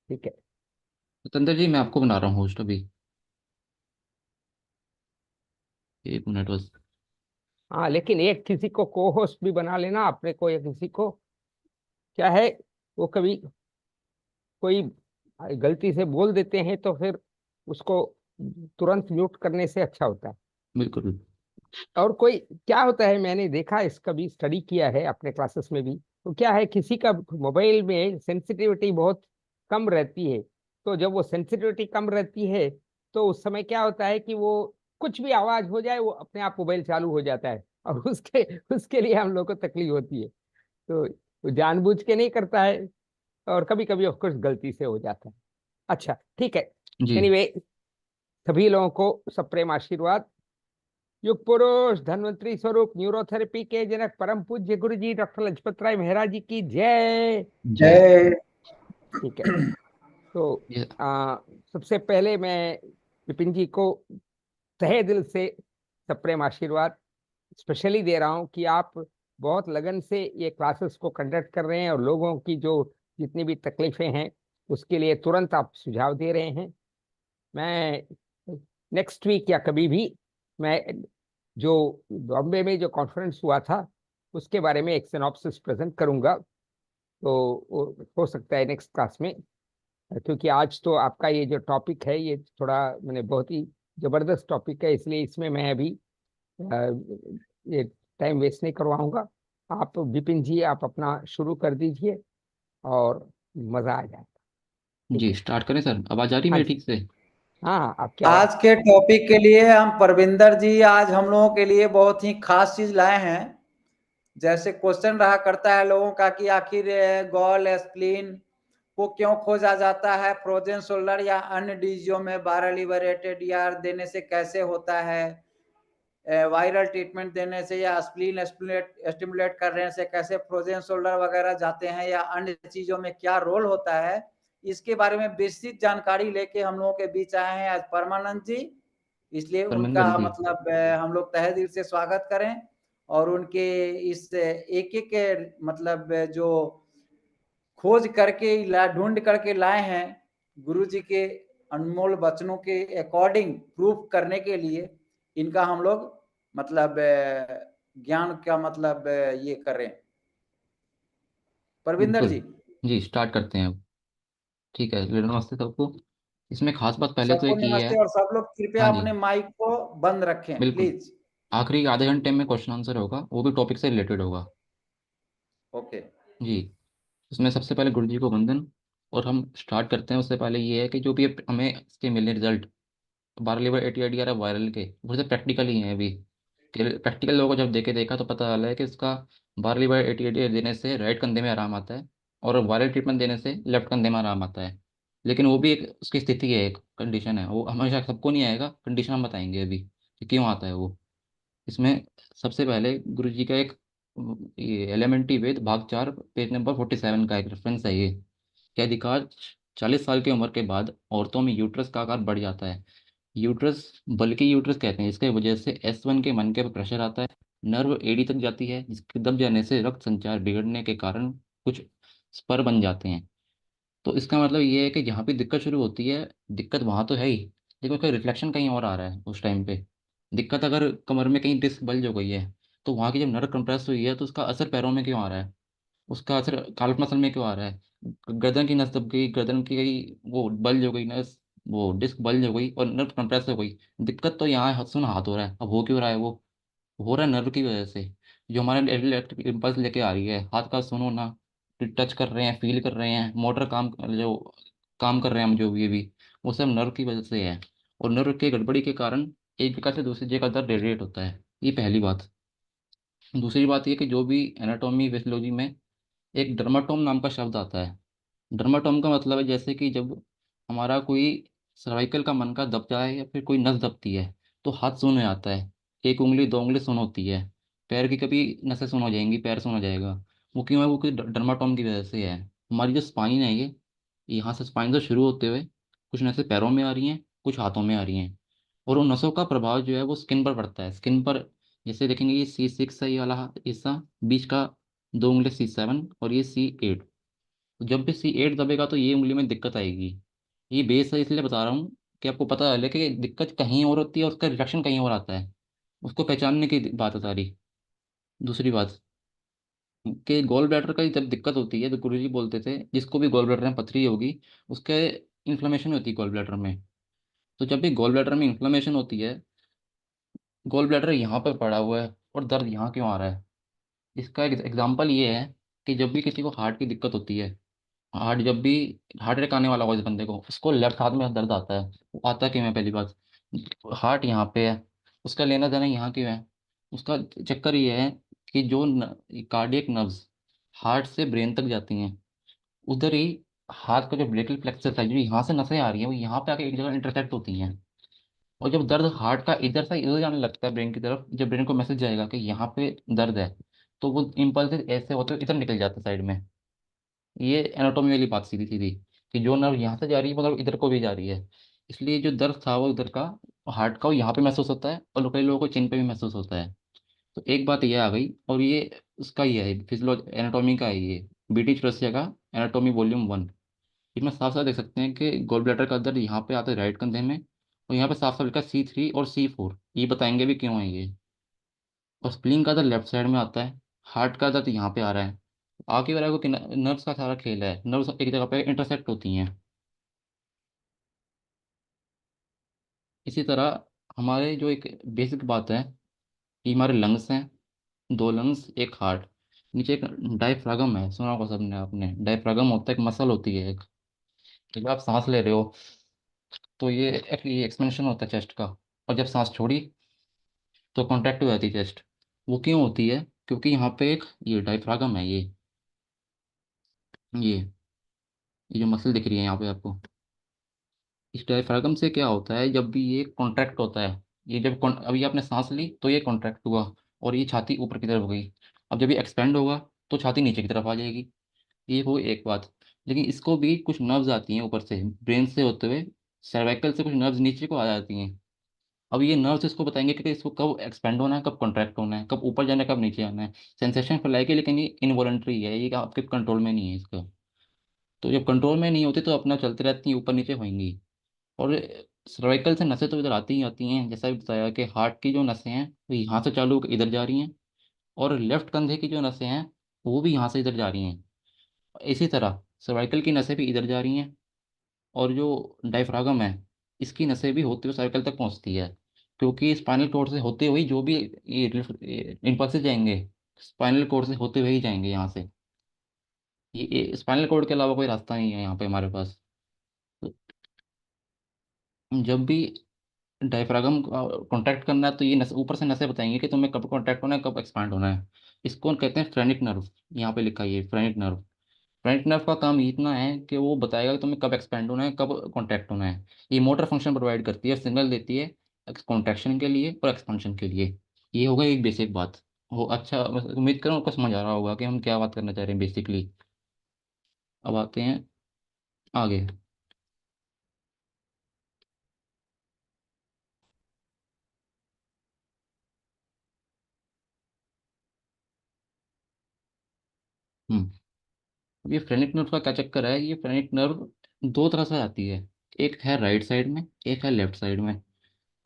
ठीक है। सतेंद्र जी, मैं आपको बना रहा हूँ होस्ट अभी। 1 मिनट बस। हाँ, लेकिन एक किसी को को होस्ट भी बना लेना अपने को, या किसी को क्या है, वो कभी कोई गलती से बोल देते हैं तो फिर उसको तुरंत म्यूट करने से अच्छा होता है। बिल्कुल। और कोई क्या होता है, मैंने देखा, इसका भी स्टडी किया है अपने क्लासेस में भी, तो क्या है, किसी का मोबाइल में सेंसिटिविटी बहुत कम रहती है। तो जब वो सेंसिटिविटी कम रहती है, तो उस समय क्या होता है कि वो कुछ भी आवाज हो जाए, वो अपने आप मोबाइल चालू हो जाता है, और उसके उसके लिए हम लोग को तकलीफ होती है। तो वो जानबूझ के नहीं करता है, और कभी कभी ऑफ कोर्स गलती से हो जाता है। अच्छा, ठीक है। जी। एनीवे, सभी लोगों को सप्रेम आशीर्वाद। युग पुरुष, धन्वंतरी स्वरूप, न्यूरोथेरेपी के जनक, परम पूज्य गुरु जी डॉक्टर लजपत राय मेहरा जी की जय। जय। जय। ठीक है। तो ये आ, सबसे पहले मैं विपिन जी को तहे दिल से सप्रेम आशीर्वाद स्पेशली दे रहा हूँ कि आप बहुत लगन से ये क्लासेस को कंडक्ट कर रहे हैं, और लोगों की जो जितनी भी तकलीफें हैं उसके लिए तुरंत आप सुझाव दे रहे हैं। मैं नेक्स्ट वीक या कभी भी, मैं जो बॉम्बे में जो कॉन्फ्रेंस हुआ था उसके बारे में एक सिनॉप्सिस प्रेजेंट करूंगा। तो हो सकता है नेक्स्ट क्लास में, क्योंकि आज तो आपका ये जो टॉपिक है ये थोड़ा मैंने बहुत ही जबरदस्त टॉपिक है, इसलिए इसमें मैं अभी ये टाइम वेस्ट नहीं करवाऊंगा। आप विपिन जी, आप अपना शुरू कर दीजिए और मजा आ जाएगा। ठीक जी, है। स्टार्ट करें सर? आवाज आ रही हाँ मेरी जी। ठीक से? हाँ हाँ, आपकी आवाज। आज के टॉपिक के लिए हम परविंदर जी आज हम लोगों के लिए बहुत ही खास चीज लाए हैं। जैसे क्वेश्चन रहा करता है लोगों का कि आखिर गॉल स्प्लीन को क्यों खोजा जाता है, फ्रोजन शोल्डर या अन्य डिजीजों में वायरल लिबरेटेड यार देने से कैसे होता है, वायरल ट्रीटमेंट देने से या स्प्लीन स्टिमुलेट करने से कैसे फ्रोजन शोल्डर वगैरह जाते हैं, या अन्य चीजों में क्या रोल होता है, इसके बारे में विस्तृत जानकारी लेके हम लोगों के बीच आए हैं आज परमानंद जी। इसलिए उनका परमिंदर जी। मतलब हम लोग तहे दिल से स्वागत करें, और उनके इस एक एक मतलब जो खोज करके ढूंढ करके लाए हैं गुरु जी के अनमोल वचनों के अकॉर्डिंग प्रूफ करने के लिए, इनका हम लोग मतलब ज्ञान का मतलब ये करें। परविंदर बिल्कुल। जी। जी, स्टार्ट करते हैं अब। ठीक है, नमस्ते सबको। इसमें खास बात पहले तो सबको एक ये है। नमस्ते, और सब लोग कृपया हाँ जी। अपने माइक को बंद रखें बिल्कुल। प्लीज। आखिरी आधे घंटे में क्वेश्चन आंसर होगा, वो भी टॉपिक से रिलेटेड होगा। ओके। जी। इसमें सबसे पहले गुरु जी को वंदन। और हम स्टार्ट करते हैं, उससे पहले ये है कि जो भी हमें इसके मिले रिजल्ट, 12 लिवर 80 या वायरल के, वो से प्रैक्टिकल ही हैं अभी। प्रैक्टिकल लोगों को जब देखे देखा तो पता चला है कि इसका 12 लिवर 80 देने से राइट कंधे में आराम आता है, और वायरल ट्रीटमेंट देने से लेफ्ट कंधे में आराम आता है। लेकिन वो भी एक उसकी स्थिति है, एक कंडीशन है, वो हमेशा सबको नहीं आएगा। कंडीशन हम बताएंगे अभी कि क्यों आता है वो। इसमें सबसे पहले गुरु जी का एक ये एलिमेंट्री वेद भाग 4 पेज नंबर 47 का एक रेफरेंस है ये। क्या अधिकार 40 साल की उम्र के बाद औरतों में यूट्रस का आकार बढ़ जाता है। यूट्रस, बल्कि यूट्रस कहते हैं, इसके वजह से S1 के मन के प्रेशर आता है। नर्व एडी तक जाती है, जिसके दब जाने से रक्त संचार बिगड़ने के कारण कुछ स्पर बन जाते हैं। तो इसका मतलब ये है कि जहाँ भी दिक्कत शुरू होती है, दिक्कत वहाँ तो है ही, लेकिन उसका रिफ्लेक्शन कहीं और आ रहा है उस टाइम पे। दिक्कत अगर कमर में कहीं डिस्क बल्ज हो गई है, तो वहाँ की जब नर्व कंप्रेस हुई है तो उसका असर पैरों में क्यों आ रहा है, उसका असर काल्फ मसल में क्यों आ रहा है। गर्दन की नस दब गई, गर्दन की गई वो बल्ज हो गई नस, वो डिस्क बल्ज हो गई और नर्व कंप्रेस हो गई। दिक्कत तो यहाँ सुन हाथ हो रहा है। अब हो क्यों रहा है वो? हो रहा है नर्व की वजह से, जो हमारे इलेक्ट्रिक इम्पल्स लेके आ रही है। हाथ का सुनो ना, टच कर रहे हैं, फील कर रहे हैं, मोटर काम जो काम कर रहे हैं हम जो भी वो सब नर्व की वजह से है। और नर्व के गड़बड़ी के कारण एक जगह से दूसरी जगह दर्द रेडिएट होता है। ये पहली बात। दूसरी बात ये कि जो भी एनाटॉमी फिजियोलॉजी में एक डर्माटोम नाम का शब्द आता है। डर्माटोम का मतलब है जैसे कि जब हमारा कोई सर्वाइकल का मन का दब जाए या फिर कोई नस दबती है, तो हाथ सून हो जाता है। 1 उंगली 2 उंगली सुन होती है। पैर की कभी नसें सुन हो जाएंगी, पैर सुन हो जाएगा। वो क्यों है? वो कोई डर्माटोम की वजह से है। हमारी जो स्पाइन है ये, यहाँ से स्पाइन से शुरू होते हुए कुछ नसें पैरों में आ रही हैं, कुछ हाथों में आ रही हैं। और उन नसों का प्रभाव जो है वो स्किन पर पड़ता है। स्किन पर जैसे देखेंगे, ये C6 है, ये वाला हिस्सा बीच का, 2 उंगली C7 और ये C8। तो जब भी C8 दबेगा तो ये उंगली में दिक्कत आएगी। ये बेस है इसलिए बता रहा हूँ कि आपको पता है, लेकिन दिक्कत कहीं और होती है और उसका रिएक्शन कहीं और आता है। उसको पहचानने की बात है सारी। दूसरी बात कि गॉल ब्लैडर का जब दिक्कत होती है तो गुरुजी बोलते थे जिसको भी गॉल ब्लैडर में पथरी होगी उसके इन्फ्लेमेशन होती है गॉल ब्लैडर में। तो जब भी गॉल ब्लैडर में इन्फ्लेमेशन होती है, गॉल ब्लैडर यहाँ पर पड़ा हुआ है और दर्द यहाँ क्यों आ रहा है? इसका एक एग्जांपल ये है कि जब भी किसी को हार्ट की दिक्कत होती है, हार्ट जब भी हार्ट अटैक आने वाला हो इस बंदे को, उसको लेफ्ट हाथ में दर्द आता है। वो आता क्यों है? पहली बात, हार्ट यहाँ पे है, उसका लेना देना यहाँ क्यों है? उसका चक्कर ये है कि जो कार्डियक नर्व्स हार्ट से ब्रेन तक जाती हैं, उधर ही हाथ का जो ब्रेकियल प्लेक्सस है, जो यहाँ से नसें आ रही हैं, वो यहाँ पे आके एक जगह इंटरसेक्ट होती हैं। और जब दर्द हार्ट का इधर से इधर जाने लगता है ब्रेन की तरफ, जब ब्रेन को मैसेज जाएगा कि यहाँ पे दर्द है, तो वो इम्पल्स ऐसे होते हुए इधर निकल जाता है साइड में। ये एनाटॉमी वाली बात सीधी सीधी, कि जो नर्व यहाँ से जा रही है मतलब इधर को भी जा रही है। इसलिए जो दर्द था वो इधर का हार्ट का, वो यहाँ पे महसूस होता है, और कई लोगों को चिन पे भी महसूस होता है। तो एक बात ये आ गई, और ये उसका ही है फिजियोलॉजी एनाटॉमी का है ये, BT चौरसिया का एनाटॉमी वॉल्यूम 1। इसमें साफ साफ देख सकते हैं कि गॉल ब्लैडर का दर्द यहाँ पे आता है राइट कंधे में, और यहाँ पे साफ साफ लिखा है C3 और C4, ये बताएंगे भी क्यों है ये। और स्प्लीन का दर्द लेफ्ट साइड में आता है, हार्ट का दर्द यहाँ पे आ रहा है। आगे वाला को नर्व्स का सारा खेल है, नर्व्स एक जगह पे इंटरसेक्ट होती हैं। इसी तरह हमारे जो एक बेसिक बात है कि हमारे लंग्स हैं, 2 लंग्स एक हार्ट, नीचे एक डायफ्रागम है, सुना होगा सबने आपने। डायफ्रागम होता है, एक मसल होती है एक। जब आप सांस ले रहे हो तो ये एक्सपेंशन होता है चेस्ट का, और जब सांस छोड़ी तो कॉन्ट्रैक्ट हो जाती है चेस्ट। वो क्यों होती है? क्योंकि यहाँ पे एक ये डायफ्रागम है, ये ये जो मसल दिख रही है यहाँ पे आपको, इस डायफ्रागम से क्या होता है जब भी ये कॉन्ट्रैक्ट होता है, ये जब अभी आपने सांस ली तो ये कॉन्ट्रैक्ट हुआ और ये छाती ऊपर की तरफ हो गई। अब जब ये एक्सपेंड होगा तो छाती नीचे की तरफ आ जाएगी। ये हो एक बात। लेकिन इसको भी कुछ नर्व्स आती हैं ऊपर से ब्रेन से होते हुए, सर्वाइकल से कुछ नर्व्स नीचे को आ जाती हैं। अब ये नर्व्स इसको बताएंगे कि इसको कब एक्सपेंड होना है, कब कॉन्ट्रैक्ट होना है, कब ऊपर जाना है, कब नीचे आना है। सेंसेशन फैलाएगी, लेकिन ये इनवॉलंटरी है, ये आपके कंट्रोल में नहीं है इसका। तो जब कंट्रोल में नहीं होती तो अपना चलते रहती हैं, ऊपर नीचे होंगी। और सर्वाइकल से नसें तो इधर आती ही आती हैं, जैसा भी बताया कि हार्ट की जो नसें हैं वो यहाँ से चालू होकर इधर जा रही हैं, और लेफ्ट कंधे की जो नसें हैं वो भी यहाँ से इधर जा रही हैं। इसी तरह सर्वाइकल की नसें भी इधर जा रही हैं, और जो डायफ्रागम है इसकी नसें भी होते हुए सर्कल तक पहुंचती है। क्योंकि स्पाइनल कोर्ड से होते हुए ही जो भी ये इम्पल्सेस जाएंगे, स्पाइनल कोर्ड से होते हुए ही जाएंगे यहाँ से। ये स्पाइनल कोर्ड के अलावा कोई रास्ता नहीं है यहाँ पे हमारे पास। तो जब भी डायफ्रागम कॉन्ट्रैक्ट करना है तो ये नस ऊपर से नसें बताएंगे कि तुम्हें कब कॉन्ट्रैक्ट होना है, कब एक्सपांड होना है। इसको कहते हैं फ्रेनिक नर्व। यहाँ पे लिखा है ये फ्रेनिक नर्व। फ्रंट नर्व का काम इतना है कि वो बताएगा कि तुम्हें कब एक्सपेंड होना है, कब कॉन्ट्रैक्ट होना है। ये मोटर फंक्शन प्रोवाइड करती है, सिग्नल देती है कॉन्ट्रैक्शन के लिए और एक्सपेंशन के लिए। ये होगा एक बेसिक बात। हो अच्छा, बस उम्मीद करूँ आपको समझ आ रहा होगा कि हम क्या बात करना चाह रहे हैं बेसिकली। अब आते हैं आगे। हम्म अब ये फ्रेनिक नर्व का क्या चक्कर है? ये फ्रेनिक नर्व दो तरह से आती है, एक है राइट साइड में, एक है लेफ्ट साइड में।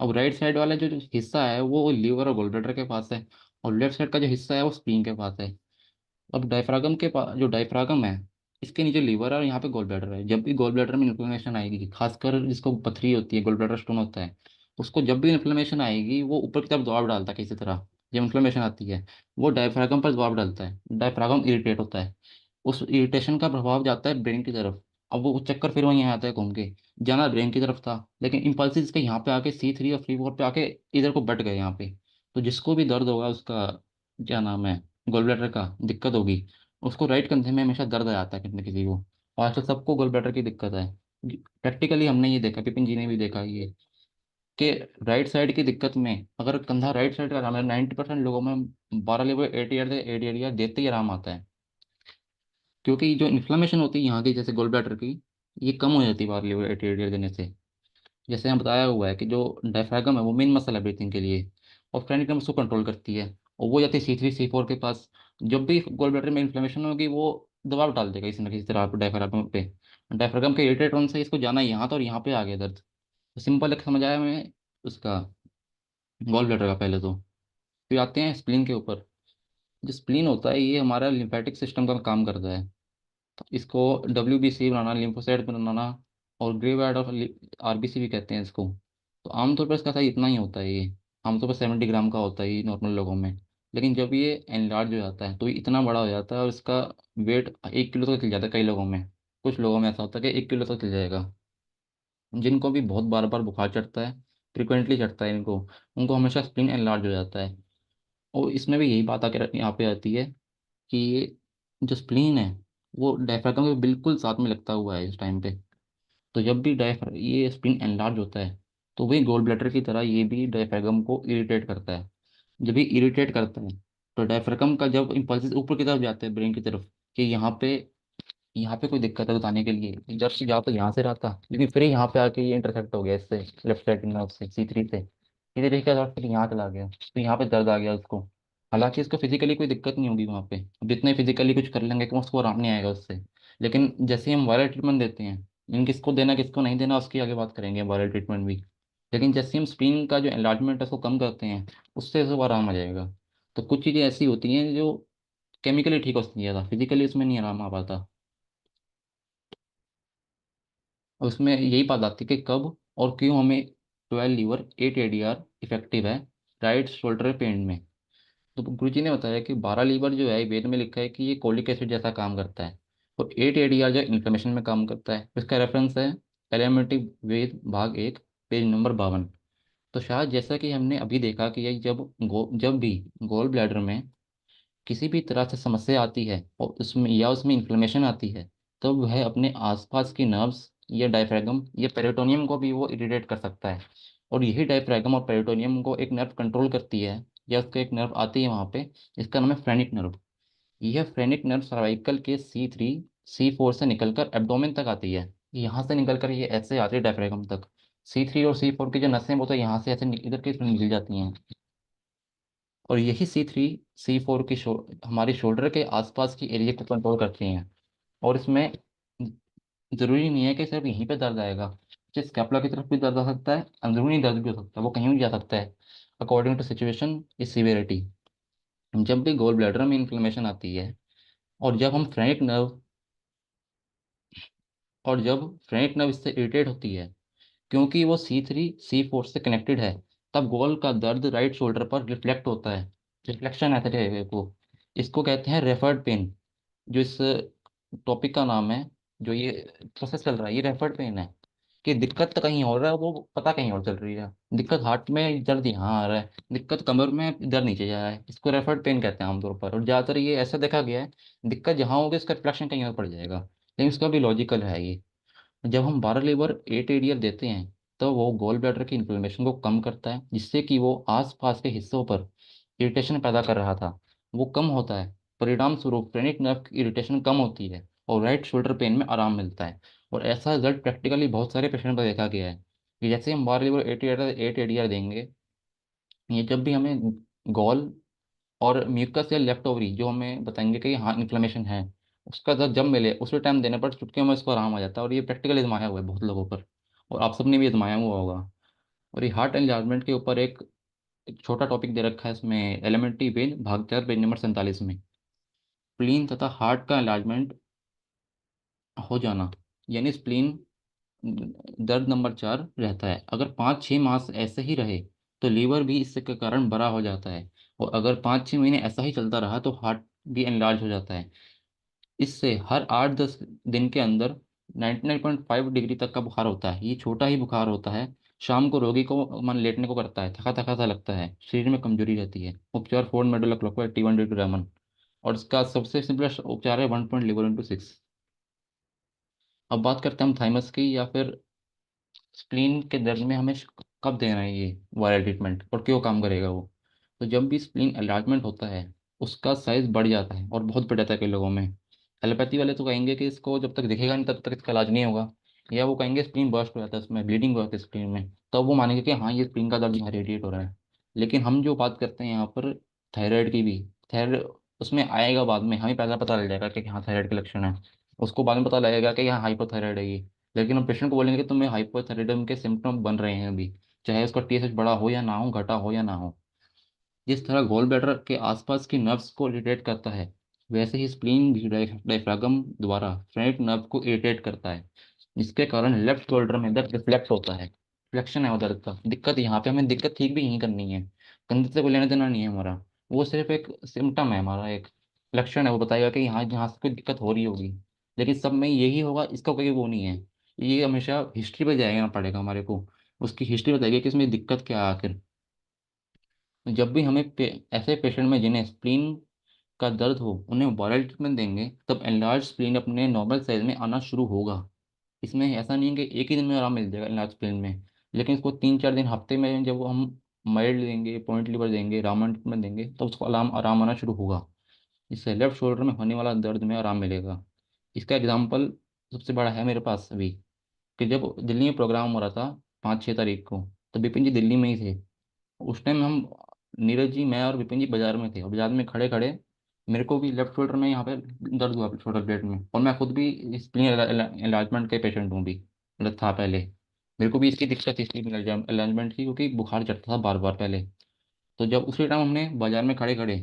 अब राइट साइड वाला जो जो हिस्सा है वो लीवर और गॉल ब्लैडर के पास है, और लेफ्ट साइड का जो हिस्सा है वो स्प्लीन के पास है। अब डायफ्रागम के पास जो डायफ्रागम है, इसके नीचे लीवर है और यहाँ पे गॉल ब्लैडर है। जब भी गॉल ब्लैडर में इन्फ्लेमेशन आएगी, खासकर जिसको पथरी होती है, गॉल ब्लैडर स्टोन होता है, उसको जब भी इन्फ्लेमेशन आएगी वो ऊपर की तरफ दबाव डालता है किसी तरह। जब इन्फ्लेमेशन आती है वो डायफ्रागम पर दबाव डालता है, डायफ्रागम इरिटेट होता है, उस इरिटेशन का प्रभाव जाता है ब्रेन की तरफ। अब वो चक्कर फिर वहीं आता है घूम के, जाना ब्रेन की तरफ था, लेकिन इम्पल्सिस के यहाँ पे आके C3 और C4 पे आके इधर को बट गए यहाँ पे। तो जिसको भी दर्द होगा उसका, क्या नाम है, गॉल ब्लैडर का दिक्कत होगी, उसको राइट कंधे में हमेशा दर्द आ जाता है किसी न किसी को। और आजकल सबको गॉल ब्लैडर की दिक्कत है। प्रैक्टिकली हमने ये देखा, विपिन जी ने भी देखा ये, कि राइट साइड की दिक्कत में अगर कंधा राइट साइड का आराम है, 90% लोगों में 12 लेबर 8 ईयर देते ही आराम आता है। क्योंकि जो इन्फ्लेमेशन होती है यहाँ की, जैसे गोल ब्लैडर की, ये कम हो जाती है 12 लेबर 8 ईयर देने से। जैसे यहाँ बताया हुआ है कि जो डायफ्रागम है वो मेन मसल है ब्रीथिंग के लिए, और फ्रेनिक नर्व उसको कंट्रोल करती है, और वो जाती है C3 C4 के पास। जब भी गोल ब्लैडर में इन्फ्लेमेशन होगी वो दबाव डाल देगा किसी न किसी तरह पे डायफ्रागम पे। डायफ्रागम के इरिटेट से इसको जाना यहाँ था और यहाँ पे आ गया दर्द। तो सिंपल एक समझ आया हमें उसका गॉल ब्लैडर का। पहले तो फिर आते हैं स्प्लीन के ऊपर। जो स्प्लीन होता है ये हमारा लिम्फेटिक सिस्टम का काम करता है। तो इसको WBC बनाना, लिम्फोसाइट बनाना, और ग्रे वाइट और RBC भी कहते हैं इसको। तो आमतौर पर इसका साइज इतना ही होता है ये। आमतौर पर 70 ग्राम का होता है ये नॉर्मल लोगों में। लेकिन जब ये एनलार्ज हो जाता है तो ये इतना बड़ा हो जाता है और इसका वेट 1 किलो तक चल जाता है कई लोगों में। कुछ लोगों में ऐसा होता है कि 1 किलो तक चल जाएगा। जिनको भी बहुत बार बार बुखार चढ़ता है, फ्रिक्वेंटली चढ़ता है इनको, उनको हमेशा स्प्लीन एनलार्ज हो जाता है। और इसमें भी यही बात आकर यहाँ पे आती है कि ये जो स्प्लीन है वो डायफ्रागम के बिल्कुल साथ में लगता हुआ है इस टाइम पे। तो जब भी डायफ्रा ये स्प्लीन एनलार्ज होता है तो वही गोल ब्लैडर की तरह ये भी डायफ्रागम को इरिटेट करता है। जब भी इरिटेट करता है तो डायफ्रागम का जब इम्पल्स ऊपर की तरफ जाते हैं ब्रेन की तरफ कि यहाँ पे कोई दिक्कत है बताने के लिए, जब से जाओ तो यहाँ से रहा था लेकिन फिर यहाँ पे आके ये इंटरसेक्ट हो गया इससे, लेफ्ट साइड नर्व से C3 से, धीरे धीरे क्या फिर यहाँ चला गया तो यहाँ पे दर्द आ गया उसको। हालांकि इसको फिजिकली कोई दिक्कत नहीं होगी वहाँ पे, अब जितने फिजिकली कुछ कर लेंगे कि उसको आराम नहीं आएगा उससे। लेकिन जैसे ही हम वायरल ट्रीटमेंट देते हैं, इन किसको देना किसको नहीं देना उसकी आगे बात करेंगे, वायरल ट्रीटमेंट भी। लेकिन जैसे ही हम स्प्लीन का जो एनलार्जमेंट है उसको कम करते हैं, उससे उसको आराम आ जाएगा। तो कुछ चीज़ें ऐसी होती हैं जो केमिकली ठीक हो सकती है, ज़्यादा फिजिकली उसमें नहीं आराम आ पाता। और उसमें यही बात आती है कि कब और क्यों हमें 12 लीवर 8 ADR इफेक्टिव है राइट शोल्डर पेन में। तो गुरु जी ने बताया कि 12 लीवर जो है वेद में लिखा है कि ये कोलिक एसिड जैसा काम करता है, और 8 ADR जो इन्फ्लेमेशन में काम करता है। इसका रेफरेंस है एलिमेंट्री वेद भाग 1 पेज नंबर 52। तो शायद जैसा कि हमने अभी देखा कि ये जब भी गोल ब्लैडर में किसी भी तरह से समस्या आती है और उसमें इन्फ्लेमेशन आती है, तो वह अपने आसपास की नर्व्स या डायफ्रागम या पेरिटोनियम को भी वो इरिटेट कर सकता है। और यही डायफ्रागम और पेरिटोनियम को एक नर्व कंट्रोल करती है, या उसको एक नर्व आती है वहाँ पे, इसका नाम है फ्रेनिक नर्व। यह फ्रेनिक नर्व सर्वाइकल के C3 C4 से निकलकर एब्डोमेन तक आती है। यहाँ से निकलकर ये ऐसे आती है डायफ्रागम तक। C3 और C4 की जो नसें वो तो यहाँ से ऐसे इधर की तरफ निकल जाती हैं। और यही C3 C4 की हमारी शोल्डर के आसपास की एरिया को कंट्रोल करती हैं। और इसमें जरूरी नहीं है कि सिर्फ यहीं पे दर्द आएगा, जिस स्कैपुला की तरफ भी दर्द आ सकता है, अंदरूनी दर्द भी हो सकता है, वो कहीं भी जा सकता है according to situation is severity. जब भी गोल ब्लैडर में इन्फ्लेमेशन आती है और जब हम फ्रेनिक नर्व और जब फ्रेनिक नर्व इससे इरिटेट होती है, क्योंकि वो C3 C4 से कनेक्टेड है, तब गोल का दर्द राइट शोल्डर पर रिफ्लेक्ट होता है। रिफ्लेक्शन ऐसे है वो, इसको कहते हैं रेफर्ड पेन। जो इस टॉपिक का नाम है, जो ये प्रोसेस चल रहा है, ये रेफर्ड पेन है। कि दिक्कत तो कहीं और है, वो पता कहीं और चल रही है। दिक्कत हार्ट में दर्द यहाँ आ रहा है, दिक्कत कमर में दर्द नीचे जा रहा है, इसको रेफर्ड पेन कहते हैं आमतौर पर। और ज़्यादातर ये ऐसा देखा गया है, दिक्कत जहाँ होगी उसका रिफ्लेक्शन कहीं और पड़ जाएगा। लेकिन इसका भी लॉजिकल है ये। जब हम 12 लीवर 8 ADR देते हैं तो वो गॉल ब्लैडर की इन्फ्लेमेशन को कम करता है, जिससे कि वो आसपास के हिस्सों पर इरिटेशन पैदा कर रहा था वो कम होता है। परिणाम स्वरूप फ्रेनिक नर्व की इरिटेशन कम होती है और राइट शोल्डर पेन में आराम मिलता है। और ऐसा रिजल्ट प्रैक्टिकली बहुत सारे पेशेंट पर देखा गया है कि जैसे हम 12 लीवर 8 ADR देंगे, ये जब भी हमें गॉल और म्यूकस या लेफ्ट ओवरी जो हमें बताएंगे कि हाँ इन्फ्लेमेशन है, उसका दर्द जब मिले उसी टाइम देने पर चुटकियों में उसको आराम आ जाता है। और ये प्रैक्टिकल आजमाया हुआ है बहुत लोगों पर, और आप सबने भी आजमाया हुआ होगा। और ये हार्ट एंजार्जमेंट के ऊपर एक छोटा टॉपिक दे रखा है इसमें, एलिमेंट्री वेन भाग 4 पेज नंबर 47 में। स्प्लीन तथा हार्ट का एंलार्जमेंट हो जाना, यानी स्प्लीन दर्द नंबर 4 रहता है। अगर 5-6 मास ऐसे ही रहे तो लीवर भी इससे के कारण बड़ा हो जाता है। और अगर 5-6 महीने ऐसा ही चलता रहा तो हार्ट भी एनलार्ज हो जाता है। इससे हर 8-10 दिन के अंदर 99.5 डिग्री तक का बुखार होता है। ये छोटा ही बुखार होता है। शाम को रोगी को मन लेटने को करता है, थका थका सा लगता है, शरीर में कमजोरी रहती है। उपचार 4 मेडल 81 डिग्री रामन। और इसका सबसे सिंपलेस्ट उपचार है 1 लीवर × 6। अब बात करते हैं हम थाइमस की, या फिर स्प्लीन के दर्द में हमें कब देना है ये वायरल ट्रीटमेंट और क्यों काम करेगा वो। तो जब भी स्प्लीन एनलार्जमेंट होता है उसका साइज बढ़ जाता है और बहुत बढ़ जाता है कई लोगों में। एलोपैथी वाले तो कहेंगे कि इसको जब तक दिखेगा नहीं तब तक इसका इलाज नहीं होगा। या वो कहेंगे स्प्लीन बर्स्ट हो जाता है, उसमें ब्लीडिंग हो जाती है स्प्लीन में, तब वो मानेंगे कि हाँ ये स्प्लीन का दर्द यहाँ रेडिएट हो रहा है। लेकिन हम जो बात करते हैं यहाँ पर थायराइड की भी, उसमें आएगा बाद में, हमें पहले पता लग जाएगा कि हाँ थायराइड के लक्षण है, उसको बाद में पता लगेगा कि यहाँ हाइपोथायराइड है ये। लेकिन हम पेशेंट को बोलेंगे कि तुम्हें हाइपोथायराइडम के सिम्टम बन रहे हैं अभी, चाहे उसका टीएसएच बड़ा हो या ना हो, घटा हो या ना हो। जिस तरह गॉल ब्लैडर के आसपास की नर्व्स को इरिटेट करता है, वैसे ही स्प्लीन भी डायफ्रागम द्वारा फ्रेनेट नर्व को इरिटेट करता है, जिसके कारण लेफ्ट शोल्डर में दर्द रिफ्लेक्ट होता है। रिफ्लेक्शन है वो दर्द का, दिक्कत यहाँ पे, हमें दिक्कत ठीक भी यहीं करनी है, कंधे से कोई लेना देना नहीं है हमारा। वो सिर्फ एक सिम्टम है हमारा, एक लक्षण है, वो बताएगा कि यहाँ यहाँ से कोई दिक्कत हो रही होगी। लेकिन सब में यही होगा, इसका कोई वो नहीं है। ये हमेशा हिस्ट्री पे जाएगा पड़ेगा हमारे को, उसकी हिस्ट्री बताएगी कि इसमें दिक्कत क्या है आखिर। जब भी हमें ऐसे पेशेंट में जिन्हें स्प्लीन का दर्द हो, उन्हें वायरल ट्रीटमेंट देंगे, तब एनलार्ज स्प्लीन अपने नॉर्मल साइज में आना शुरू होगा। इसमें ऐसा नहीं है कि एक ही दिन में आराम मिल जाएगा एनलार्ज स्प्लीन में, लेकिन इसको 3-4 दिन, हफ्ते में जब हम माइल्ड देंगे, पॉइंट लीवर देंगे, रामन ट्रीटमेंट देंगे, तो उसको आराम आराम आना शुरू होगा। इससे लेफ्ट शोल्डर में होने वाला दर्द में आराम मिलेगा। इसका एग्जाम्पल सबसे बड़ा है मेरे पास अभी, कि जब दिल्ली में प्रोग्राम हो रहा था 5-6 तारीख को, तो विपिन जी दिल्ली में ही थे। उस टाइम हम, नीरज जी, मैं और विपिन जी बाजार में थे, और बाजार में खड़े खड़े मेरे को भी लेफ्ट शोल्डर में यहाँ पे दर्द हुआ, शोल्डर ब्लेड में, और मैं खुद भी स्प्लीन एनलार्जमेंट के पेशेंट हूँ भी, मतलब था पहले। मेरे को भी इसकी दिक्कत थी स्प्लीन एनलार्जमेंट की, क्योंकि बुखार चढ़ता था बार बार पहले। तो जब उसी टाइम हमने बाजार में खड़े खड़े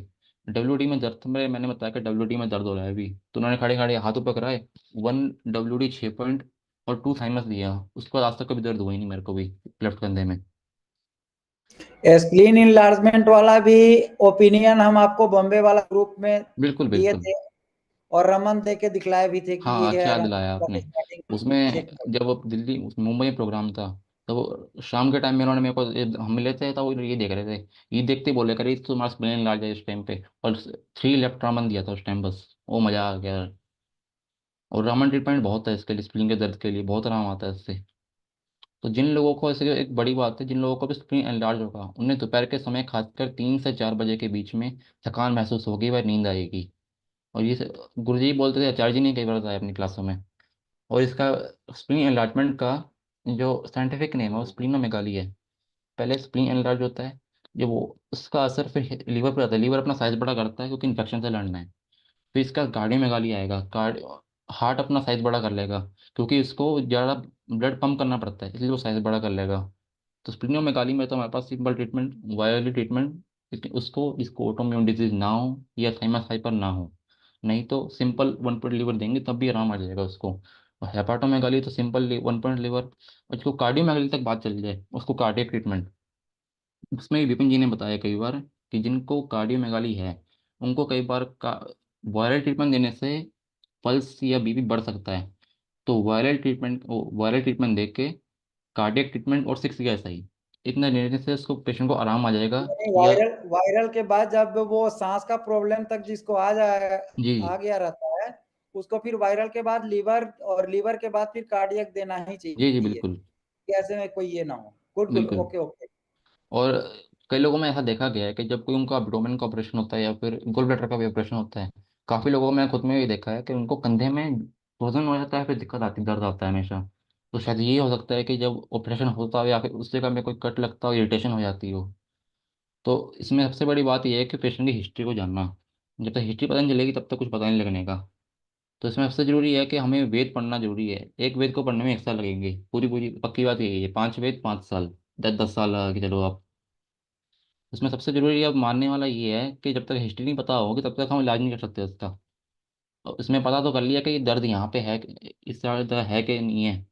डब्ल्यू में दर्द, मैंने बताया कि डब्ल्यू में दर्द हो रहा है अभी, तो उन्होंने खड़े खड़े हाथों पकड़ाए, 1 WD 6 पॉइंट और 2 थाइमस दिया। उसके बाद आज तक कभी दर्द हुआ ही नहीं मेरे को भी लेफ्ट कंधे में। स्प्लीन इनलार्जमेंट वाला भी ओपिनियन हम आपको बॉम्बे वाला ग्रुप में बिल्कुल दिए बिल्कुल। थे, और रमन दे के दिखलाए भी थे कि हाँ, ये अच्छा है, याद रमन दिलाया का आपने। स्टार्टिंग चेक उसमें कर। जब वो दिल्ली मुंबई में प्रोग्राम था, तो वो शाम के टाइम में उन्होंने मेरे को हम मिले थे, तो वो ये देख रहे थे, ये देखते ही बोले करे तो तुम्हारा स्प्लेन लार्ज है इस टाइम पे, और 3 लेफ्ट रामन दिया था उस टाइम, बस वो मजा आ गया। और रामन ट्रीटमेंट बहुत है इसके लिए, स्प्लीन के दर्द के लिए बहुत आराम आता है इससे। तो जिन लोगों को, ऐसे एक बड़ी बात है, जिन लोगों को भी स्प्लीन एनलार्ज होगा, उन्हें दोपहर के समय खासकर 3 से 4 बजे के बीच में थकान महसूस होगी व नींद आएगी। और ये गुरुजी बोलते थे, आचार्य जी ने कई बार बताया अपनी क्लासों में। और इसका स्प्लीन एनलार्जमेंट का जो साइंटिफिक नेम है वो स्प्लीनोमेगाली है। पहले स्प्लीन एनलार्ज होता है, जब वो, उसका असर फिर लीवर पर आता है, लीवर अपना साइज बड़ा करता है क्योंकि इन्फेक्शन से लड़ना है। फिर इसका कार्डियोमेगाली आएगा, हार्ट अपना साइज बड़ा कर लेगा, क्योंकि इसको ज़्यादा ब्लड पंप करना पड़ता है, इसलिए वो साइज बड़ा कर लेगा। तो स्प्लीनोमेगाली में तो हमारे पास सिंपल ट्रीटमेंट, वायरली ट्रीटमेंट, उसको इसको ऑटोइम्यून डिजीज ना हो या थाइमस हाइपर ना हो, नहीं तो सिंपल 1 पॉइंट लीवर देंगे तब भी आराम आ जाएगा उसको। और हेपाटोमेगाली तो सिंपल 1 पॉइंट लीवर, और जो कार्डियोमेगाली तक बात चल जाए उसको कार्डियक ट्रीटमेंट। उसमें भी विपिन जी ने बताया कई बार कि जिनको कार्डियोमेगाली है, उनको कई बार का वायरल ट्रीटमेंट देने से पल्स या बीपी बढ़ सकता है। तो वायरल ट्रीटमेंट दे के कार्डियक ट्रीटमेंट और 6 SI इतना देने से उसको, पेशेंट को आराम आ जाएगा। यानी या वायरल वायरल के बाद जब वो सांस का प्रॉब्लम तक जिसको जी आ गया रहता है, उसको फिर वायरल के बाद लीवर, और लीवर के बाद फिर कार्डियक देना ही जी जी चाहिए, बिल्कुल कि ऐसे में कोई ये ना हो। गुड गुड, बिल्कुल। Okay okay. और कई लोगों में ऐसा देखा गया है कि जब कोई उनका एब्डोमेन का ऑपरेशन होता है या फिर गोल ब्लैडर का भी ऑपरेशन होता है, काफ़ी लोगों में खुद में भी देखा है कि उनको कंधे में वजन हो जाता है, फिर दिक्कत आती है, दर्द आता है हमेशा। तो शायद ये हो सकता है कि जब ऑपरेशन होता हो या फिर उस जगह में कोई कट लगता हो, इरिटेशन हो जाती हो। तो इसमें सबसे बड़ी बात यह है कि पेशेंट की हिस्ट्री को जानना। जब तक हिस्ट्री पता नहीं चलेगी तब तक कुछ पता नहीं लगने का। तो इसमें सबसे जरूरी है कि हमें वेद पढ़ना जरूरी है। एक वेद को पढ़ने में 1 साल लगेंगे, पूरी पूरी पक्की बात यही है, 5 वेद 5 साल, 10-10 साल लगा के चलो आप। उसमें सबसे जरूरी अब मानने वाला ये है कि जब तक हिस्ट्री नहीं पता होगी तब तक हम इलाज नहीं कर सकते उसका। और इसमें पता तो कर लिया कि ये दर्द यहाँ पे है, इस दर्द है कि नहीं है,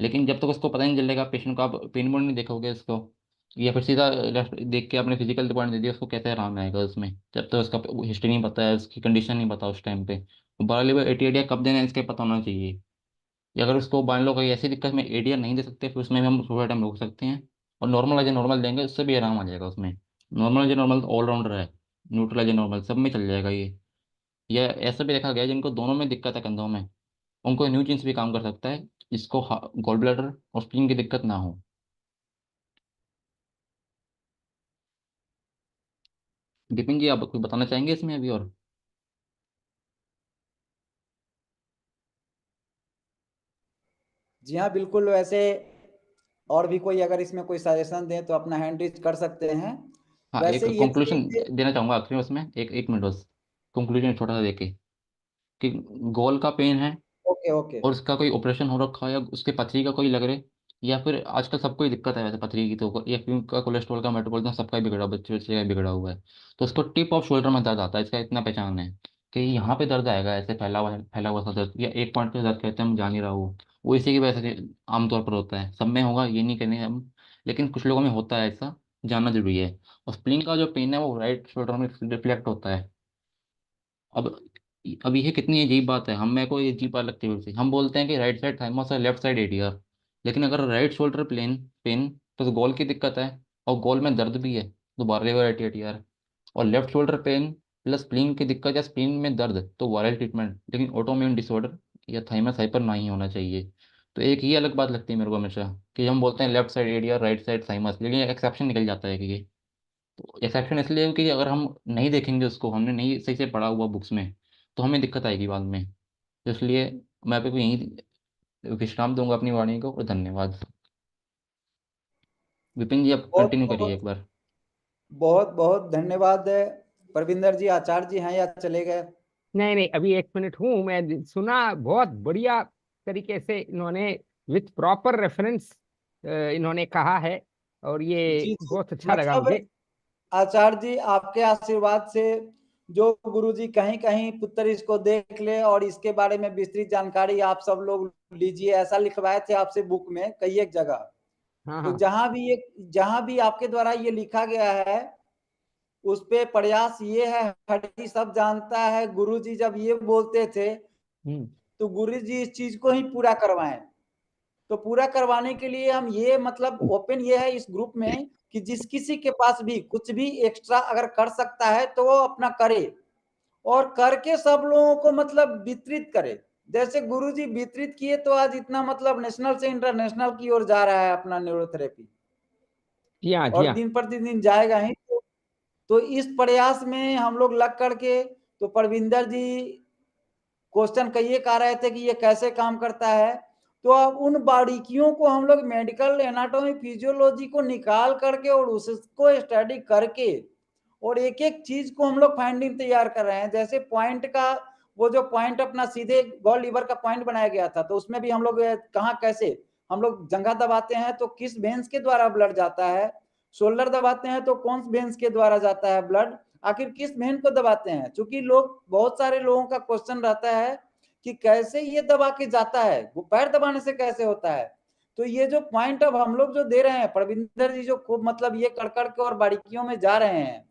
लेकिन जब तक उसको पता नहीं चलेगा, पेशेंट को आप पेन बोर्ड नहीं देखोगे उसको, या फिर सीधा देख के अपने फिजिकल रिपोर्ट दे दिया, उसको कैसे आराम आएगा उसमें, जब तक उसका हिस्ट्री नहीं पता है, उसकी कंडीशन नहीं पता उस टाइम पे। बड़ा लेवल एटीआईडिया कब देना है इसके पता होना चाहिए। या अगर उसको मान लो कोई ऐसी दिक्कत में एडीआर नहीं दे सकते, फिर उसमें भी हम थोड़ा टाइम रोक सकते हैं, और नॉर्मल एज नॉर्मल देंगे, उससे भी आराम आ जाएगा उसमें। नॉर्मल एज नॉर्मल ऑलराउंडर है, न्यूट्रल एज नॉर्मल सब में चल जाएगा ये। या ऐसा भी देखा गया है जिनको दोनों में दिक्कत है कंधों में, उनको न्यू जीन्स भी काम कर सकता है, जिसको गॉल ब्लैडर और स्प्लीन की दिक्कत ना हो। विपिन जी, आप कुछ बताना चाहेंगे इसमें अभी और? जी हाँ बिल्कुल। वैसे और भी कोई अगर इसमें कोई सजेशन दें तो अपना हैंड रेज कर सकते हैं। हाँ, एक वैसे ये कंक्लूजन चीज, देना चाहूंगा आखिरी में उसमें, एक एक मिनट बस। कंक्लूजन छोटा सा देके कि गॉल का पेन है ओके ओके। और उसका कोई ऑपरेशन हो रखा है या उसके पथरी का कोई लग रहे, या फिर आजकल सबको ही दिक्कत है वैसे पथरी की, तो या फिर का कोलेस्ट्रॉल का मेटाबॉलिज्म सबका ही बिगड़ा, बच्चे बच्चे का बिगड़ा हुआ है, तो उसको टिप ऑफ शोल्डर में दर्द आता है, इसका इतना पहचान है कि यहाँ पे दर्द आएगा, ऐसे फैला हुआ सा दर्द, या एक पॉइंट पे दर्द कहते हैं हम जान ही रहा हो, वो इसी की वजह से आमतौर पर होता है। सब में होगा ये नहीं कहेंगे हम, लेकिन कुछ लोगों में होता है ऐसा, जानना जरूरी है। और स्प्लिन का जो पेन है वो राइट शोल्डर में रिफ्लेक्ट होता है। अब अब ये कितनी अजीब बात है, हम मेरे को ये अजीब बात लगती है वैसे, हम बोलते हैं कि राइट साइड थाइमस है, लेफ्ट साइड एडियर, लेकिन अगर राइट शोल्डर प्लेन पेन तो गोल की दिक्कत है, और गोल में दर्द भी है तो बारह राइट एडियर, और left shoulder pain plus spleen की दिक्कत या स्प्लीन में दर्द तो वायरल ट्रीटमेंट, लेकिन ऑटोइम्यून डिसऑर्डर या थाइमस हाइपर नहीं होना चाहिए। तो एक ही अलग बात लगती है मेरे को हमेशा कि हम बोलते हैं left side adhere right side thymus, लेकिन एक एक्सेप्शन निकल जाता है कि ये, तो एक्सेप्शन इसलिए कि अगर हम नहीं देखेंगे उसको, हमने नहीं सही से पढ़ा हुआ बुक्स में, तो हमें दिक्कत आएगी बाद में। तो इसलिए मैं आपको यहीं विश्राम दूंगा अपनी वाणी को, और धन्यवाद। विपिन जी आप बहुत कंटिन्यू करिए बहुत एक बार। बहुत बहुत धन्यवाद है। परविंदर जी, आचार्य जी हैं या चले गए? नहीं नहीं, अभी 1 मिनट हूँ, मैं सुना, बहुत बढ़िया तरीके से इन्होंने विथ प्रॉपर रेफरेंस इन्होंने कहा है, और ये जी जी। बहुत अच्छा लगा मतलब मुझे। आचार्य जी, आपके आशीर्वाद से जो गुरु जी कहीं कहीं पुत्र इसको देख ले और इसके बारे में विस्तृत जानकारी आप सब लोग लीजिए, ऐसा लिखवाए थे आपसे बुक में कई एक जगह। हाँ तो हाँ। जहां भी आपके द्वारा ये लिखा गया है उस पे प्रयास ये है, हरि सब जानता है, गुरु जी जब ये बोलते थे हम्म। तो गुरु जी इस चीज को ही पूरा करवाएं। तो पूरा करवाने के लिए हम ये मतलब ओपन ये है इस ग्रुप में कि जिस किसी के पास भी कुछ भी एक्स्ट्रा अगर कर सकता है तो वो अपना करे, और करके सब लोगों को मतलब वितरित करे। जैसे गुरुजी वितरित किए तो आज इतना मतलब नेशनल से इंटरनेशनल की ओर जा रहा है अपना न्यूरोथेरेपी, जी हाँ जी और हाँ। दिन प्रतिदिन जाएगा ही। तो इस प्रयास में हम लोग लग करके, तो परविंदर जी क्वेश्चन कहिए आ रहे थे कि ये कैसे काम करता है, तो अब उन बारीकियों को हम लोग मेडिकल एनाटॉमी फिजियोलॉजी को निकाल करके और उसको स्टडी करके और एक एक चीज को हम लोग फाइंडिंग तैयार कर रहे हैं। जैसे पॉइंट का वो जो पॉइंट अपना सीधे गॉल लीवर का पॉइंट बनाया गया था, तो उसमें भी हम लोग कहाँ कैसे हम लोग जंघा दबाते हैं तो किस वेंस के द्वारा ब्लड जाता है, शोल्डर दबाते हैं तो कौन वेंस के द्वारा जाता है ब्लड, आखिर किस वेन को दबाते हैं। चूंकि लोग बहुत सारे लोगों का क्वेश्चन रहता है कि कैसे ये दबा के जाता है, वो पैर दबाने से कैसे होता है। तो ये जो पॉइंट अब हम लोग जो दे रहे हैं, प्रविंदर जी जो खूब मतलब ये कड़कड़ के और बारीकियों में जा रहे हैं,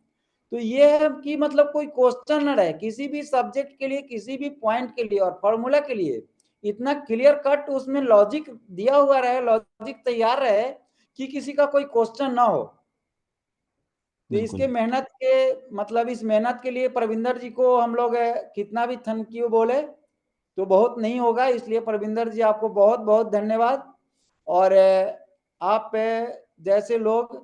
तो ये है कि मतलब कोई क्वेश्चन न रहे किसी भी सब्जेक्ट के लिए, किसी भी पॉइंट के लिए और फॉर्मूला के लिए, इतना क्लियर कट उसमें लॉजिक दिया हुआ रहे, लॉजिक तैयार रहे कि किसी का कोई क्वेश्चन ना हो। तो इसके बिल्कुल। मेहनत के मतलब इस मेहनत के लिए प्रविंदर जी को हम लोग कितना भी थैंक यू बोले तो बहुत नहीं होगा, इसलिए प्रविंदर जी आपको बहुत बहुत धन्यवाद। और आप जैसे लोग,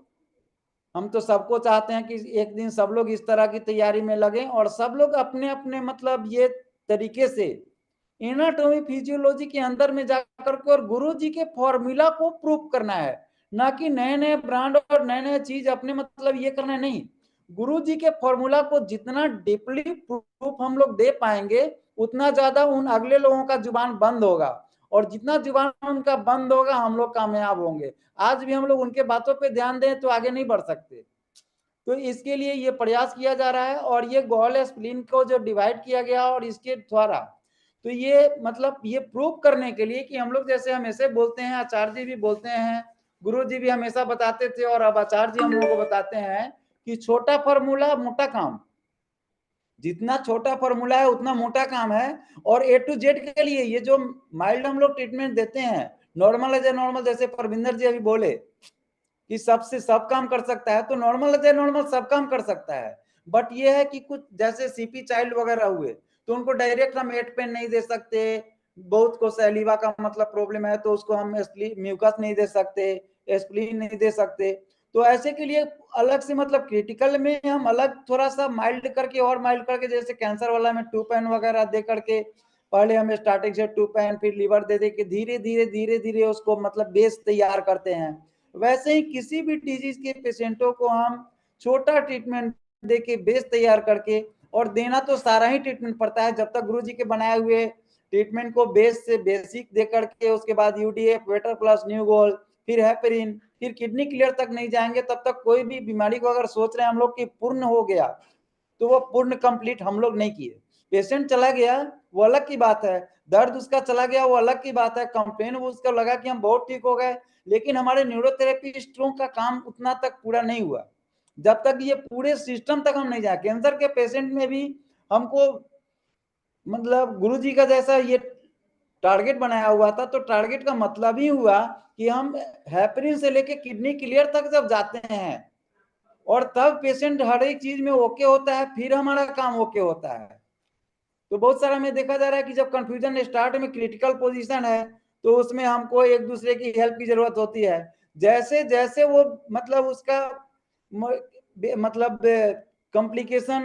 हम तो सबको चाहते हैं कि एक दिन सब लोग इस तरह की तैयारी में लगे और सब लोग अपने अपने मतलब ये तरीके से एनाटॉमी फिजियोलॉजी के अंदर में जाकर के और गुरु जी के फॉर्मूला को प्रूव करना है, ना कि नए नए ब्रांड और नए नए चीज अपने मतलब ये करना नहीं। गुरु जी के फॉर्मूला को जितना डीपली प्रूफ हम लोग दे पाएंगे उतना ज्यादा उन अगले लोगों का जुबान बंद होगा, और जितना जुबान उनका बंद होगा हम लोग कामयाब होंगे। आज भी हम लोग उनके बातों पे ध्यान दें तो आगे नहीं बढ़ सकते। तो इसके लिए ये प्रयास किया जा रहा है, और ये गॉल स्प्लीन को जो डिवाइड किया गया और इसके द्वारा, तो ये मतलब ये प्रूव करने के लिए कि हम लोग जैसे हमेशा बोलते हैं, आचार्य जी भी बोलते हैं, गुरु जी भी हमेशा बताते थे और अब आचार्य जी हम लोगों को बताते हैं कि छोटा फॉर्मूला मोटा काम, जितना छोटा फॉर्मूला है उतना मोटा काम है। और ए टू जेड के लिए ये जो माइल्ड हम लोग ट्रीटमेंट देते हैं, नॉर्मल एज ए नॉर्मल, जैसे परविंदर जी अभी बोले कि सबसे सब काम कर सकता है, तो नॉर्मल एज ए नॉर्मल सब काम कर सकता है। बट ये है कि कुछ जैसे सीपी चाइल्ड वगैरह हुए तो उनको डायरेक्ट हम एट पेन नहीं दे सकते, बहुत को सैलिवा का मतलब प्रॉब्लम है तो उसको हम म्यूकस नहीं दे सकते, एस्प्लीन नहीं दे सकते। तो ऐसे के लिए अलग से मतलब क्रिटिकल में हम अलग थोड़ा सा माइल्ड करके और माइल्ड करके, जैसे कैंसर वाला में 2 पेन वगैरह दे करके पहले हम स्टार्टिंग से 2 पेन फिर लीवर दे दे के धीरे धीरे धीरे धीरे उसको मतलब बेस तैयार करते हैं। वैसे ही किसी भी डिजीज के पेशेंटों को हम छोटा ट्रीटमेंट दे के बेस तैयार करके और देना तो सारा ही ट्रीटमेंट पड़ता है। जब तक गुरुजी के बनाए हुए ट्रीटमेंट को बेस से बेसिक दे करके उसके बाद यूडीएफ, वेटर प्लस, न्यू गोल, फिर हेपरिन, फिर किडनी क्लियर तक नहीं जाएंगे, तब तक कोई भी बीमारी को अगर सोच रहे हैं हम लोग कि पूर्ण हो गया, तो वो पूर्ण कंप्लीट हम लोग नहीं किए। पेशेंट चला गया वो अलग की बात है, दर्द उसका चला गया वो अलग की बात है, कंप्लेन वो उसका लगा कि हम बहुत ठीक हो गए, लेकिन हमारे न्यूरोथेरेपिस्टों का काम उतना तक पूरा नहीं हुआ जब तक ये पूरे सिस्टम तक हम नहीं जाए। कैंसर के पेशेंट में भी हमको मतलब गुरुजी का जैसा ये टारगेट बनाया हुआ था, तो टारगेट का मतलब ही हुआ कि हम हेपरिन से लेके किडनी क्लियर तक जब जाते हैं और तब पेशेंट हर एक चीज में ओके होता है, फिर हमारा काम ओके होता है। तो बहुत सारा में देखा जा रहा है कि जब कंफ्यूजन स्टार्ट में क्रिटिकल पोजीशन है तो उसमें हमको एक दूसरे की हेल्प की जरूरत होती है। जैसे जैसे वो मतलब उसका मतलब कॉम्प्लिकेशन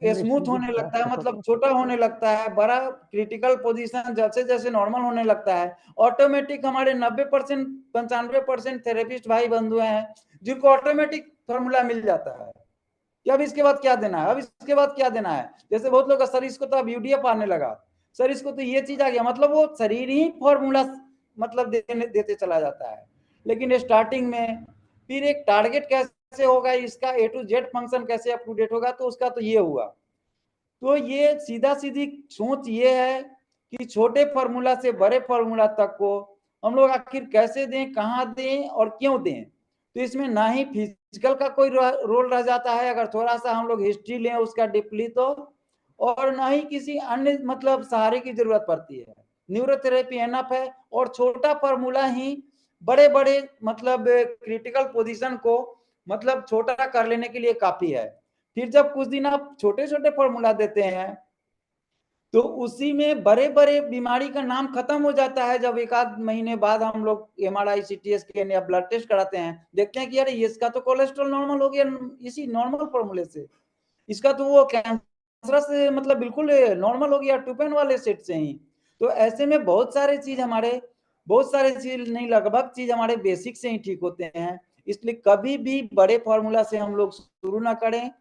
स्मूथ होने लगता है, मतलब छोटा होने लगता है, बड़ा क्रिटिकल पोजीशन जैसे जैसे नॉर्मल होने लगता है, ऑटोमेटिक हमारे 90% 95% थेरेपिस्ट भाई बंधु हैं जिनको ऑटोमेटिक फॉर्मूला मिल जाता है कि अब इसके बाद क्या देना है, अब इसके बाद क्या देना है। जैसे बहुत लोग सर इसको तो अब यूडीएफ आने लगा, सर इसको तो ये चीज आ गया, मतलब वो शरीर ही फॉर्मूला मतलब देते चला जाता है। लेकिन स्टार्टिंग में फिर एक टारगेट कैसे होगा, इसका ए टू जेड फंक्शन कैसे अप टू डेट होगा, तो उसका तो ये हुआ। तो ये सीधा सीधी सोच ये है कि छोटे फॉर्मूला से बड़े फॉर्मूला तक को हम लोग आखिर कैसे दें, कहाँ दें और क्यों दें। तो इसमें ना ही फिजिकल का कोई रोल रह जाता है अगर थोड़ा सा हम लोग हिस्ट्री लें उसका डीपली, तो और ना ही किसी अन्य मतलब सहारे की जरूरत पड़ती है। न्यूरोथेरेपी एनफ है और छोटा फॉर्मूला ही बड़े बड़े मतलब क्रिटिकल पोजीशन को मतलब छोटा कर लेने के लिए काफी है। फिर जब कुछ दिन आप छोटे छोटे फॉर्मूला देते हैं तो उसी में बड़े बड़े बीमारी का नाम खत्म हो जाता है। जब एक आध महीने बाद हम लोग एमआरआई, सीटी स्कैन या ब्लड टेस्ट कराते हैं, देखते हैं कि अरे इसका तो कोलेस्ट्रॉल नॉर्मल हो गया इसी नॉर्मल फॉर्मूले से, इसका तो वो कैंसर से मतलब बिल्कुल नॉर्मल हो गया टूपेन वाले सेट से ही। तो ऐसे में बहुत सारे चीज हमारे, बहुत सारे चीज नहीं लगभग चीज हमारे बेसिक से ही ठीक होते हैं। इसलिए कभी भी बड़े फॉर्मूला से हम लोग शुरू ना करें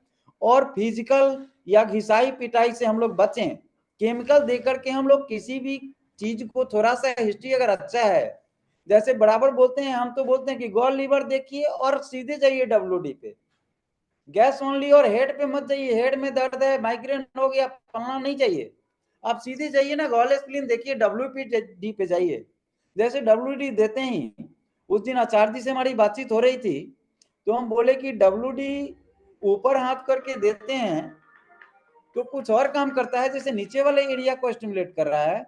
और फिजिकल या घिसाई पिटाई से हम लोग बचें। केमिकल देकर के हम लोग किसी भी चीज को थोड़ा सा हिस्ट्री अगर अच्छा है, जैसे बराबर बोलते हैं, हम तो बोलते हैं कि गॉल लीवर देखिए और सीधे जाइए डब्ल्यूडी पे, गैस ओनली और हेड पे मत जाइए, हेड में दर्द है, माइग्रेन हो गया, फलना नहीं चाहिए, आप सीधे जाइए ना गॉल स्प्लीन देखिए, डब्ल्यूपीडी पे जाइए। जैसे डब्ल्यूडी देते ही उस दिन आचार्य जी से हमारी बातचीत हो रही थी, तो हम बोले कि डब्ल्यूडी ऊपर हाथ करके देते हैं तो कुछ और काम करता है, जैसे नीचे वाले एरिया को स्टिमुलेट कर रहा है,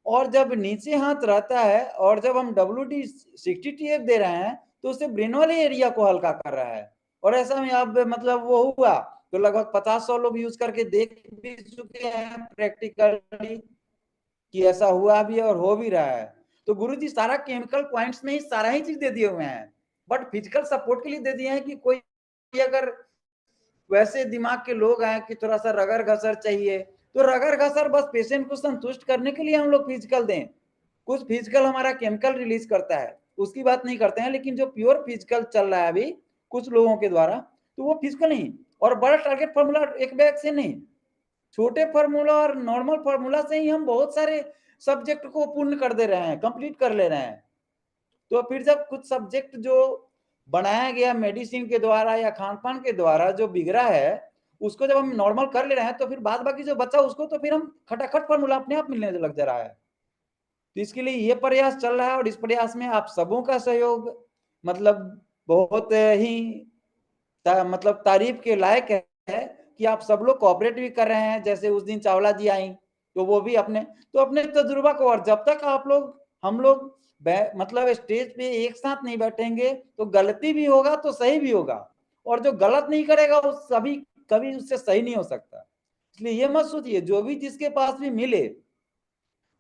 और जब नीचे हाथ रहता है और जब हम WD-60TF दे रहे हैं तो उससे ब्रेन वाले एरिया को हल्का कर रहा है। और ऐसा में अब मतलब वो हुआ तो लगभग 50-100 लोग यूज करके देख भी चुके हैं प्रैक्टिकली कि ऐसा हुआ भी और हो भी रहा है। तो गुरुजी सारा केमिकल पॉइंट्स में ही सारा ही चीज दे दिए हुए हैं, बट फिजिकल सपोर्ट के लिए दे दिए हैं कि कोई अगर वैसे दिमाग के लोग हैं कि थोड़ा सा रगर घसर चाहिए, तो रगर घसर बस पेशेंट को संतुष्ट करने के लिए हम लोग फिजिकल दें। कुछ फिजिकल हमारा केमिकल रिलीज करता है उसकी बात नहीं करते हैं, लेकिन जो प्योर फिजिकल चल रहा है अभी कुछ लोगों के द्वारा, तो वो फिजिकल नहीं। और बड़ा टारगेट फार्मूला एक बैग से नहीं, छोटे फार्मूला और नॉर्मल फार्मूला से ही हम बहुत सारे सब्जेक्ट को पूर्ण कर दे रहे हैं, कंप्लीट कर ले रहे हैं। तो फिर जब कुछ सब्जेक्ट जो बनाया गया मेडिसिन के द्वारा या खान पान के द्वारा जो बिगड़ा है उसको जब हम नॉर्मल कर ले रहे हैं, तो फिर बाद बाकी जो बचा उसको तो फिर हम खटाखट फॉर्मूला अपने आप मिलने लग जा रहा है। तो इसके लिए ये प्रयास चल रहा है और इस प्रयास में आप सबों का सहयोग मतलब बहुत ही मतलब तारीफ के लायक है कि आप सब लोग कोऑपरेट भी कर रहे हैं। जैसे उस दिन चावला जी आई तो वो भी अपने तजुर्बा को, और जब तक आप लोग हम लोग मतलब स्टेज पे एक साथ नहीं बैठेंगे तो गलती भी होगा तो सही भी होगा, और जो गलत नहीं करेगा वो सभी कभी उससे सही नहीं हो सकता। इसलिए ये मत सोचिए, जो भी जिसके पास भी मिले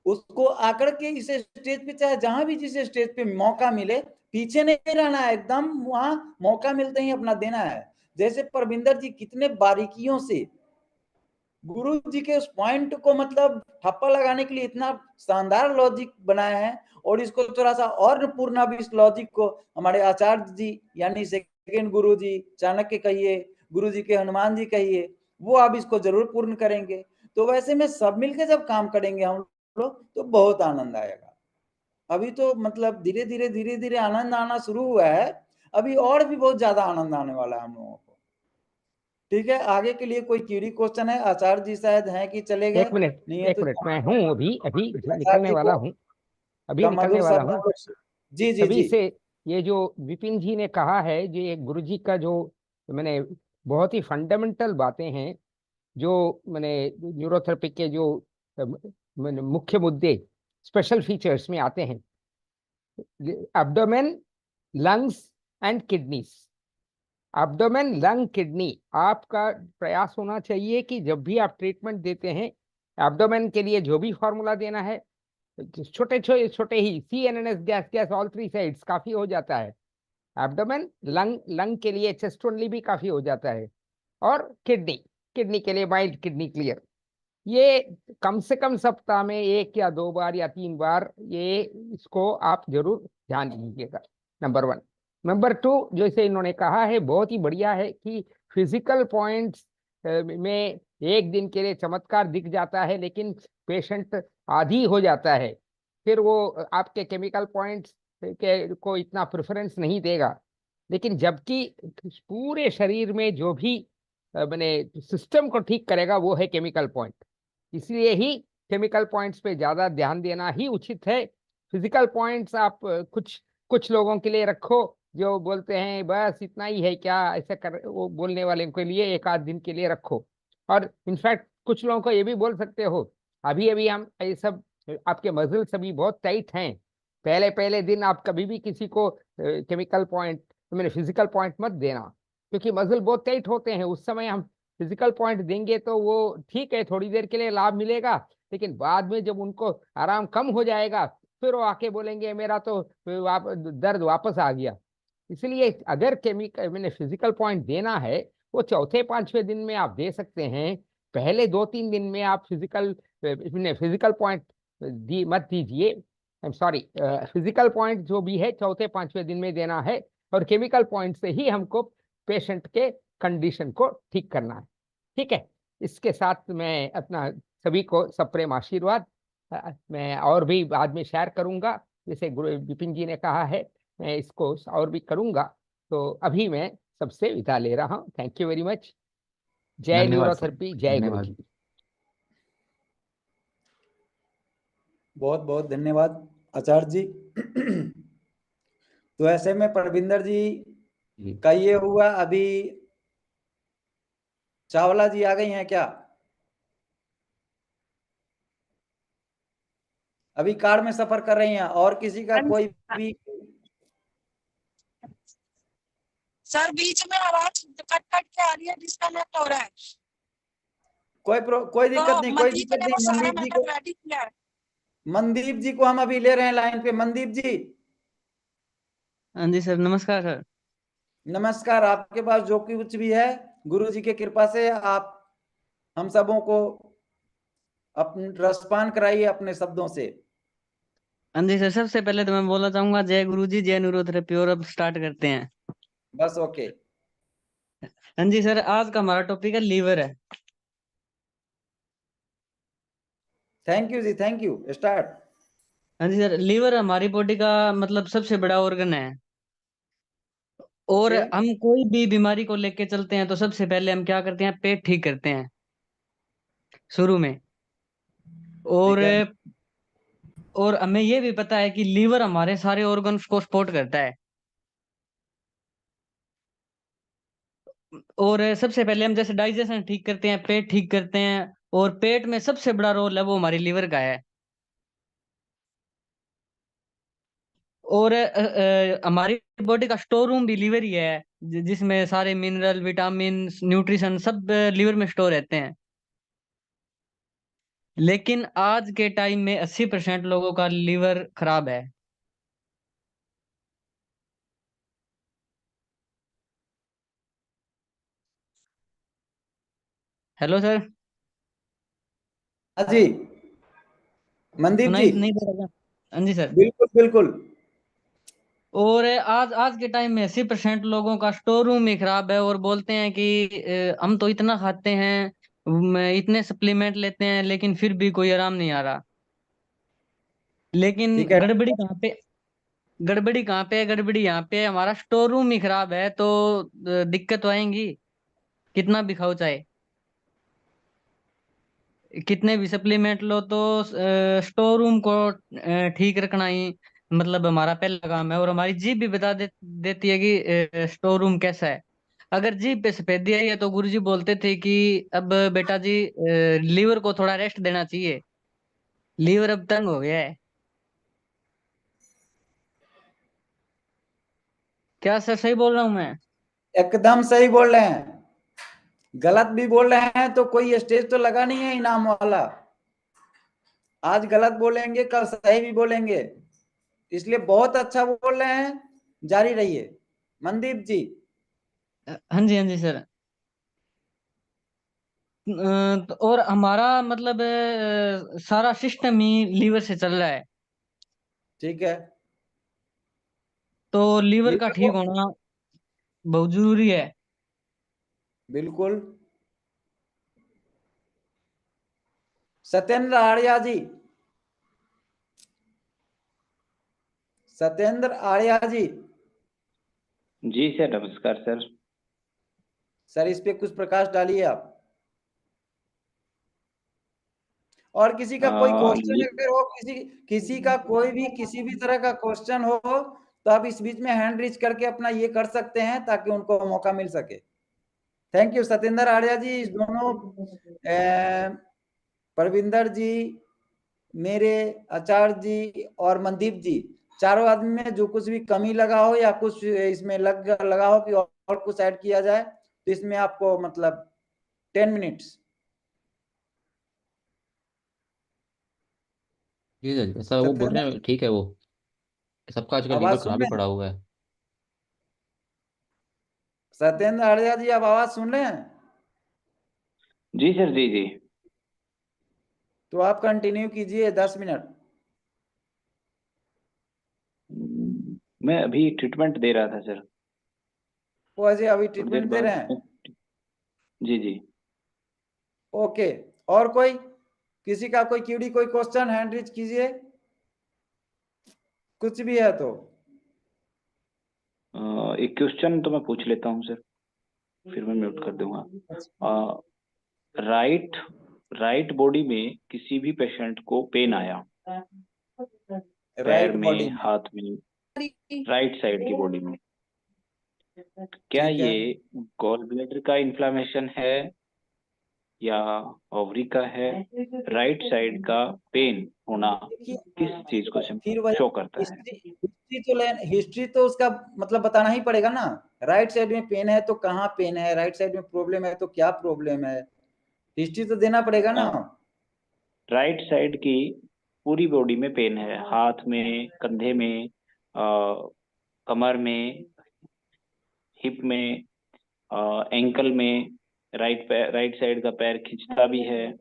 उसको आकर के इस स्टेज पे चाहे जहां भी जिस स्टेज पे मौका मिले पीछे नहीं रहना है, एकदम वहां मौका मिलते ही अपना देना है। जैसे परविंदर जी कितने बारीकियों से गुरु जी के उस पॉइंट को मतलब ठप्पा लगाने के लिए इतना शानदार लॉजिक बनाया है, और इसको थोड़ा सा और पूर्ण भी इस लॉजिक को हमारे आचार्य जी यानी सेकंड गुरु जी चाणक्य कहिए, गुरु जी के हनुमान जी कहिए, वो आप इसको जरूर पूर्ण करेंगे। तो वैसे में सब मिलके जब काम करेंगे हम लोग तो बहुत आनंद आएगा। अभी तो मतलब धीरे धीरे आनंद आना शुरू हुआ है, अभी और भी बहुत ज्यादा आनंद आने वाला है हम लोगों को। ठीक है, आगे के लिए कोई क्यूरी क्वेश्चन है? आचार्य जी शायद हैं कि चले गए? एक मिनट, नहीं है एक तो मिनट, मैं हूँ अभी अभी आचार्य निकलने जी वाला को हूँ, अभी का निकलने मधुर वाला शब्द हूँ। हम लोग। जी जी सभी जी। से ये जो विपिन जी ने कहा है, ये गुरु जी का जो मैंने बहुत ही फंडामेंटल बातें हैं, जो मैंने न्यूरोथेरेपी के जो मैंने मुख्य मुद्दे स्पेशल फीचर्स में आते हैं, abdomen, lungs and kidneys. Abdomen, lung, kidney, आपका प्रयास होना चाहिए कि जब भी आप ट्रीटमेंट देते हैं, एब्डोमेन के लिए जो भी फॉर्मूला देना है, छोटे छोटे छोटे ही CNNS gas gas all 3 sides काफी हो जाता है। एब्डोमेन, लंग, लंग के लिए चेस्ट ओनली भी काफी हो जाता है। और किडनी, किडनी के लिए माइल्ड किडनी क्लियर। ये कम से कम सप्ताह में 1 या 2 बार या 3 बार ये इसको आप जरूर ध्यान दीजिएगा। नंबर 1। नंबर 2, जैसे इन्होंने कहा है, बहुत ही बढ़िया है कि फिजिकल पॉइंट्स में एक दिन के लिए चमत्कार दिख जाता है, लेकिन पेशेंट आदी हो जाता है, फिर वो आपके केमिकल पॉइंट्स के को इतना प्रेफरेंस नहीं देगा। लेकिन जबकि पूरे शरीर में जो भी मैंने सिस्टम को ठीक करेगा वो है केमिकल पॉइंट, इसलिए ही केमिकल पॉइंट्स पे ज्यादा ध्यान देना ही उचित है। फिजिकल पॉइंट्स आप कुछ कुछ लोगों के लिए रखो, जो बोलते हैं बस इतना ही है क्या, ऐसे कर, वो बोलने वाले के लिए 1 आध दिन के लिए रखो। और इनफैक्ट कुछ लोगों को ये भी बोल सकते हो, अभी अभी हम ये सब, आपके मसल्स अभी बहुत टाइट हैं, पहले पहले दिन आप कभी भी किसी को केमिकल पॉइंट, मैंने फिजिकल पॉइंट मत देना, क्योंकि मसल बहुत टाइट होते हैं। उस समय हम फिजिकल पॉइंट देंगे तो वो ठीक है, थोड़ी देर के लिए लाभ मिलेगा, लेकिन बाद में जब उनको आराम कम हो जाएगा, फिर वो आके बोलेंगे मेरा तो दर्द वापस आ गया। इसलिए अगर केमिकल मैंने फिजिकल पॉइंट देना है, वो चौथे पांचवें दिन में आप दे सकते हैं। पहले 2-3 दिन में आप फिजिकल पॉइंट दी मत दीजिए। I am sorry, physical point जो भी है चौथे पांचवें दिन में देना है, और केमिकल पॉइंट से ही हमको पेशेंट के कंडीशन को ठीक करना है। ठीक है, इसके साथ मैं अपना सभी को सप्रेम आशीर्वाद, मैं और भी बाद में शेयर करूंगा, जैसे गुरु विपिन जी ने कहा है, मैं इसको और भी करूंगा। तो अभी मैं सबसे विदा ले रहा हूँ। Thank you very much. जय धन्यवाद सर, न्यूरोथेरेपी, जय गुरु धन्यवाद। जी। बहुत बहुत धन्यवाद आचार्य जी। तो ऐसे में परविंदर जी जी। का ये हुआ। अभी चावला जी आ गई हैं क्या? अभी कार में सफर कर रही हैं? और किसी का कोई भी? सर बीच में आवाज कट कट के आ रही है, डिस्कनेक्ट हो रहा है। कोई दिक्कत तो नहीं, कोई मनदीप दिक्कत ने नहीं। वो सारा मैटर रेडी किया है। मनदीप जी को हम अभी ले रहे हैं लाइन पे। मनदीप जी हाँ जी सर, नमस्कार सर। नमस्कार। आपके पास जो कुछ भी है, गुरु जी की कृपा से आप हम सबों को अपने रसपान कराइए अपने शब्दों से। हाँ जी सर, सबसे पहले तो मैं बोलना चाहूंगा जय गुरु जी, जय न्यूरोथेरेपी। और अब स्टार्ट करते हैं। बस ओके। हाँ जी सर, आज का हमारा टॉपिक है लीवर है। थैंक यू जी, थैंक यू। स्टार्ट। हाँ जी सर, लीवर हमारी बॉडी का मतलब सबसे बड़ा ऑर्गन है। और ओके, हम कोई भी बीमारी को लेके चलते हैं तो सबसे पहले हम क्या करते हैं, पेट ठीक करते हैं शुरू में। और ठीक है। हमें ये भी पता है कि लीवर हमारे सारे ऑर्गन्स को सपोर्ट करता है। और सबसे पहले हम जैसे डाइजेशन ठीक करते हैं, पेट ठीक करते हैं। और पेट में सबसे बड़ा रोल है वो हमारी लीवर का है। और हमारी बॉडी का स्टोर रूम भी लीवर ही है, जिसमें सारे मिनरल, विटामिन, न्यूट्रिशन सब लीवर में स्टोर रहते हैं। लेकिन आज के टाइम में 80% लोगों का लीवर खराब है। हेलो सर, हाँ जी मनदीप सुनाई जी। नहीं दे रहा? हाँ जी सर। बिल्कुल बिल्कुल। और आज आज के टाइम में 80% लोगों का स्टोर रूम ही खराब है, और बोलते हैं कि हम तो इतना खाते हैं, इतने सप्लीमेंट लेते हैं, लेकिन फिर भी कोई आराम नहीं आ रहा। लेकिन ठीक है। गड़बड़ी कहाँ पे, गड़बड़ी कहाँ पे है? गड़बड़ी यहाँ पे है, हमारा स्टोर रूम ही खराब है, तो दिक्कत तो आएंगी, कितना भी खाओ चाहे, कितने भी सप्लीमेंट लो, तो स्टोर रूम को ठीक रखना ही मतलब हमारा पहला काम है। और हमारी जीभ भी देती है कि स्टोर रूम कैसा है। अगर जीभ पे सफेदी आई है तो गुरुजी बोलते थे कि अब बेटा जी लीवर को थोड़ा रेस्ट देना चाहिए, लीवर अब तंग हो गया है। क्या सर सही बोल रहा हूँ मैं? एकदम सही बोल रहे हैं। गलत भी बोल रहे हैं तो कोई स्टेज तो लगा नहीं है इनाम वाला। आज गलत बोलेंगे, कल सही भी बोलेंगे, इसलिए बहुत अच्छा बोल रहे हैं, जारी रहिए। मनदीप जी। हाँ जी, हाँ जी सर। और हमारा मतलब सारा सिस्टम ही लीवर से चल रहा है, ठीक है। तो लीवर का लीवर ठीक को होना बहुत जरूरी है। बिल्कुल। सत्येंद्र आर्या जी, सत्येंद्र आर्या जी। जी सर, नमस्कार सर। सर इस पे कुछ प्रकाश डालिए आप। और किसी का कोई क्वेश्चन अगर हो, किसी किसी का कोई भी किसी भी तरह का क्वेश्चन हो, तो आप इस बीच में हैंड रीच करके अपना ये कर सकते हैं ताकि उनको मौका मिल सके। Thank you Satyendra Arya ji. इस दोनों परविंदर जी, मेरे आचार्य जी और मनदीप जी, चारों आदमी में जो कुछ भी कमी लगा हो या कुछ इसमें लगा हो कि और कुछ ऐड किया जाए, तो इसमें आपको मतलब 10 मिनट्स। जी सर, ऐसा वो बोल रहे हैं, ठीक है वो, सबका आजकल आवाज लीवर सुन खराब ही रहे हैं? पड़ा हुआ है। सत्येंद्र आर्या जी, आप आवाज सुन रहे हैं? जी सर, जी जी। तो आप कंटिन्यू कीजिए 10 मिनट। मैं अभी ट्रीटमेंट दे रहा था सर, वो अजय अभी थोड़ी देर ट्रीटमेंट दे रहे बाद। हैं? जी जी। ओके। और कोई, किसी का कोई क्यूडी, कोई क्वेश्चन हैंड रीच कीजिए, कुछ भी है तो। एक क्वेश्चन तो मैं पूछ लेता हूँ सर, फिर मैं म्यूट कर दूंगा। राइट राइट बॉडी में किसी भी पेशेंट को पेन आया, पैर राइट बॉडी में, में। हाथ में, राइट साइड की बॉडी में, क्या ठीक है। ये गॉल ब्लैडर का इन्फ्लामेशन है या ओवरी का है? राइट साइड का पेन होना देखिए, किस चीज को फिर वही शो करता है? हिस्ट्री तो उसका मतलब बताना ही पड़ेगा ना। राइट साइड में पेन है तो कहाँ पेन है, राइट साइड में प्रॉब्लम है तो क्या प्रॉब्लम है, हिस्ट्री तो देना पड़ेगा ना। राइट साइड की पूरी बॉडी में पेन है, हाथ में, कंधे में, कमर में, हिप में, एंकल में। राइट साइड का पैर खिंचता भी है।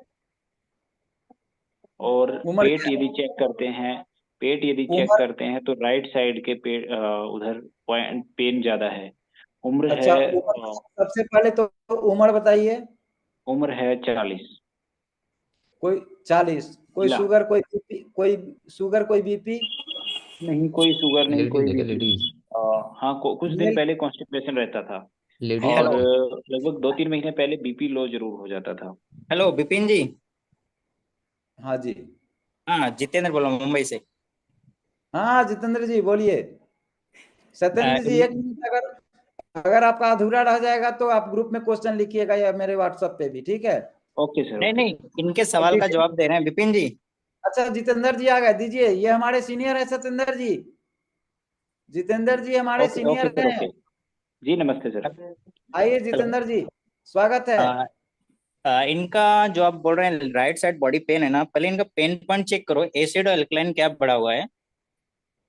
और उम्र पेट क्या यदि चेक करते हैं, पेट यदि है? चेक उम्र। करते हैं तो राइट साइड के पेट उधर पेन ज्यादा है। उम्र है, अच्छा, उम्र सबसे पहले तो उम्र बताइए। उम्र है 40। कोई 40, कोई जिला शुगर, कोई बीपी, कोई शुगर, कोई बीपी? नहीं, कोई शुगर नहीं, लेडीज कोई है क्या, बीपी। लेडीज? हाँ, कुछ दिन मेल। पहले कॉन्स्टिपेशन रहता था। लेडीज है और हेलो। क्या? लगभग 2-3 महीने पहले बीपी लो जरूर हो जाता था। हेलो विपिन जी। हाँ जी। हाँ, जितेंद्र बोल रहा हूँ मुंबई से। हाँ जितेंद्र जी बोलिए। सत्येंद्र जी ये- एक मिनट, अगर अगर आपका अधूरा रह जाएगा तो आप ग्रुप में क्वेश्चन लिखिएगा या मेरे व्हाट्सएप पे भी, ठीक है? ओके सर, नहीं ओके नहीं, सर। इनके और सवाल का डिटेल। जवाब दे रहे हैं विपिन जी। अच्छा जितेंद्र जी आ गए, दीजिए। ये हमारे सीनियर है सत्येंद्र जी। जितेंद्र जी हमारे ओके ओके सीनियर सर, हैं। ओके। जी नमस्ते सर। आइए हेलो। जितेंद्र जी, स्वागत है। इनका जो आप बोल रहे हैं राइट साइड बॉडी पेन है ना, पहले इनका पेन पॉइंट चेक करो, एसिड और एल्कलाइन क्या बढ़ा हुआ है।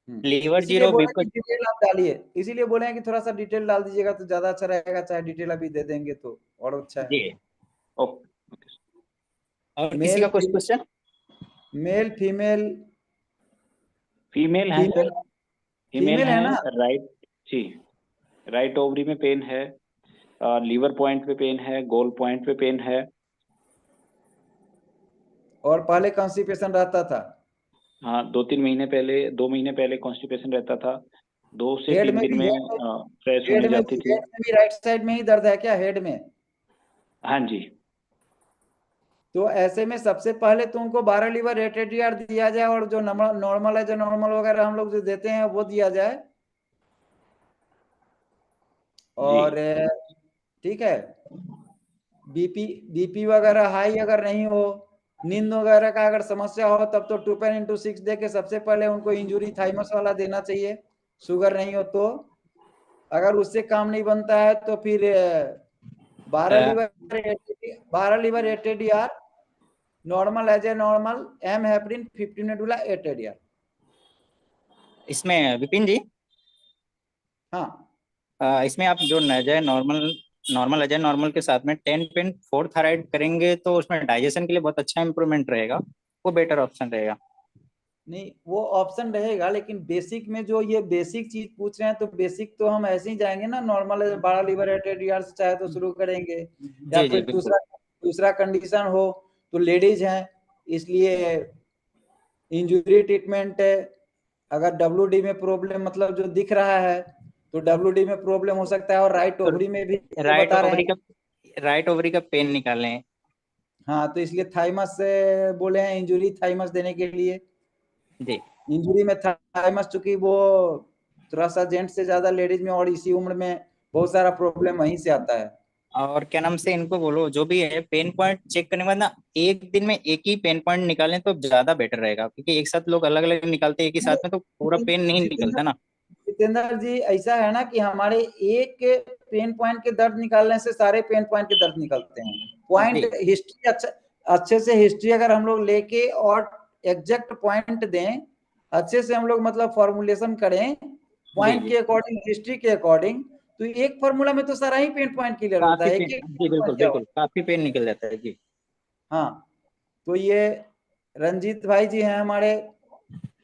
लीवर इसीलिए जीरो, बोले कि बिल्कुल। डिटेल आप डालिए, इसीलिए बोले हैं कि थोड़ा सा डिटेल डाल दीजिएगा तो ज्यादा अच्छा रहेगा, चाहे डिटेल अभी दे देंगे तो और अच्छा है। जी। Okay okay sir. और किसी मेल का कुछ क्वेश्चन? Male female? फीमेल है फीमेल सर। फीमेल फीमेल है है, ना? राइट जी, राइट ओवरी में पेन है, लीवर पॉइंट पे पेन है, गोल पॉइंट पे पेन है। और पहले कॉन्स्टिपेशन रहता था? हाँ, 2 महीने पहले कॉन्स्टिपेशन रहता था, 2 से हेड 3 में दिन भी में फ्रेश होने जाती थी। हेड में भी राइट साइड में ही दर्द है क्या, हेड में? हाँ जी। तो ऐसे में सबसे पहले तुमको 12 लीवर एटीडीआर दिया जाए, और जो नॉर्मल है, जो नॉर्मल वगैरह हम लोग जो देते हैं वो दिया जाए। और ठीक है, बीपी वगैरह हाई अगर नहीं हो, नींद वगैरह का अगर समस्या हो, तब तो 2 pen × 6 दे के सबसे पहले उनको इंजुरी थाइमस वाला देना चाहिए, शुगर नहीं हो तो। अगर उससे काम नहीं बनता है तो फिर 12 liver ATDR, normal as a normal, M heparin 15 minute वाला एटीडीआर। इसमें विपिन जी, हाँ, इसमें आप जो नजर नॉर्मल अजय नॉर्मल के साथ में 10.4 थायराइड करेंगे तो उसमें डाइजेशन के लिए बहुत अच्छा इंप्रूवमेंट रहेगा, वो बेटर ऑप्शन रहेगा। नहीं वो ऑप्शन रहेगा, लेकिन बेसिक में जो ये बेसिक चीज पूछ रहे हैं, तो बेसिक तो हम ऐसे ही जाएंगे ना, नॉर्मल 12 लीवर एटीडीआर से चाहे तो शुरू करेंगे, या जी जी फिर बिल्कुल। दूसरा कंडीशन हो तो लेडीज हैं, इसलिए इंजुरी ट्रीटमेंट है। अगर WD में प्रॉब्लम मतलब जो दिख रहा है, तो WD में प्रॉब्लम हो सकता है, और राइट तो ओवरी में भी राइट बता रहे ओवरी हैं। का राइट ओवरी का पेन निकालें। हाँ, तो इसलिए थाइमस से बोले हैं, इंजुरी थाइमस देने के लिए। जी। इंजुरी में थाइमस, चूंकि वो थोड़ा सा जेंट्स से ज्यादा लेडीज में, और इसी उम्र में बहुत सारा प्रॉब्लम वहीं से आता है। और क्या नाम से इनको बोलो, जो भी है पेन पॉइंट चेक करने के बाद ना, एक दिन में एक ही पेन पॉइंट निकालें तो ज्यादा बेटर रहेगा, क्योंकि एक साथ लोग अलग अलग निकालते हैं एक ही साथ में तो पूरा पेन नहीं निकलता ना। जितेंद्र जी, ऐसा है ना कि हमारे एक पेन पॉइंट के दर्द निकालने से सारे पेन पॉइंट के दर्द निकलते हैं। पॉइंट जी हिस्ट्री अच्छे से हिस्ट्री अगर हम लोग लेके और एग्जैक्ट पॉइंट दें, अच्छे से हम लोग मतलब फॉर्मुलेशन करें जी पॉइंट जी के अकॉर्डिंग, हिस्ट्री के अकॉर्डिंग, तो एक फॉर्मूला में तो सारा ही पेन पॉइंट क्लियर होता काफी है, पेन, एक एक जी बिल्कुल पॉइंट क्या होता बिल्कुल, काफी पेन निकल जाता है जी। है। हाँ, तो ये रंजीत भाई जी हैं हमारे,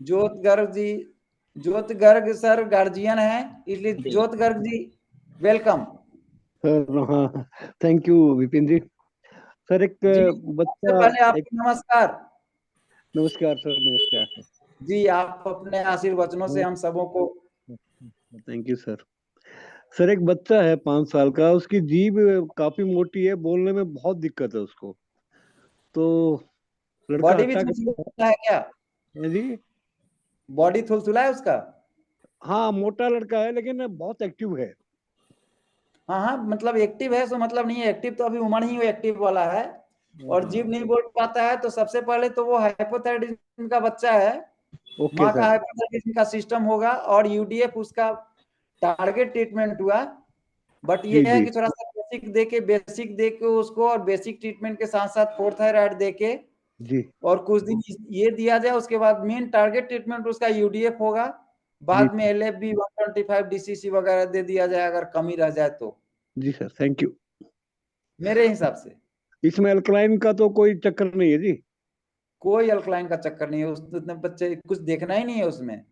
ज्योत गर्ग जी, ज्योत गर्ग सर गार्जियन है, इसलिए जी ज्योत गर्ग जी वेलकम। सर हाँ, thank you Vipin ji. Sir एक जी, सबसे बच्चा, पहले एक आपको नमस्कार। नमस्कार सर, नमस्कार। जी, आप अपने आशीर्वचनों से हम सबों को। Thank you sir. सर एक बच्चा है 5 साल का, उसकी जीभ काफी मोटी है, बोलने में बहुत दिक्कत है उसको, तो लड़का बॉडी भी हट्टा थुलथुला है क्या? है जी। बॉडी थुलथुला है उसका? हाँ मोटा लड़का है लेकिन बहुत एक्टिव है। हाँ हाँ, मतलब एक्टिव है, सो मतलब नहीं है, एक्टिव तो अभी उम्र ही एक्टिव वाला है। और जीभ नहीं बोल पाता है, तो सबसे पहले तो वो हाइपोथायराइडिज्म का बच्चा है। ओके माँ का सर। हाइपोथायराइडिज्म का सिस्टम होगा, और यूडीएफ उसका टारगेट ट्रीटमेंट हुआ। बट ये जी है जी कि थोड़ा सा बेसिक दे के उसको, और बेसिक ट्रीटमेंट के साथ साथ 4 थायराइड दे के, जी और कुछ दिन ये दिया जाए, उसके बाद मेन टारगेट ट्रीटमेंट उसका यूडीएफ होगा। जी बाद में LFB 125 DCC वगैरह दे दिया जाए अगर कमी रह जाए तो, जी सर, थैंक यू। मेरे हिसाब से। इसमें अल्कलाइन का तो कोई चक्कर नहीं है जी? कोई अल्कलाइन का चक्कर नहीं है, उसमें बच्चे कुछ देखना ही नहीं है उसमें।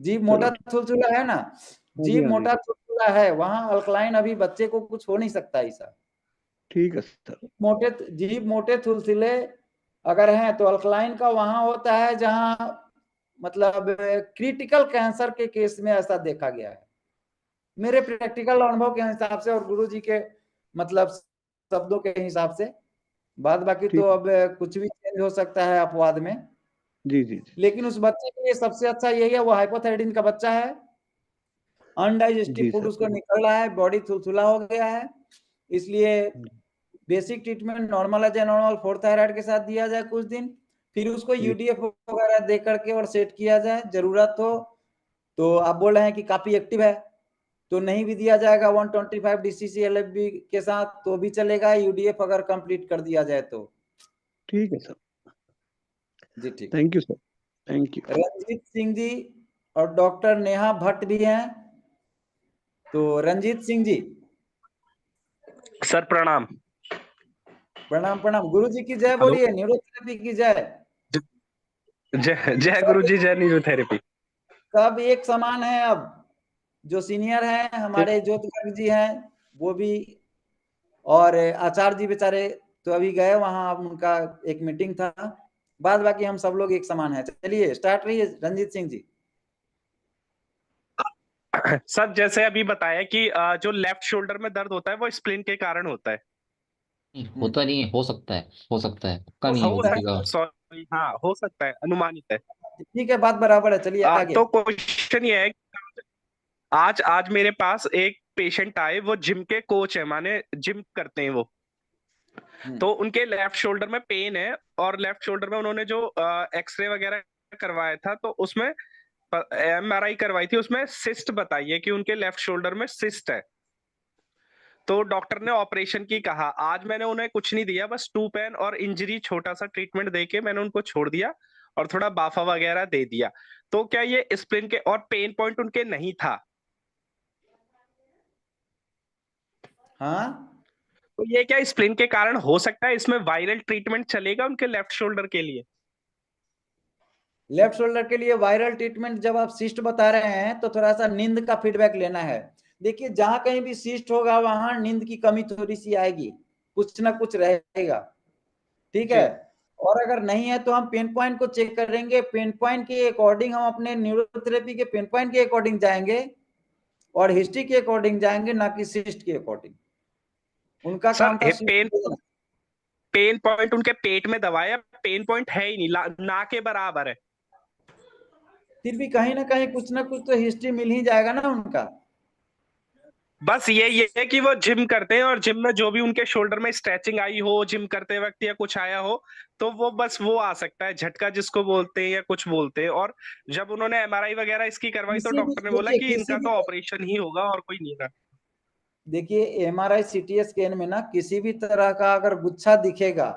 जीभ चलो मोटा थुलथुला है ना, हाँ जी जीभ हाँ जी, मोटा थुलथुला है, वहां अल्कलाइन अभी बच्चे को कुछ हो नहीं सकता ऐसा। ठीक है सर। जीभ मोटे थुलथुले अगर हैं, तो अल्कलाइन का वहां होता है जहां मतलब क्रिटिकल कैंसर के केस में ऐसा देखा गया है, मेरे प्रैक्टिकल अनुभव के हिसाब से और गुरु जी के मतलब शब्दों के हिसाब से। बाद बाकी तो ठीक, अब कुछ भी चेंज हो सकता है अपवाद में। जी जी जी लेकिन उस बच्चे के लिए सबसे अच्छा यही है, वो हाइपोथायराइडिन का बच्चा है, अनडाइजेस्टिव जी फूड सर। उसको निकल रहा है, बॉडी थुलथुला हो गया है, इसलिए बेसिक ट्रीटमेंट नॉर्मल है, नॉर्मल 4 थायराइड के साथ दिया जाए कुछ दिन, फिर उसको जी यूडीएफ वगैरह दे करके और सेट किया जाए जरूरत हो तो। आप बोल रहे हैं कि काफी एक्टिव है, तो नहीं भी दिया जाएगा 125 DCC LFB के साथ तो भी चलेगा, यूडीएफ अगर कंप्लीट कर दिया जाए तो। ठीक है सर, जी ठीक। Thank you sir, thank you. Ranjit Singh ji और डॉक्टर नेहा भट्ट भी हैं, तो रंजीत सिंह जी। सर प्रणाम। प्रणाम प्रणाम, गुरु जी की जय हेलो, बोलिए, न्यूरोथेरेपी की जय। जय जय गुरु जी, जय न्यूरोथेरेपी। सब एक समान है। अब जो सीनियर हैं हमारे ज्योति गर्ग जी हैं वो भी, और आचार्य जी बेचारे तो अभी गए वहां, उनका एक मीटिंग था। बाद बाकी हम सब लोग एक समान है। चलिए स्टार्ट रहिए रंजीत सिंह जी। सर जैसे अभी बताया कि जो लेफ्ट शोल्डर में दर्द होता है वो स्प्लिन के कारण होता है। होता नहीं है, हो सकता है, हो सकता है, पक्का नहीं है हो वो सकता किसी का। है, सॉरी, हाँ हो सकता है, अनुमानित है। ठीक है, बात बराबर है। चलिए आगे। तो क्वेश्चन ये है कि आज आज मेरे पास एक पेशेंट आए, वो जिम के कोच है, माने जिम करते हैं वो। तो उनके लेफ्ट शोल्डर में पेन है, और लेफ्ट शोल्डर में उन्होंने जो एक्सरे वगैरह करवाया था, तो उसमें एमआरआई करवाई थी, उसमें सिस्ट बताई है कि उनके लेफ्ट शोल्डर में सिस्ट है। तो डॉक्टर ने ऑपरेशन की कहा। आज मैंने उन्हें कुछ नहीं दिया, बस टू पेन और इंजरी छोटा सा ट्रीटमेंट देके मैंने उनको छोड़ दिया और थोड़ा बाफा वगैरह दे दिया। तो क्या ये स्प्लिन के और पेन पॉइंट उनके नहीं था? हाँ, तो ये क्या स्प्लिन के कारण हो सकता है? इसमें वायरल ट्रीटमेंट चलेगा उनके लेफ्ट शोल्डर के लिए? लेफ्ट शोल्डर के लिए वायरल ट्रीटमेंट जब आप सिस्ट बता रहे हैं तो थोड़ा सा नींद का फीडबैक लेना है। देखिए जहां कहीं भी सिस्ट होगा वहां नींद की कमी थोड़ी सी आएगी, कुछ ना कुछ रहेगा। ठीक है। और अगर नहीं है तो हम पेन पॉइंट को चेक करेंगे। पेन पॉइंट के अकॉर्डिंग हम अपने न्यूरोथेरेपी के पेन पॉइंट के अकॉर्डिंग जाएंगे और हिस्ट्री के अकॉर्डिंग जाएंगे, ना कि सिस्ट के अकॉर्डिंग। उनका सर काम था सिस्ट। पेन पॉइंट उनके पेट में दबाया, पेन पॉइंट है ही नहीं, ना के बराबर है। फिर भी कहीं ना कुछ तो हिस्ट्री मिल ही जाएगा ना उनका। बस ये है कि वो जिम करते हैं, और जिम में जो भी उनके शोल्डर में स्ट्रेचिंग आई हो जिम करते वक्त या कुछ आया हो, तो वो बस वो आ सकता है झटका जिसको बोलते हैं या कुछ बोलते हैं। और जब उन्होंने एमआरआई वगैरह इसकी करवाई तो किसी भी डॉक्टर ने बोला देखिए कि किसी इनका भी तो ऑपरेशन ही होगा और कोई नहीं होगा। देखिए एमआरआई सीटी स्कैन में ना किसी भी तरह का अगर गुच्छा दिखेगा,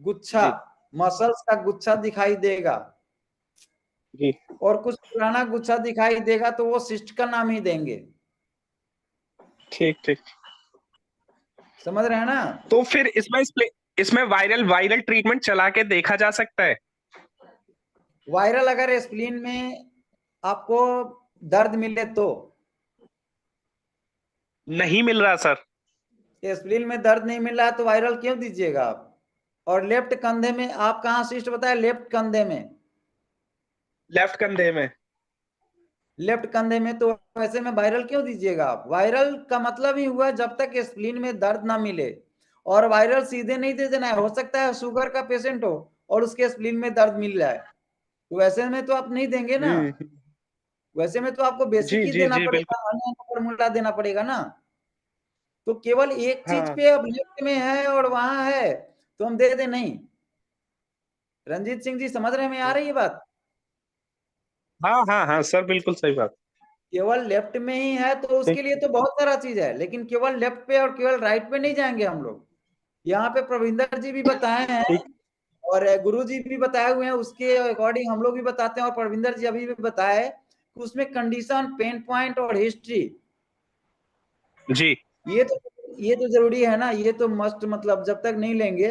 गुच्छा जी मसल्स का गुच्छा दिखाई देगा जी और कुछ पुराना गुच्छा दिखाई देगा तो वो सिस्ट का नाम ही देंगे। ठीक ठीक। समझ रहे हैं ना? तो फिर इसमें वायरल वायरल ट्रीटमेंट चला के देखा जा सकता है? वायरल अगर स्प्लीन में आपको दर्द मिले तो। नहीं मिल रहा सर। स्प्लीन में दर्द नहीं मिल रहा है तो वायरल क्यों दीजिएगा आप? और लेफ्ट कंधे में आप कहाँ सिस्ट बताया? लेफ्ट कंधे में। लेफ्ट कंधे में। लेफ्ट कंधे में तो ऐसे में वायरल क्यों दीजिएगा आप? वायरल का मतलब ही हुआ जब तक स्प्लीन में दर्द ना मिले। और वायरल सीधे नहीं दे देना है। हो सकता है शुगर का पेशेंट हो और उसके स्प्लीन में दर्द मिल जाए, तो वैसे में तो आप नहीं देंगे ना। वैसे में तो आपको जी बेसिक ही जी देना जी पड़ेगा, बिल्कुल। अन्य फॉर्मूला देना पड़ेगा ना। तो केवल एक चीज हाँ पे अब लेफ्ट में है और वहां है तो हम दे दे नहीं। रंजीत सिंह जी समझ रहे हैं? मैं आ रही है बात? हाँ हाँ हाँ सर, बिल्कुल सही बात। केवल लेफ्ट में ही है तो ठीक उसके लिए तो बहुत सारा चीज है, लेकिन केवल लेफ्ट पे और केवल राइट पे नहीं जाएंगे हम लोग। यहाँ पे प्रविंदर जी भी बताए हैं ठीक। और गुरु जी भी बताए हुए हैं, उसके अकॉर्डिंग हम लोग भी बताते हैं। और प्रविंदर जी अभी भी बताए कि उसमें कंडीशन, पेन पॉइंट और हिस्ट्री, जी ये तो जरूरी है ना। ये तो मस्ट, मतलब जब तक नहीं लेंगे,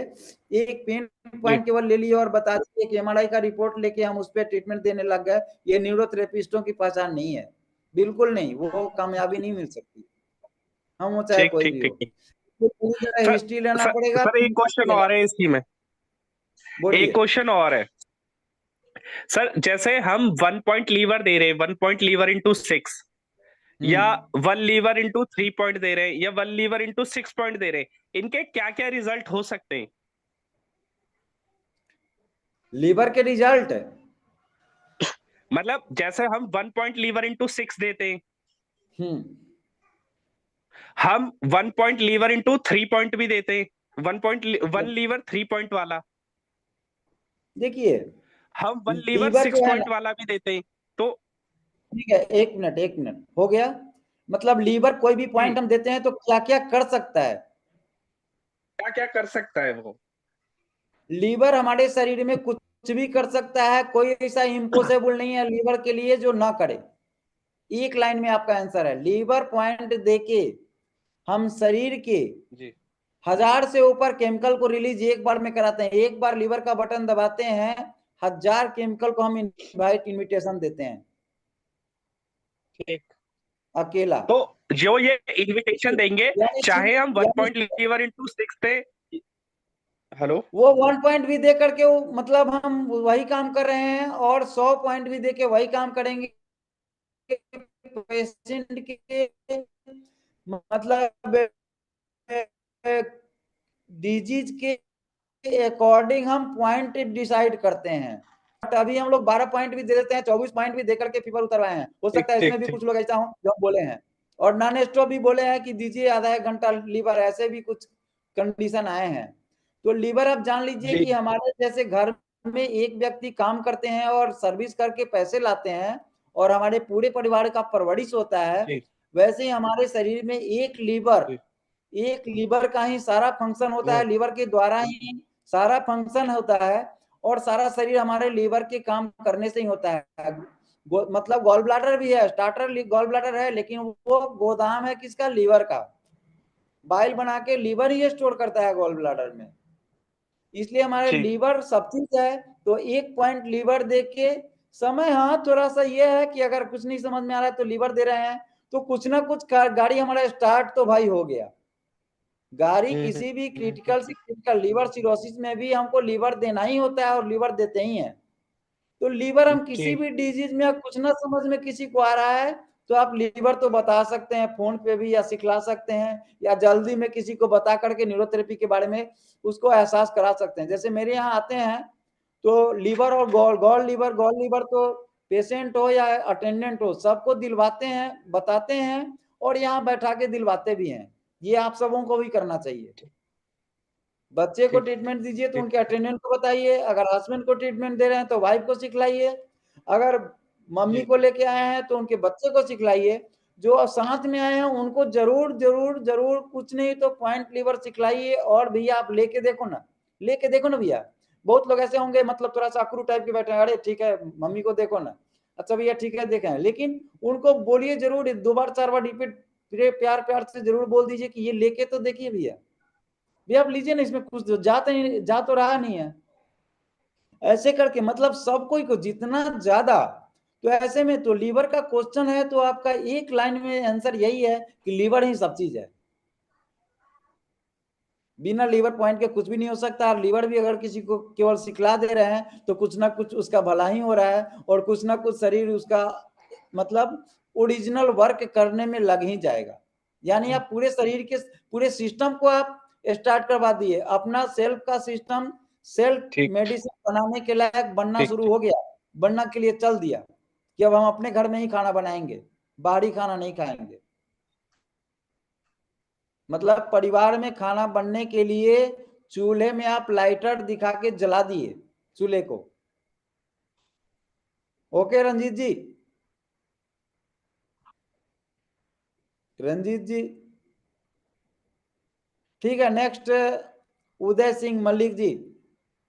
एक पेन जी पॉइंट केवल ले लिए और बता दिए कि एमआरआई का रिपोर्ट लेके हम उस पर ट्रीटमेंट देने लग गए, ये न्यूरोथेरेपिस्टों की पहचान नहीं है। बिल्कुल नहीं, वो कामयाबी नहीं मिल सकती, हम हो चाहे ठीक कोई ठीक भी हो। ठीक। तो पूरी तरह सर हिस्ट्री लेना सर पड़ेगा। सर एक क्वेश्चन और है इसी में। बोलिए। एक क्वेश्चन और है सर। जैसे हम 1 पॉइंट लीवर दे रहे हैं, 1 पॉइंट लीवर इंटू 6, या 1 लीवर इंटू 3 पॉइंट दे रहे हैं, या 1 लीवर इंटू 6 पॉइंट दे रहे हैं, इनके क्या क्या रिजल्ट हो सकते हैं? लीवर के रिजल्ट मतलब जैसे हम 1 पॉइंट लीवर इंटू 6 देते हैं, हम 1 पॉइंट लीवर इंटू 3 पॉइंट भी देते हैं, 1 लीवर 3 पॉइंट वाला, देखिए हम 1 लीवर लीवर सिक्स जो है ना, पॉइंट वाला भी देते हैं। तो ठीक है, एक मिनट हो गया। मतलब लीवर कोई भी जी, पॉइंट हम देते हैं तो क्या क्या कर सकता है? क्या क्या कर सकता है वो? लीवर हमारे शरीर में कुछ भी कर सकता है, कोई ऐसा इम्पॉसिबल नहीं है लीवर के लिए जो ना करे। एक लाइन में आपका आंसर है। लीवर पॉइंट देके हम शरीर के जी 1000 से ऊपर केमिकल को रिलीज एक बार में कराते हैं। एक बार लीवर का बटन दबाते हैं, 1000 केमिकल को हम इनवाइटेशन देते हैं। अकेला। तो जो ये इन्विटेशन देंगे, यानी चाहे हम 1 यानी पॉइंट लीवर इनटू 6 पे, हेलो, वो 1 पॉइंट भी दे करके वो मतलब हम वही काम कर रहे हैं, और 100 पॉइंट भी दे के वही काम करेंगे। पेशेंट के मतलब डिजीज के अकॉर्डिंग हम पॉइंट डिसाइड करते हैं। बट अभी हम लोग 12 पॉइंट भी दे देते हैं, 24 पॉइंट भी दे करके फीवर उतरवाए हैं। हो सकता है इसमें भी कुछ लोग ऐसा हो जो बोले हैं, और नॉन स्टॉप भी बोले हैं कि दीजिए आधा 1 घंटा लीवर, ऐसे भी कुछ कंडीशन आए हैं। तो लीवर आप जान लीजिए कि हमारे जैसे घर में एक व्यक्ति काम करते हैं और सर्विस करके पैसे लाते हैं और हमारे पूरे परिवार का परवरिश होता है, वैसे ही हमारे शरीर में एक लीवर का ही सारा फंक्शन होता है, लीवर के द्वारा ही सारा फंक्शन होता है, और सारा शरीर हमारे लीवर के काम करने से ही होता है। मतलब गॉल ब्लैडर भी है, स्टार्टर गॉल ब्लैडर है, लेकिन वो गोदाम है किसका? लीवर का। बाइल बना के लीवर ही स्टोर करता है गॉल ब्लैडर में। इसलिए हमारे लीवर सब चीज है। तो 1 पॉइंट लीवर दे के समय, हाँ थोड़ा सा ये है कि अगर कुछ नहीं समझ में आ रहा है तो लीवर दे रहे हैं, तो कुछ ना कुछ गाड़ी हमारा स्टार्ट तो भाई हो गया। गाड़ी किसी भी क्रिटिकल से क्रिटिकल, लीवर सिरोसिस में भी हमको लीवर देना ही होता है और लीवर देते ही हैं। तो लीवर हम किसी भी डिजीज में कुछ ना समझ में किसी को आ रहा है तो आप लीवर तो बता सकते हैं फोन पे भी, या सिखला सकते हैं, या जल्दी में किसी को बता करके न्यूरोथेरेपी के बारे में उसको एहसास करा सकते हैं। जैसे मेरे यहाँ आते हैं तो लीवर और गॉल लीवर तो पेशेंट हो या अटेंडेंट हो सबको दिलवाते हैं, बताते हैं, और यहाँ बैठा के दिलवाते भी हैं। ये आप सबों को भी करना चाहिए। बच्चे को ट्रीटमेंट दीजिए तो उनके अटेंडेंट को बताइए, अगर हस्बैंड को ट्रीटमेंट दे रहे हैं तो वाइफ को सिखलाइए, अगर मम्मी को लेके आए हैं तो उनके बच्चे को सिखलाइए, जो साथ में आए हैं उनको जरूर जरूर जरूर कुछ नहीं तो पॉइंट लीवर सिखलाइए। और भैया आप लेके देखो ना भैया। बहुत लोग ऐसे होंगे मतलब थोड़ा सा अकड़ू टाइप के बैठे हैं, अरे ठीक है मम्मी को देखो ना, अच्छा भैया ठीक है देखें, लेकिन उनको बोलिए जरूर 2 बार 4 बार रिपीट प्यार से जरूर बोल दीजिए कि ये लेके तो देखिए भैया, आप लीजिए ना, इसमें कुछ जा तो रहा नहीं है। ऐसे करके मतलब सब कोई को जितना ज्यादा, तो ऐसे में तो लीवर का क्वेश्चन है तो आपका एक लाइन में आंसर यही है कि लीवर ही सब चीज है। बिना लीवर पॉइंट के कुछ भी नहीं हो सकता। और लीवर भी अगर किसी को केवल सिखला दे रहे हैं तो कुछ ना कुछ उसका भला ही हो रहा है, और कुछ ना कुछ शरीर उसका मतलब ओरिजिनल वर्क करने में लग ही जाएगा। यानी आप पूरे शरीर के पूरे सिस्टम को आप स्टार्ट करवा दिए, अपना सेल्फ का सिस्टम सेल्फ मेडिसिन बनाने के लायक बनना शुरू हो गया, बनना के लिए चल दिया कि अब हम अपने घर में ही खाना बनाएंगे, बाहरी खाना नहीं खाएंगे। मतलब परिवार में खाना बनने के लिए चूल्हे में आप लाइटर दिखा के जला दिए चूल्हे को। ओके रंजीत जी, ठीक है। नेक्स्ट उदय सिंह मल्लिक जी,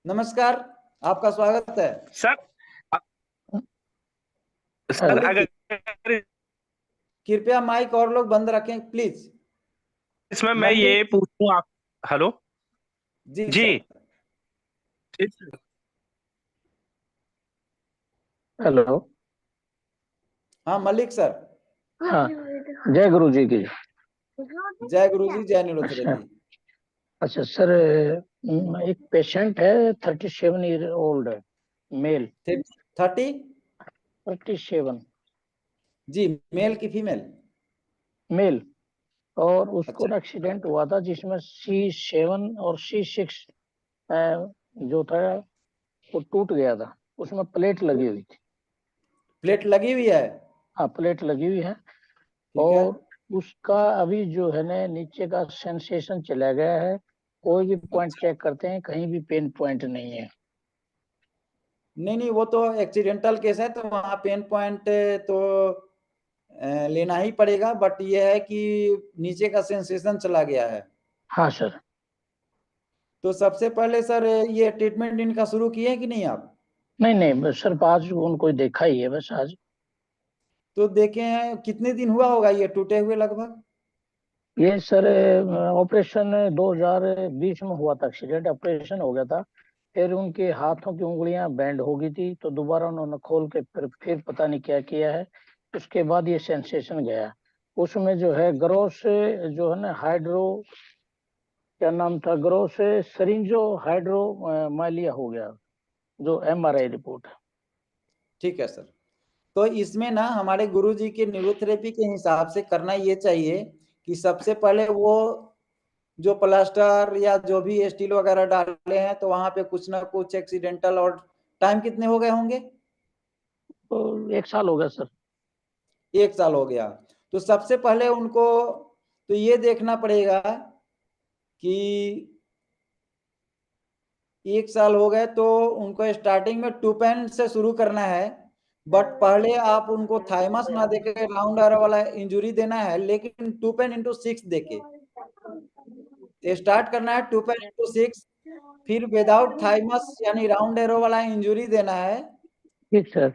नमस्कार, आपका स्वागत है सर। अगर कृपया माइक और लोग बंद रखें प्लीज। इसमें मैं ये पूछूं आप, हेलो जी हेलो, हाँ मलिक सर। हाँ, जय गुरु जी की। जय गुरु जी, जय न्यूरोथेरेपी। अच्छा सर, एक पेशेंट है 37 ईयर ओल्ड है, मेल। 37 जी, मेल की फीमेल? मेल। और उसको एक्सीडेंट हुआ था जिसमें C7 और C6 जो था वो टूट गया था, उसमें प्लेट लगी हुई थी। प्लेट लगी हुई है? हाँ, प्लेट लगी हुई है। और उसका अभी जो है ना नीचे का सेंसेशन चला गया है, कोई भी पॉइंट चेक करते हैं कहीं भी पेन पॉइंट नहीं है। नहीं, वो तो एक्सीडेंटल केस है तो वहाँ पेन पॉइंट तो लेना ही पड़ेगा, बट ये है कि नीचे का सेंसेशन चला गया है। हाँ सर। तो सबसे पहले सर ये ट्रीटमेंट इनका शुरू किए कि नहीं आप? नहीं बस सर आज उनको देखा ही है बस आज। तो देखे हैं कितने दिन हुआ होगा ये टूटे हुए लगभग? ये सर ऑपरेशन 2020 में हुआ था, एक्सीडेंट ऑपरेशन हो गया था। फिर उनके हाथों की उंगलियां बैंड हो गई थी तो दोबारा उन्होंने खोल के फिर पता नहीं क्या किया है, उसके बाद ये सेंसेशन गया। उसमें जो है ग्रो से जो है ना हाइड्रो, क्या नाम था, ग्रो से सरिंजो हाइड्रो माइलिया हो गया, जो MRI रिपोर्ट है। ठीक है सर। तो इसमें ना हमारे गुरुजी की न्यूरोथेरेपी के हिसाब से करना ये चाहिए कि सबसे पहले वो जो प्लास्टर या जो भी स्टील वगैरह डाले हैं तो वहां पे कुछ ना कुछ एक्सीडेंटल, और टाइम कितने हो गए होंगे? तो 1 साल हो गया सर। 1 साल हो गया। तो सबसे पहले उनको तो ये देखना पड़ेगा कि 1 साल हो गए तो उनको स्टार्टिंग में 2 पेन से शुरू करना है, बट पहले आप उनको थाइमस ना देके राउंड एरो वाला इंजुरी देना है, लेकिन 2 पेन इंटू 6 देके स्टार्ट करना है। 2 पेन इंटू 6, फिर विदाउट थाइमस यानी राउंड एरो वाला इंजुरी देना है, ठीक सर।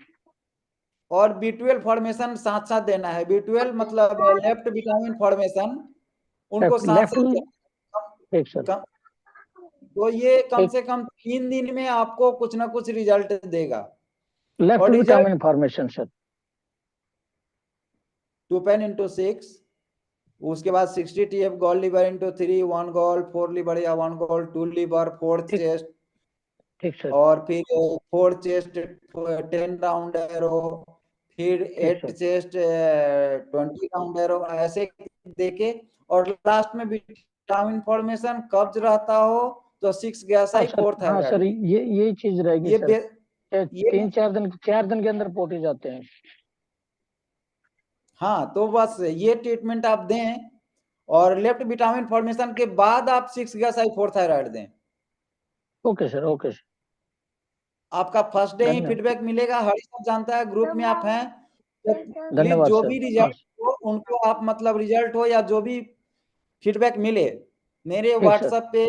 और B12 फॉर्मेशन साथ साथ देना है। B12 मतलब लेफ्ट विटामिन फॉर्मेशन, उनको साथ लेफ्ट, साथ ठीक सर। तो ये कम ठीक, से कम 3 दिन में आपको कुछ ना कुछ रिजल्ट देगा। लेफ्ट और result vitamin formation sir. 2 pain into 6, उसके बाद 60 TF gall liver into 3, 1 gall, 4 liver या 1 गॉल, 2 लिवर, 4 चेस्ट, ठीक सर। और फिर 4 चेस्ट 10 राउंड एरो, फिर 8 चेस्ट 20 राउंड एरो, ऐसे देके, और लास्ट में विटामिन फॉर्मेशन कब्ज रहता हो तो 6 गैसाई 4 हाँ थायराइड। सर, यही चीज रहेगी ये सर। ये 3-4 दिन के अंदर पोटी जाते हैं। हाँ, तो बस ये ट्रीटमेंट आप दें, और लेफ्ट विटामिन फॉर्मेशन के बाद आप 6 गैसाई 4 थायराइड दें। Okay sir, okay sir. आपका फर्स्ट डे ही धन्यवाद। फीडबैक मिलेगा। हरी सब जानता है ग्रुप में आप हैं, तो प्लीज धन्यवाद जो सर। भी रिजल्ट हो उनको आप मतलब रिजल्ट हो या जो भी फीडबैक मिले मेरे ठीक सर। व्हाट्सएप पे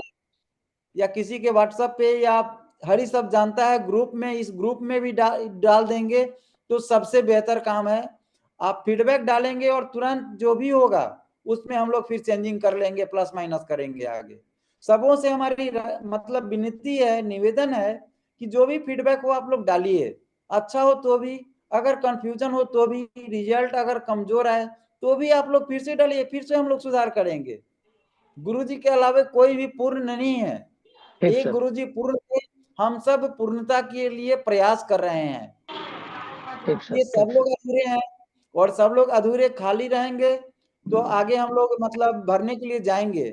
या किसी के व्हाट्सएप पे, या आप हरी सब जानता है ग्रुप में, इस ग्रुप में भी डाल देंगे तो सबसे बेहतर काम है। आप फीडबैक डालेंगे और तुरंत जो भी होगा उसमें हम लोग फिर चेंजिंग कर लेंगे, प्लस माइनस करेंगे आगे। सबों से हमारी मतलब विनती है, निवेदन है कि जो भी फीडबैक हो आप लोग डालिए, अच्छा हो तो भी, अगर कंफ्यूजन हो तो भी, रिजल्ट अगर कमजोर आए तो भी आप लोग फिर से डालिए, फिर से हम लोग सुधार करेंगे। गुरुजी के अलावा कोई भी पूर्ण नहीं है, एक गुरुजी पूर्ण है, हम सब पूर्णता के लिए प्रयास कर रहे हैं। ये सब लोग अधूरे हैं, और सब लोग अधूरे खाली रहेंगे तो आगे हम लोग मतलब भरने के लिए जाएंगे।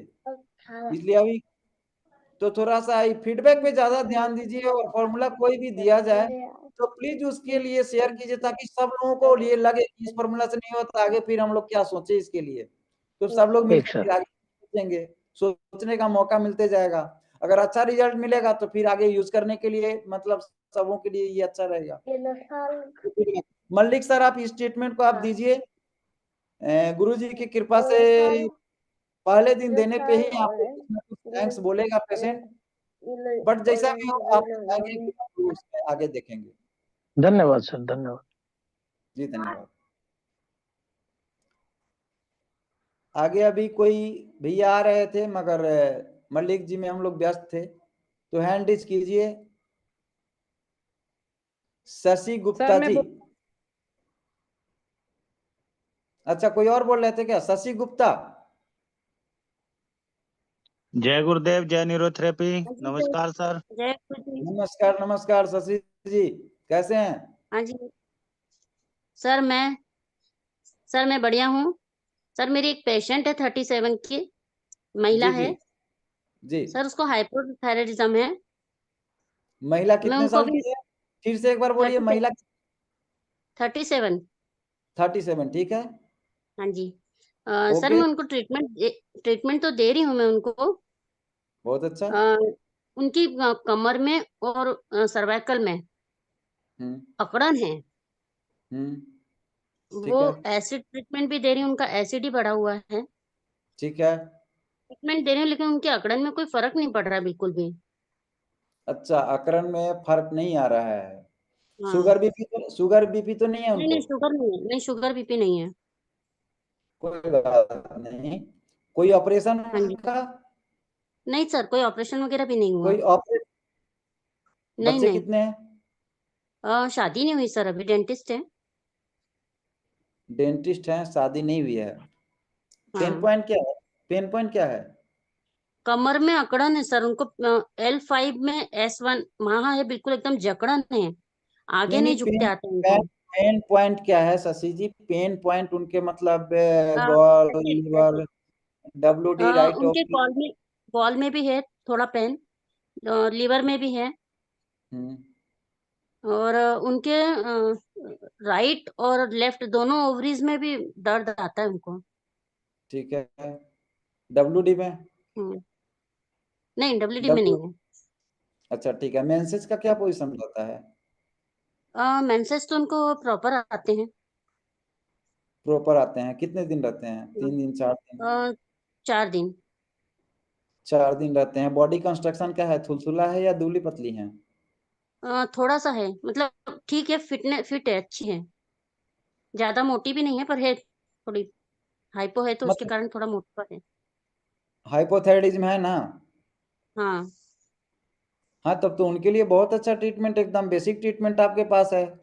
इसलिए अभी तो थोड़ा सा फीडबैक पे ज्यादा ध्यान दीजिए, और फॉर्मूला कोई भी दिया जाए तो प्लीज उसके लिए शेयर कीजिए, ताकि सब लोगों को ये लगे कि इस फॉर्मूला से नहीं होता, आगे फिर हम लोग क्या सोचे इसके लिए। तो सब लोग मिलकर फिर आगे सोचेंगे, सोचने का मौका मिलते जाएगा। अगर अच्छा रिजल्ट मिलेगा तो फिर आगे यूज करने के लिए मतलब सबों के लिए ये अच्छा रहेगा। मल्लिक सर, आप इस ट्रीटमेंट को आप दीजिए, गुरुजी की कृपा से पहले दिन देने पे ही आपको कुछ ना कुछ थैंक्स बोलेगा पेशेंट, बट जैसा भी हो आप बताएंगे कि हम लोग उसमें आगे देखेंगे। धन्यवाद सर, धन्यवाद जी, धन्यवाद। आगे अभी कोई भैया आ रहे थे मगर मल्लिक जी में हम लोग व्यस्त थे, तो हैंड रेज कीजिए। शशि गुप्ता जी। अच्छा, कोई और बोल रहे थे क्या? शशि गुप्ता। जय गुरुदेव, जय न्यूरोथेरेपी। नमस्कार सर। नमस्कार नमस्कार शशि जी, कैसे हैं? हाँ जी सर, मैं बढ़िया हूँ सर। मेरी एक पेशेंट है 37 की, महिला जी, है जी सर, उसको हाइपोथायरायडिज्म है। महिला मैं कितने उनको साल भी की है? फिर से एक बार बोलिए। महिला 37। 37, ठीक है। हाँ जी सर, मैं उनको ट्रीटमेंट तो दे रही हूँ मैं उनको। बहुत अच्छा। उनकी कमर में और सर्वाइकल में अकड़न है। वो एसिड ट्रीटमेंट भी दे रही हूँ, उनका एसिड ही बढ़ा हुआ है। ठीक है। ट्रीटमेंट दे रही हूँ, लेकिन उनके अकड़न में कोई फर्क नहीं पड़ रहा बिल्कुल भी। अच्छा, अकड़न में फर्क नहीं आ रहा है। हाँ। शुगर बीपी तो नहीं है उनको? नहीं, शुगर नहीं है, नहीं शुगर बीपी नहीं है। कोई बात नहीं। कोई ऑपरेशन का? नहीं सर, कोई ऑपरेशन वगैरह भी नहीं हुआ। कोई ऑपरेशन? नहीं बच्चे नहीं कितने हैं? शादी नहीं हुई सर, अभी डेंटिस्ट है। डेंटिस्ट हैं, शादी नहीं हुई है। पेन हाँ पॉइंट क्या है? पेन पॉइंट क्या है? कमर में अकड़न है सर उनको। L5 में S1 वहां है, बिल्कुल एकदम जकड़न है, आगे नहीं झुक के पेन आता उनको। पेन पेन पॉइंट क्या है शशि जी? पेन पॉइंट उनके मतलब आ, गॉल ऐसे ऐसे लीवर WD राइट उनके ऑफ। कॉल में भी है थोड़ा पेन, लीवर में भी है, और उनके राइट और लेफ्ट दोनों ओवरीज में भी दर्द आता है उनको। ठीक है। WD में? नहीं WD में नहीं है। अच्छा ठीक है। मेंसेस का क्या पोजीशन रहता है? मेंसेस तो उनको प्रॉपर आते हैं। प्रॉपर आते हैं? कितने दिन रहते हैं? 3 दिन 4 दिन? 4 दिन। 4 दिन रहते हैं। बॉडी कंस्ट्रक्शन क्या है? थुलथुला है या दुबली पतली है? थोड़ा सा है, मतलब ठीक है, फिट है, अच्छी है, ज्यादा मोटी भी नहीं है पर है थोड़ी, हाइपो है तो उसके मतलब कारण थोड़ा मोटा है। हाइपोथायराइडिज्म है ना? हाँ हाँ, तब तो उनके लिए बहुत अच्छा ट्रीटमेंट, एकदम बेसिक ट्रीटमेंट आपके पास है। सर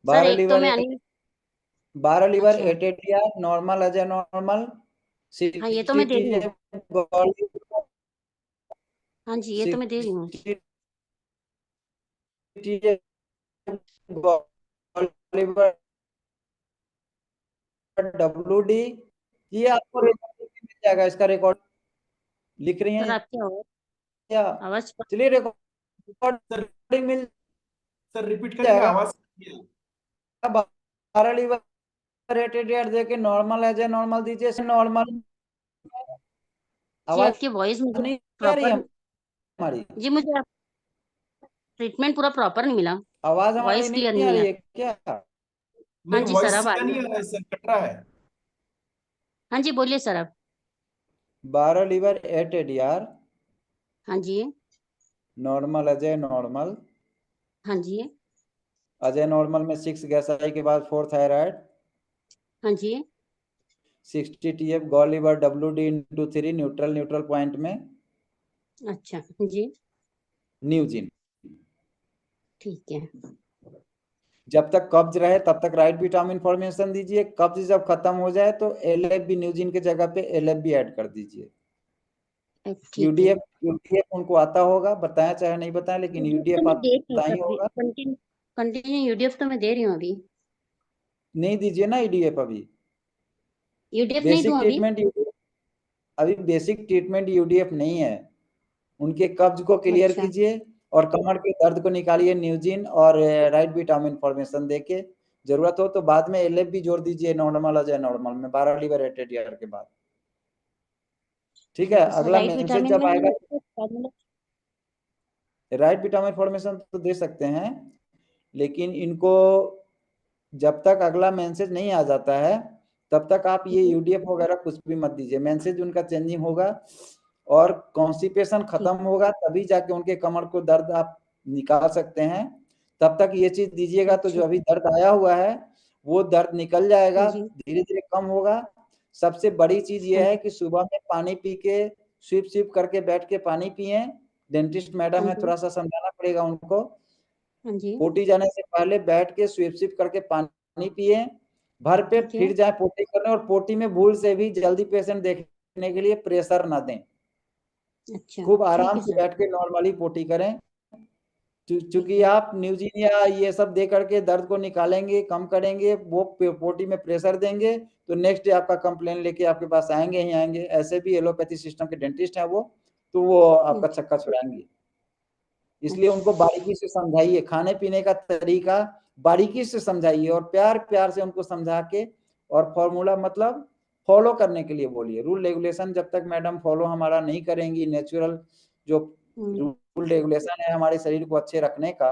12 एक तो लीवर मैं 12 लीवर अच्छा 8 ATR normal as a normal हाँ ये तो मैं दे रही हूँ। 60 हाँ जी ये तो मैं दे रही हूँ। लीवर WD, ये आपको रिकॉर्ड मिल जाएगा। इसका रिकॉर्ड लिख रही सर हैं आपकी या? आवाज चलिए रिकॉर्डिंग मिल सर रिपीट करेंगे, जाएगा। आवाज 12 लीवर 8 ATR दे के नॉर्मल एज ए नॉर्मल दीजिए। नॉर्मल जी आवाज आपकी वॉइस मुझे नहीं आ रही है प्रॉपर, हमारी? जी मुझे ट्रीटमेंट पूरा प्रॉपर नहीं मिला, आवाज हमारी वॉइस क्लियर नहीं नहीं आ मिला। रही है क्या? हाँ नहीं, जी सर वॉइस अब आ सीधा रही नहीं है। आ रहा है सर, कट रहा है। हाँ जी बोलिए सर अब। 12 लीवर 8 ATR हाँ जी। नॉर्मल अजय नॉर्मल, हाँ जी। अजय नॉर्मल में 6 गैस आई के बाद 4 थायराइड, हाँ जी। 60 TF gall liver WD/3 neutral point में अच्छा जी न्यूजिन। ठीक है। जब तक कब्ज रहे तब तक राइट विटामिन फॉर्मेशन दीजिए। कब्ज जब खत्म हो जाए तो LFB न्यूजिन के जगह पे LFB ऐड कर दीजिए। ठीक है। यूडीएफ उनको आता होगा, बताया चाहे नहीं बताया, लेकिन यूडीएफ तो यूडीएफ मैं दे रही हूँ आता ही सर अभी, होगा। कंटिन्यू यूडीएफ तो मैं दे रही हूँ अभी। नहीं दीजिए ना यूडीएफ अभी। यूडीएफ नहीं बेसिक दूं अभी? ट्रीटमेंट अभी बेसिक ट्रीटमेंट यूडीएफ नहीं है। उनके कब्ज को क्लियर अच्छा कीजिए और कमर के दर्द को निकालिए न्यूजिन और राइट विटामिन फॉर्मेशन देके। जरूरत हो तो बाद में LF भी जोड़ दीजिए नॉर्मल अजय नॉर्मल में 12 लीवर 8 ATR के बाद। ठीक है। ठीक है सर। अगला राइट मैसेज विटामिन जब में आएगा राइट विटामिन फॉर्मेशन तो दे सकते हैं, लेकिन इनको जब तक अगला मैसेज नहीं आ जाता है तब तक आप ये यूडीएफ वगैरह कुछ भी मत दीजिए। मैसेज उनका चेंजिंग होगा और कॉन्स्टिपेशन खत्म होगा तभी जाके उनके कमर को दर्द आप निकाल सकते हैं। तब तक ये चीज दीजिएगा तो जो अभी दर्द आया हुआ है वो दर्द निकल जाएगा, धीरे धीरे कम होगा। सबसे बड़ी चीज ये है कि सुबह में पानी पी के स्विप स्विप करके बैठ के पानी पिए। डेंटिस्ट मैडम है, थोड़ा सा समझाना पड़ेगा उनको। हाँ जी पोटी जाने से पहले बैठ के स्विप स्विप करके पानी पिए, भर पे ठीक है। फिर जाए पोटी करने, और पोटी में भूल से भी जल्दी पेशेंट देखने के लिए प्रेशर ना दें। अच्छा खूब ठीक आराम है से सर। बैठ के नॉर्मली पोटी करें। ठीक चूंकि है। आप न्यूजिन या ये सब दे करके दर्द को निकालेंगे, कम करेंगे, वो पोटी में प्रेशर देंगे तो नेक्स्ट डे आपका कंप्लेन लेके आपके पास आएंगे ही आएंगे। ऐसे भी एलोपैथी सिस्टम के डेंटिस्ट हैं वो, तो वो आपका चक्का छुड़ाएंगे। इसलिए उनको बारीकी से समझाइए, खाने पीने का तरीका बारीकी से समझाइए और प्यार प्यार से उनको समझा के, और फॉर्मूला मतलब फॉलो करने के लिए बोलिए। रूल रेगुलेशन जब तक मैडम फॉलो हमारा नहीं करेंगी, नेचुरल जो रूल रेगुलेशन है हमारे शरीर को अच्छे रखने का,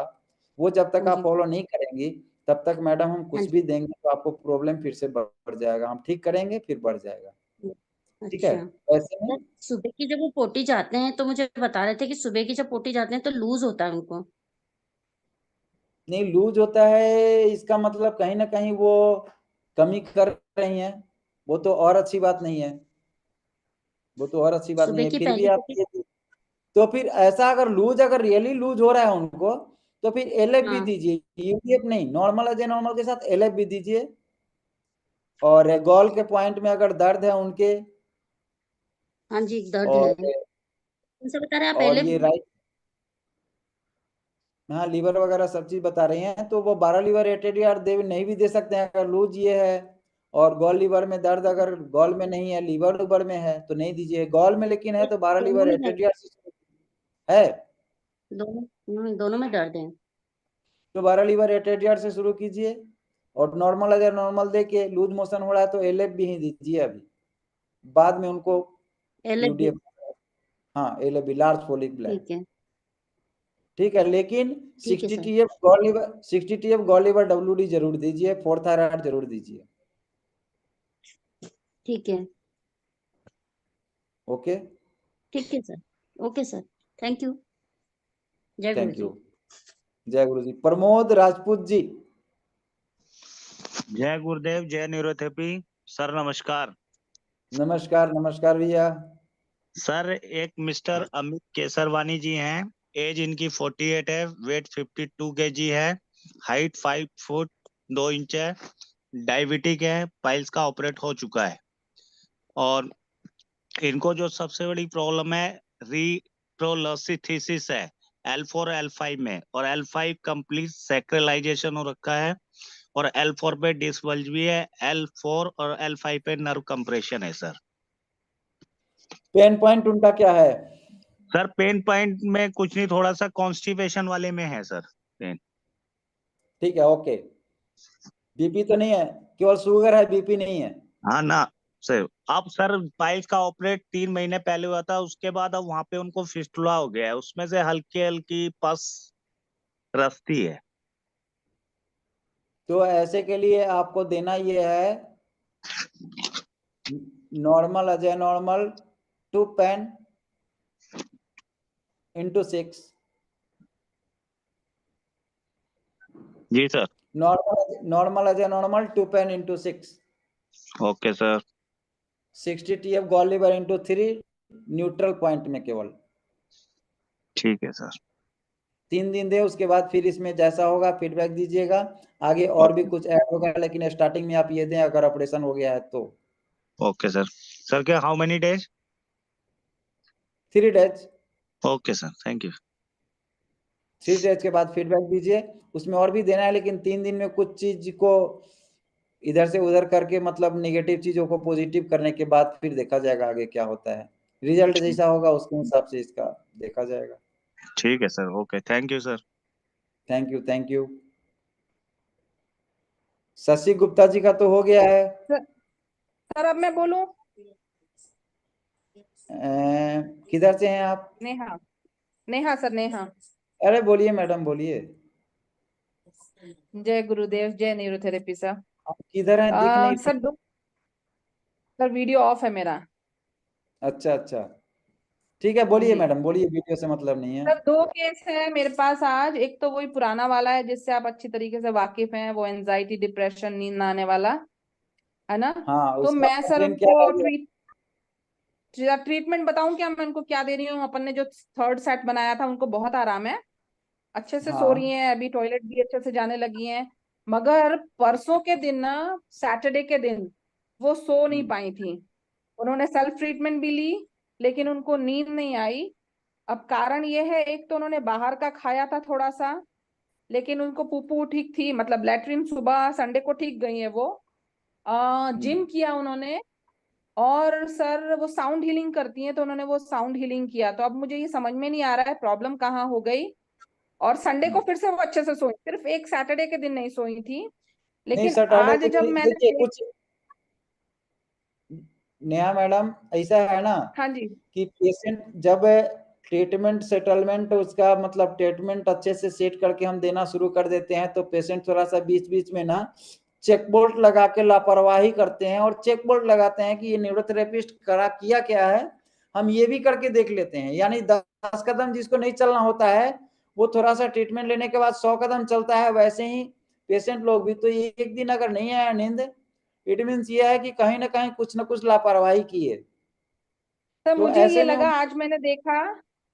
वो जब तक आप फॉलो नहीं करेंगी तब तक मैडम हम कुछ भी देंगे तो आपको प्रॉब्लम फिर से बढ़ जाएगा। हम ठीक करेंगे फिर बढ़ जाएगा। ठीक है। अच्छा ऐसे में सर, सुबह की जब वो पोटी जाते हैं तो मुझे बता रहे थे कि सुबह की जब पोटी जाते हैं तो लूज होता है उनको। नहीं लूज होता है इसका मतलब कहीं ना कहीं वो कमी कर रही हैं, वो तो और अच्छी बात नहीं है। वो तो और अच्छी बात नहीं सुबह है। की फिर भी पहली आप पोटी। ये तो फिर ऐसा अगर रियली लूज हो रहा है उनको तो फिर LF भी हाँ दीजिए, यूडीएफ नहीं। नॉर्मल अजय नॉर्मल के साथ LF भी दीजिए। और गॉल के पॉइंट में अगर दर्द है उनके, हाँ जी दर्द और है। कौन सा बता रहे हैं आप और पहले? ये राइट, हाँ लीवर वगैरह सब चीज बता रही हैं, तो वो 12 लीवर एटेडियर दे नहीं भी दे सकते हैं अगर लूज ये है। और गॉल लीवर में दर्द अगर गॉल में नहीं है, लीवर लीवर में है तो नहीं दीजिए। गॉल में लेकिन है तो 12 दोनों लीवर में दर्द एटेडियर है, दोनों में दर्द है। तो 12 लीवर एटेडियर से शुरू कीजिए। और नॉर्मल अगर नॉर्मल दे के लूज मोशन हो रहा है तो एलएफ भी ही दीजिए अभी, बाद में उनको LFB यूडीएफ, हाँ एलएफ लार्ज फोलिक ब्लैक, ठीक है। ठीक है। लेकिन ठीक है 60 सर। TF gall liver, 60 TF gall liver WD जरूर दीजिए, 4 थायराइड जरूर दीजिए। ठीक है। ओके ठीक है sir. Okay sir. Thank you. जय गुरु थैंक यू। जी। जय गुरु जी। प्रमोद राजपूत जी। जय गुरुदेव, जय न्यूरोथेरेपी। सर नमस्कार। नमस्कार नमस्कार भैया। सर एक मिस्टर अमित केसरवानी जी हैं, एज इनकी 48 है, वेट 52 kg है, हाइट 5 फुट 2 इंच है, डायबिटिक है, पाइल्स का ऑपरेट हो चुका है। और इनको जो सबसे बड़ी प्रॉब्लम है रिट्रोलसिथिसिस है L4 L5 में, और L5 कंप्लीट सैक्रलाइजेशन हो रखा है, और L4 पे डिसबल्ज भी है, L4 और L5 पे नर्व कंप्रेशन है सर। पेन पॉइंट उनका क्या है? सर पेन पॉइंट में कुछ नहीं, थोड़ा सा कॉन्स्टिपेशन वाले में है सर पेन। ठीक है ओके। बीपी तो नहीं है, केवल शुगर है, बीपी नहीं है? हाँ ना सर। अब सर पाइल्स का ऑपरेट 3 महीने पहले हुआ था, उसके बाद अब वहां पे उनको फिस्टुला हो गया है, उसमें से हल्की हल्की पस रस्ती है। तो ऐसे के लिए आपको देना ये है नॉर्मल अजय नॉर्मल 2 पेन into 6। जी सर। नॉर्मल अजय normal 2 pain into 6। Okay sir. 60 TF gall liver into 3 neutral point में केवल। ठीक है सर। 3 दिन दे, उसके बाद फिर इसमें जैसा होगा फीडबैक दीजिएगा। आगे और भी कुछ ऐड होगा, लेकिन स्टार्टिंग में आप ये दें अगर ऑपरेशन हो गया है तो। Okay sir. सर क्या how many days? 3 days. Okay sir, thank you. 3 days के बाद फीडबैक दीजिए। उसमें और भी देना है, लेकिन 3 दिन में कुछ चीज को इधर से उधर करके, मतलब नेगेटिव चीजों को पॉजिटिव करने के बाद फिर देखा जाएगा आगे क्या होता है। रिजल्ट जैसा होगा उसके हिसाब से इसका देखा जाएगा। ठीक है sir, okay, thank you sir. Thank you thank you. Shashi Gupta ji का तो हो गया है। सर अब मैं बोलूं? किधर से हैं आप? नेहा। नेहा सर, नेहा। अरे बोलिए मैडम बोलिए। जय गुरुदेव, जय न्यूरोथेरेपी सर। आप किधर हैं, दिख नहीं सर सर वीडियो ऑफ है मेरा। अच्छा अच्छा ठीक है, बोलिए मैडम बोलिए, वीडियो से मतलब नहीं है। सर 2 केस है मेरे पास आज। एक तो वही पुराना वाला है जिससे आप अच्छी तरीके से वाकिफ हैं, वो एंजाइटी डिप्रेशन नींद ना आने वाला है ना। हाँ तो उसका मैं सर कंप्लेन क्या उनको है? ट्रीटमेंट बताऊं क्या मैं उनको क्या दे रही हूँ? अपन ने जो 3rd सेट बनाया था उनको बहुत आराम है, अच्छे से सो रही हाँ हैं, अभी टॉयलेट भी अच्छे से जाने लगी हैं। मगर परसों के दिन ना, सैटरडे के दिन वो सो नहीं पाई थी। उन्होंने सेल्फ ट्रीटमेंट भी ली लेकिन उनको नींद नहीं आई। अब कारण ये है, एक तो उन्होंने बाहर का खाया था थोड़ा सा, लेकिन उनको पुप्पू ठीक थी, मतलब लेटरिन सुबह संडे को ठीक गई है वो। जिम किया उन्होंने, और सर वो साउंड हीलिंग करती हैं तो उन्होंने वो साउंड हीलिंग किया। तो अब मुझे ये समझ में नहीं आ रहा है प्रॉब्लम कहाँ हो गई। और संडे को फिर से वो अच्छे से सोई, सिर्फ एक सैटरडे के दिन नहीं सोई थी। नहीं लेकिन सैटरडे आज के जब दिन देखिए मैंने कुछ, नेहा मैडम ऐसा है ना हाँ जी कि पेशेंट जब ट्रीटमेंट सेटलमेंट उसका मतलब ट्रीटमेंट अच्छे से सेट करके हम देना शुरू कर देते हैं, तो पेशेंट थोड़ा सा बीच बीच में ना चेक बोल्ट लगा के लापरवाही करते हैं, और चेक बोल्ट लगाते हैं कि ये न्यूरोथेरेपिस्ट करा किया क्या है, हम ये भी करके देख लेते हैं। यानी 10 कदम जिसको नहीं चलना होता है वो थोड़ा सा ट्रीटमेंट लेने के बाद 100 कदम चलता है। वैसे ही पेशेंट लोग भी, तो ये एक दिन अगर नहीं आया नींद, इट मीन्स ये है कि कहीं ना कहीं कुछ ना कुछ लापरवाही की है। सर तो मुझे ये ऐसे में लगा, आज मैंने देखा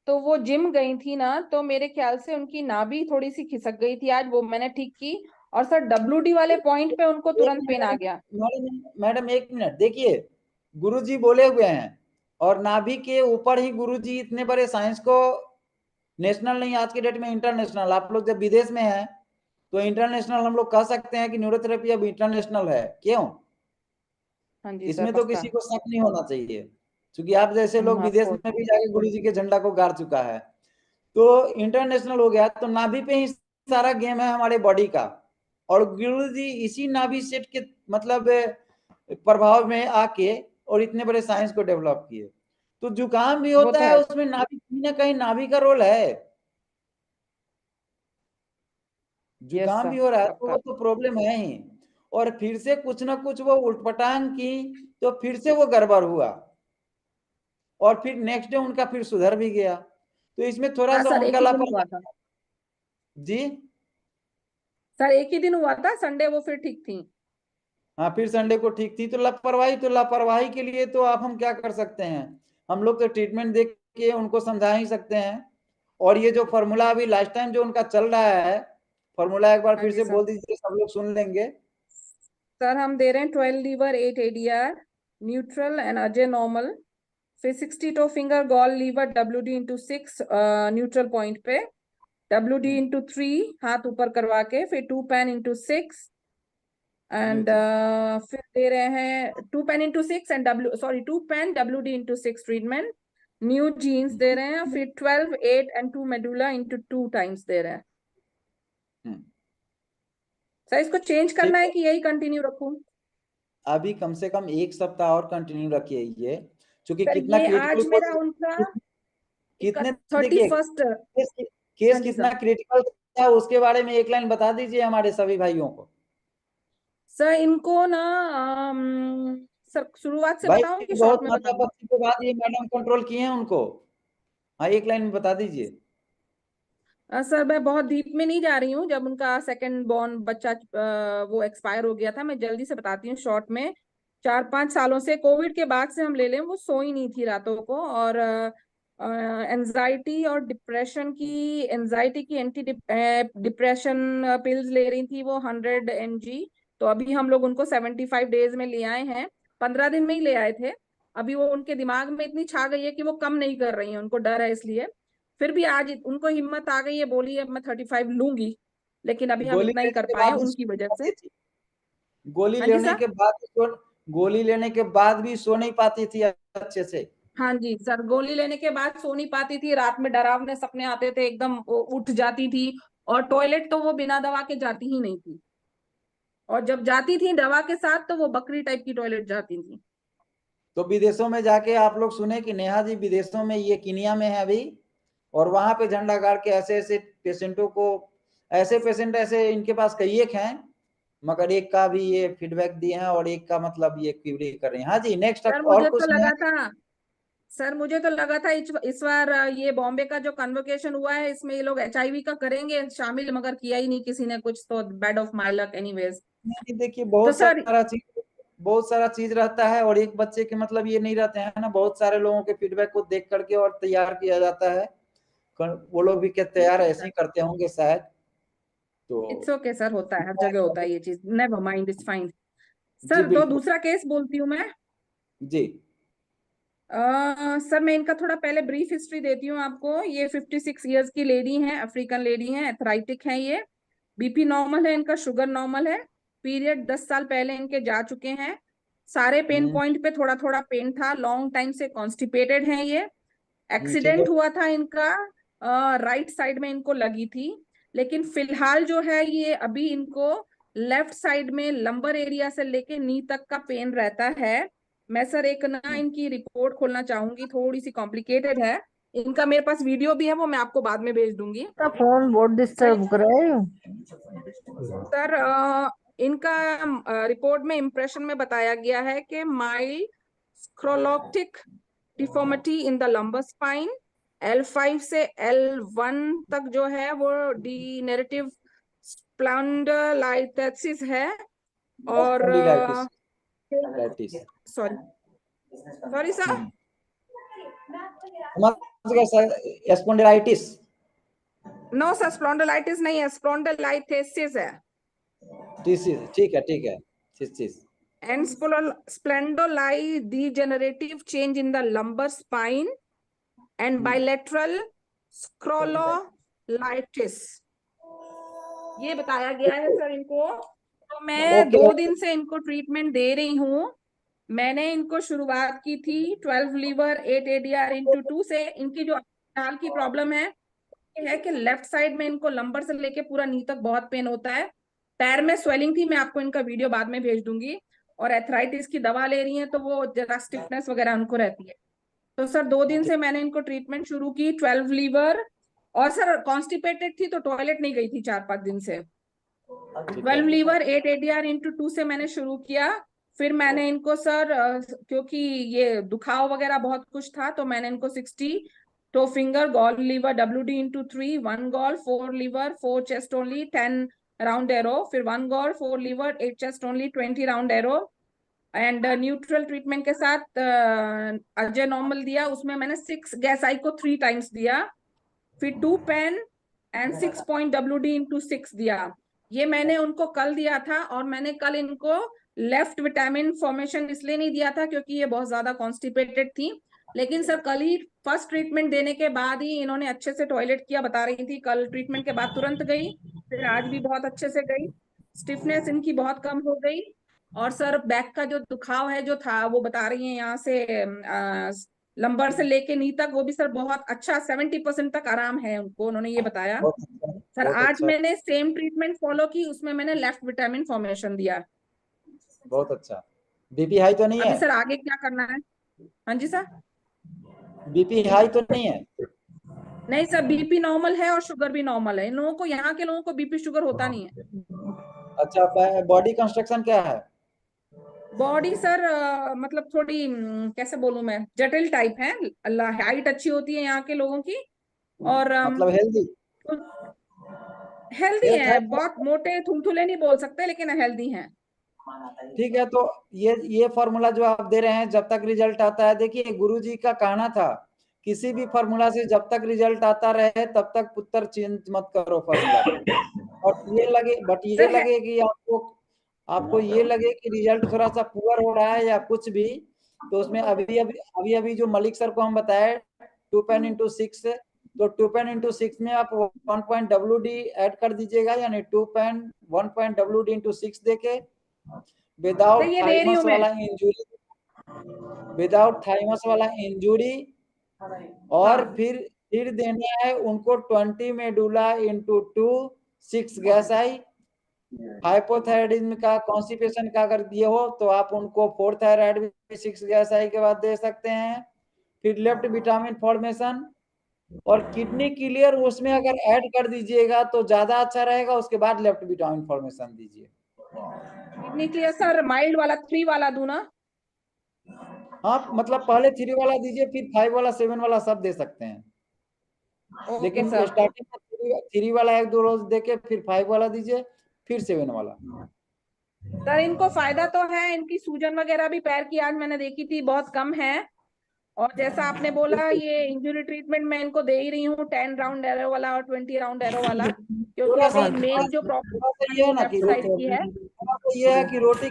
तो वो जिम गई थी ना, तो मेरे ख्याल से उनकी नाभि थोड़ी सी खिसक गई थी, आज वो मैंने ठीक की। और सर WD वाले पॉइंट पे उनको तुरंत पेन आ गया। मैडम एक मिनट देखिए, गुरुजी बोले हुए हैं और नाभि के ऊपर ही गुरुजी इतने बड़े साइंस को, नेशनल नहीं आज के डेट में इंटरनेशनल, आप लोग जब विदेश में हैं तो इंटरनेशनल हम लोग कह सकते हैं कि न्यूरोथेरेपी अब इंटरनेशनल है, क्यों? हाँ जी सर, इसमें तो पक्का। किसी को शक नहीं होना चाहिए, क्योंकि आप जैसे लोग विदेश ऑफकोर्स। में भी जाके गुरुजी के झंडा को गाड़ चुका है, तो इंटरनेशनल हो गया। तो नाभि पे ही सारा गेम है हमारे बॉडी का, और गुरुजी इसी नाभि सेट के मतलब प्रभाव में आके और इतने बड़े साइंस को डेवलप किए। तो जुकाम भी वो होता तो है, है। उसमें नाभि कहीं ना कहीं नाभि का रोल है। यस जुकाम भी सर, हो रहा है तो पक्का। वो तो प्रॉब्लम है ही, और फिर से कुछ ना कुछ वो उठपटांग की तो फिर से वो गड़बड़ हुआ, और फिर नेक्स्ट डे उनका फिर सुधर भी गया। तो इसमें थोड़ा हाँ सा सर, एक उनका ही दिन हुआ लापरवाही। था। जी सर एक ही दिन हुआ था, संडे वो फिर ठीक थी। हाँ, फिर संडे को ठीक थी। तो लापरवाही के लिए तो आप हम क्या कर सकते हैं, हम लोग तो ट्रीटमेंट दे के उनको समझा ही सकते हैं। और ये जो फॉर्मूला अभी लास्ट टाइम जो उनका चल रहा है, फॉर्मूला एक बार हाँ फिर जी से सर। बोल दीजिए, सब लोग सुन लेंगे। सर हम दे रहे हैं 12 liver 8 ADR neutral and Ajay normal, फिर 62 finger gall liver WD into 6 neutral point पे, WD इंटू 3 हाथ ऊपर करवा के, फिर 2 पैन इंटू 6 एंड फिर दे रहे हैं 2 pain into 6 and 2 pain WD into 6 treatment. न्यू जीन्स दे रहे हैं, फिर 12 8 एंड 2 मेडुला इंटू 2 टाइम्स दे रहे हैं। सर इसको चेंज करना है कि यही कंटिन्यू रखूं? अभी कम से कम एक सप्ताह और कंटिन्यू रखिए ये, क्योंकि सर कितना ये क्रिटिकल आज मेरा उनका कितने देखिए 31st। केस हाँ जी कितना सर। क्रिटिकल था, उसके बारे में एक लाइन बता दीजिए हमारे सभी भाइयों को। सर इनको ना सर शुरुआत से बताऊं कि भाई शॉर्ट बहुत में बता दूं? मात्रा के बाद ये मैडम कंट्रोल किए हैं उनको। हाँ, एक लाइन में बता दीजिए। सर मैं बहुत डीप में नहीं जा रही हूँ। जब उनका सेकंड बॉर्न बच्चा वो एक्सपायर हो गया था, मैं जल्दी से बताती हूँ शॉर्ट में। 4-5 सालों से, कोविड के बाद से हम ले लें, वो सोई नहीं थी रातों को, और एंजाइटी और डिप्रेशन की, एंजाइटी की एंटी डिप्रेशन पिल्स ले रही थी वो 100 mg। तो अभी हम लोग उनको 75 डेज में ले आए हैं, 15 दिन में ही ले आए थे। अभी वो उनके दिमाग में इतनी छा गई है कि वो कम नहीं कर रही है, उनको डर है इसलिए। फिर भी आज उनको हिम्मत आ गई है, बोली अब मैं 35 लूंगी, लेकिन अभी हम गोली इतना ही लेने कर के पाए बाद भी उनकी वजह से। गोली हाँ जी लेने सर। के बाद भी गोली लेने के बाद भी सो नहीं पाती थी अच्छे से। हाँ जी सर, गोली लेने के बाद सो नहीं पाती थी, रात में डरावने सपने आते थे, एकदम वो उठ जाती थी, और टॉयलेट तो वो बिना दवा के जाती ही नहीं थी, और जब जाती थी दवा के साथ तो वो बकरी टाइप की टॉयलेट जाती थी। तो विदेशों में जाके आप लोग सुने कि नेहा जी विदेशों में, ये कीनिया में है अभी, और वहां पे झंडा गाड़ के ऐसे ऐसे पेशेंटों को, ऐसे पेशेंट ऐसे इनके पास कई एक हैं, मगर एक का भी ये फीडबैक दिए हैं और एक का मतलब ये क्यूरी कर रहे हैं। हाँ जी, नेक्स्ट सर और मुझे कुछ तो नया? लगा था सर मुझे तो लगा था इस बार ये बॉम्बे का जो कन्वोकेशन हुआ है, इसमें ये लोग HIV का करेंगे शामिल, मगर किया ही नहीं किसी ने कुछ, तो bad of my luck anyways. नहीं देखिए, तो सर बहुत सारा चीज रहता है, और एक बच्चे के मतलब ये नहीं रहते हैं ना, बहुत सारे लोगों के फीडबैक को देख करके और तैयार किया जाता है। वो लोग भी क्या तैयार ऐसे ही करते होंगे शायद। तो इट्स ओके सर, होता है, हर जगह होता है ये चीज, नेवर माइंड, इट्स फाइन। जी सर तो बिल्कुल। दूसरा केस बोलती हूँ मैं। जी सर मैं इनका थोड़ा पहले ब्रीफ हिस्ट्री देती हूँ आपको। ये 56 इयर्स की लेडी हैं, अफ्रीकन लेडी हैं, एथराइटिक हैं ये। BP नॉर्मल है इनका, शुगर नॉर्मल है, पीरियड 10 साल पहले इनके जा चुके हैं। सारे पेन पॉइंट पे थोड़ा थोड़ा पेन था, लॉन्ग टाइम से कॉन्स्टिपेटेड हैं ये। ठीक है। एक्सीडेंट हुआ था इनका, राइट साइड में इनको लगी थी, लेकिन फिलहाल जो है ये अभी इनको लेफ्ट साइड में लंबर एरिया से लेके नी तक का पेन रहता है। मैं सर एक ना इनकी रिपोर्ट खोलना चाहूंगी, थोड़ी सी कॉम्प्लिकेटेड है। इनका मेरे पास वीडियो भी है, वो मैं आपको बाद में भेज दूंगी। फोन बहुत डिस्टर्ब कर रहे हो सर इनका रिपोर्ट में इम्प्रेशन में बताया गया है कि mild scoliotic deformity in the lumbar spine, L5 से L1 तक जो है वो डीनेरेटिव स्पॉन्डिलाइटिस है, और sorry sir spondylitis? No sir, spondylitis नहीं है, स्पॉन्डिलाइटिस है। ठीक है 6 and splenodegenerative change in the lumbar spine and bilateral sclerolysis, ये बताया गया है सर इनको। तो मैं 2 दिन से इनको ट्रीटमेंट दे रही हूँ। मैंने इनको शुरुआत की थी 12 लीवर 8 ADR into 2 से। इनकी जो नाल की प्रॉब्लम है कि लेफ्ट साइड में इनको लंबर से लेके पूरा नी तक बहुत पेन होता है। पैर में स्वेलिंग थी, मैं आपको इनका वीडियो बाद में भेज दूंगी। और एथराइटिस की दवा ले रही हैं तो वो जरा स्टिफनेस वगैरह उनको रहती है। तो सर 2 दिन से मैंने इनको ट्रीटमेंट शुरू की 12 लीवर। और सर कॉन्स्टिपेटेड थी तो टॉयलेट नहीं गई थी 4-5 दिन से। 12 लीवर 8 ADR into 2 से मैंने शुरू किया। फिर मैंने इनको सर क्योंकि ये दुखाव वगैरह बहुत कुछ था तो मैंने इनको 60 toe finger gall liver WD into 3, 1 gall 4 liver 4 chest only 10 round arrow, फिर 1 gall 4 liver 8 chest only 20 round arrow and neutral treatment के साथ अजय नॉर्मल दिया। उसमें मैंने 6 गैस आई को 3 टाइम्स दिया, फिर 2 pain and 6 point WD into 6 दिया। ये मैंने उनको कल दिया था। और मैंने कल इनको लेफ्ट विटामिन फॉर्मेशन इसलिए नहीं दिया था क्योंकि ये बहुत ज्यादा कॉन्स्टिपेटेड थी। लेकिन सर कल ही फर्स्ट ट्रीटमेंट देने के बाद ही इन्होंने अच्छे से टॉयलेट किया, बता रही थी। कल ट्रीटमेंट के बाद तुरंत गई, फिर आज भी बहुत अच्छे से गई। स्टिफनेस इनकी बहुत कम हो गई। और सर बैक का जो दुखाव है जो था वो बता रही है यहाँ से लंबर से लेके नी तक, वो भी सर बहुत अच्छा 70% तक आराम है उनको, उन्होंने ये बताया। सर आज मैंने सेम ट्रीटमेंट फॉलो की, उसमें मैंने लेफ्ट विटामिन फॉर्मेशन दिया। बहुत अच्छा। बीपी हाई तो नहीं है? अभी सर आगे क्या करना है? हाँ जी सर। बीपी हाई तो नहीं है? नहीं सर, बीपी नॉर्मल है और शुगर भी नॉर्मल है। इन लोगों को, यहाँ के लोगों को बीपी शुगर होता नहीं है। अच्छा, बॉडी कंस्ट्रक्शन क्या है? बॉडी सर मतलब थोड़ी कैसे बोलूं मैं, जटिल टाइप है। अल्लाह, हाइट अच्छी होती है यहाँ के लोगों की और मतलब हेल्दी है। बहुत मोटे थुलथुले नहीं बोल सकते लेकिन हेल्दी हैं। ठीक है। तो ये फॉर्मूला जो आप दे रहे हैं जब तक रिजल्ट आता है, देखिए गुरुजी का कहना था किसी भी फॉर्मूला से जब तक रिजल्ट आता रहे तब तक पुत्र चेंज मत करो फॉर्मूला को। और ये लगे कि आपको ये लगे कि रिजल्ट थोड़ा सा पुअर हो रहा है या कुछ भी, तो उसमें अभी जो मलिक सर को हम बताए 2 पेन into 6, तो 2 पेन into 6 में आप 1 पॉइंट WD ऐड कर दीजिएगा, यानी 2 पेन 1 पॉइंट WD into 6 देके विदाउट थाइमस वाला इंजुरी और फिर देना है उनको 20 मेडुला into 2 6 गैस आई। हाइपोथायराइडिज्म का, कॉन्स्टिपेशन का अगर दिए हो तो आप उनको 4 थायराइड भी 6 गैस आई के बाद दे सकते हैं। फिर लेफ्ट विटामिन फॉर्मेशन और किडनी क्लियर उसमें अगर ऐड कर दीजिएगा तो ज्यादा अच्छा रहेगा। उसके बाद लेफ्ट विटामिन फॉर्मेशन दीजिए। किडनी क्लियर सर माइल्ड वाला 3 वाला दूं ना? हाँ, मतलब पहले 3 वाला दीजिए, फिर 5 वाला 7 वाला सब दे सकते हैं। लेकिन स्टार्टिंग में 3 वाला 1-2 रोज देके फिर 5 वाला दीजिए, फिर 7 वाला। सर इनको फायदा तो है, इनकी सूजन वगैरह भी पैर की आज मैंने देखी थी बहुत कम है। और जैसा आपने बोला ये इंजुरी ट्रीटमेंट मैं इनको दे ही रही हूँ 10 राउंड एरो वाला और 20 राउंड एरो वाला, क्योंकि अभी मेन जो प्रॉब्लम ये है कि रोटी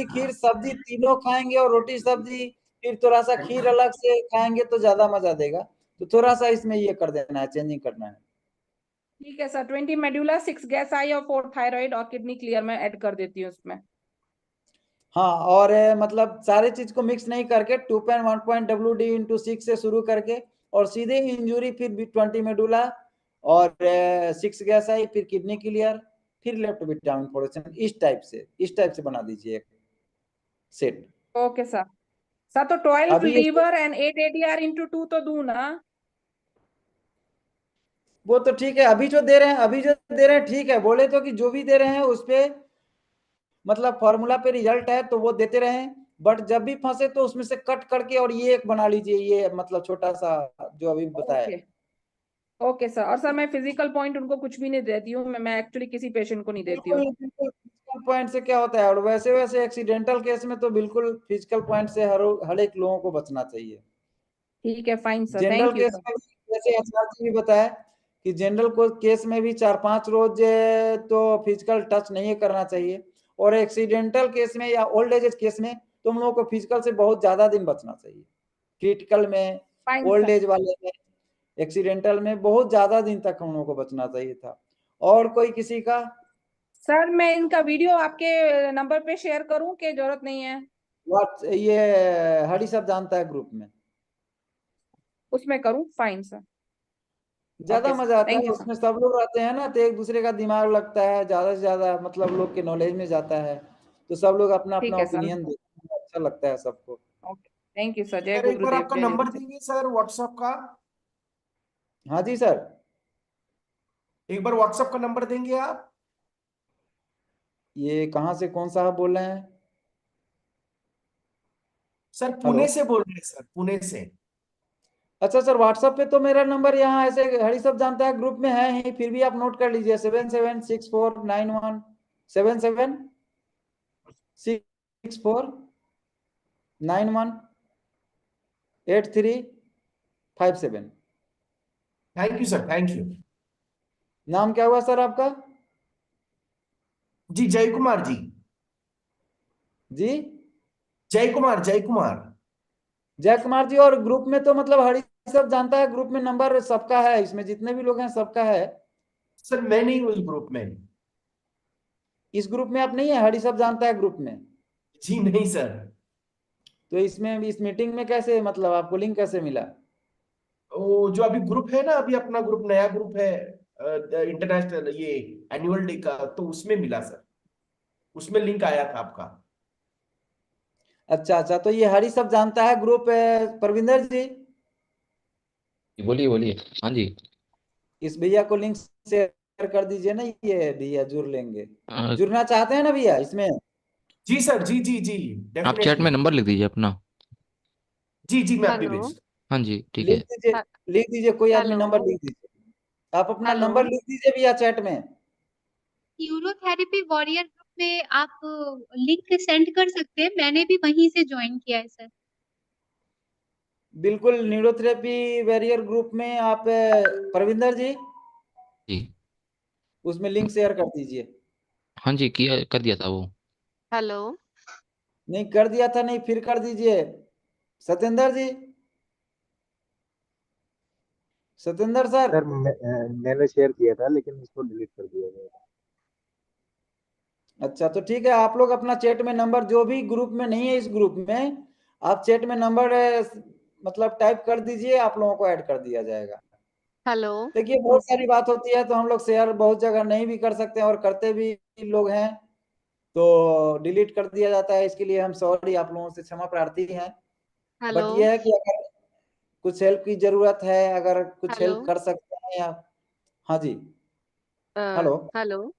खीर सब्जी तीनों खाएंगे और रोटी सब्जी फिर थोड़ा सा खीर अलग से खाएंगे तो ज्यादा मजा देगा। तो थोड़ा सा इसमें ये कर देना है, चेंजिंग करना है। ठीक है सर। 20 मेडुला 6 गैस आई और 4 थायराइड और किडनी क्लियर में ऐड कर देती हूँ उसमें। हाँ, और मतलब सारे चीज को मिक्स नहीं करके 2 पेन 1 पॉइंट WD into 6 से शुरू करके और सीधे इंजुरी, फिर 20 मेडुला और 6 गैस आई, फिर किडनी क्लियर, फिर लेफ्ट विटामिन फॉर्मेशन। इस टाइप से बना दीजिए सेट। Okay sir. सर तो 12 लीवर एंड 8 ADR into 2 तो दूं ना? वो तो ठीक है, अभी जो दे रहे हैं ठीक है। बोले तो कि जो भी दे रहे हैं उस पे मतलब फॉर्मूला पे रिजल्ट है तो वो देते रहे, बट जब भी फंसे तो उसमें से कट करके और ये एक बना लीजिए, ये मतलब छोटा सा जो अभी बताया। Okay sir. और सर मैं फिजिकल पॉइंट उनको कुछ भी नहीं देती हूँ, मैं एक्चुअली किसी पेशेंट को नहीं देती हूँ। फिजिकल पॉइंट से क्या होता है, और वैसे एक्सीडेंटल केस में तो बिल्कुल फिजिकल पॉइंट से हर एक लोगों को बचना चाहिए। ठीक है, fine sir, general thank you case में जैसे एचआर जी भी बताया कि जनरल को केस में भी 4-5 रोज तो फिजिकल टच नहीं करना चाहिए, और एक्सीडेंटल केस में या ओल्ड एज केस में तुम लोगों को फिजिकल से बहुत ज्यादा दिन बचना चाहिए। क्रिटिकल में, फाइन ओल्ड सर। एज वाले में, एक्सीडेंटल में बहुत ज्यादा दिन तक हम लोगों को बचना चाहिए था। और कोई किसी का? सर मैं इनका वीडियो आपके नंबर पे शेयर करूं कि जरूरत नहीं है? ये हरी सब जानता है ग्रुप में उसमें करूं? Fine sir. ज्यादा ओके सर, मजा आता थैंक है, यू सर। उसमें सब लोग रहते हैं ना, तो एक दूसरे का दिमाग लगता है, ज्यादा से ज्यादा मतलब लोग के नॉलेज में जाता है, तो सब लोग अपना अपना ठीक है सर। ओपिनियन देते हैं, अच्छा लगता है सबको। Okay, thank you sir. जय सर एक बार गुरुदेव, आपका जय नंबर गुरुदेव। देंगे सर व्हाट्सएप का? हाँ जी सर। एक बार व्हाट्सएप का नंबर देंगे आप? ये कहाँ से, कौन सा आप बोल रहे हैं? Sir hello. पुणे से बोल रहे हैं सर, पुणे से। अच्छा सर, व्हाट्सएप पे तो मेरा नंबर यहाँ ऐसे हरी सब जानता है ग्रुप में है ही, फिर भी आप नोट कर लीजिए 776491 thank you sir, thank you. नाम क्या हुआ सर आपका? जी जय कुमार जी। जी जय कुमार, जय कुमार। जय कुमार जी। और ग्रुप में तो मतलब हरी सब जानता है ग्रुप में नंबर सबका है, इसमें जितने भी लोग हैं सबका है। सर मैं नहीं हूँ इस ग्रुप में। इस ग्रुप में आप नहीं है, हरी सब जानता है ग्रुप में? जी नहीं सर। तो इसमें इस मीटिंग में कैसे, मतलब आपको लिंक कैसे मिला? वो जो अभी ग्रुप है ना, अभी अपना ग्रुप, नया ग्रुप है इंटरनेशनल ये एनुअल डे का, तो उसमें मिला सर, उसमें लिंक आया था आपका। अच्छा अच्छा, तो ये हरी सब जानता है ग्रुप परविंदर जी, बोलिए बोलिए। हाँ जी। इस भैया को लिंक शेयर कर दीजिए ना, ये भैया जुड़ लेंगे। अ, जुड़ना चाहते हैं ना भैया इसमें? जी सर, जी जी जी, आप चैट में डेफिनेटली। नंबर लिख दीजिए अपना। जी जी, मैं अभी हेलो। भेजता हाँ जी ठीक लिख है। दीजिए, लिख दीजिए, कोई आदमी हेलो। नंबर लिख दीजिए, आप अपना हेलो। नंबर लिख दीजिए भैया चैट में। न्यूरोथेरेपी वॉरियर ग्रुप में आप लिंक सेंड कर सकते हैं, मैंने भी वहीं से ज्वाइन किया है सर। बिल्कुल, न्यूरोथेरेपी वॉरियर ग्रुप में आप परविंदर जी जी उसमें लिंक शेयर कर दीजिए। हाँ जी, किया कर दिया था वो। हेलो। नहीं कर दिया था, नहीं फिर कर दीजिए। सत्येंद्र जी, सत्येंद्र सर। सर मैंने शेयर किया था लेकिन उसको डिलीट कर दिया गया। अच्छा तो ठीक है, आप लोग अपना चैट में नंबर, जो भी ग्रुप में नहीं है इस ग्रुप में, आप चैट में नंबर मतलब टाइप कर दीजिए, आप लोगों को ऐड कर दिया जाएगा। हेलो। देखिए बहुत सारी बात होती है, तो हम लोग शेयर बहुत जगह नहीं भी कर सकते हैं, और करते भी लोग हैं तो डिलीट कर दिया जाता है, इसके लिए हम सॉरी, आप लोगों से क्षमा प्रार्थी हैं। हेलो। बट ये है कि अगर कुछ हेल्प की जरूरत है, अगर कुछ हेलो। हेल्प कर सकते हैं आप। हाँ जी। अ, हेलो। हेलो।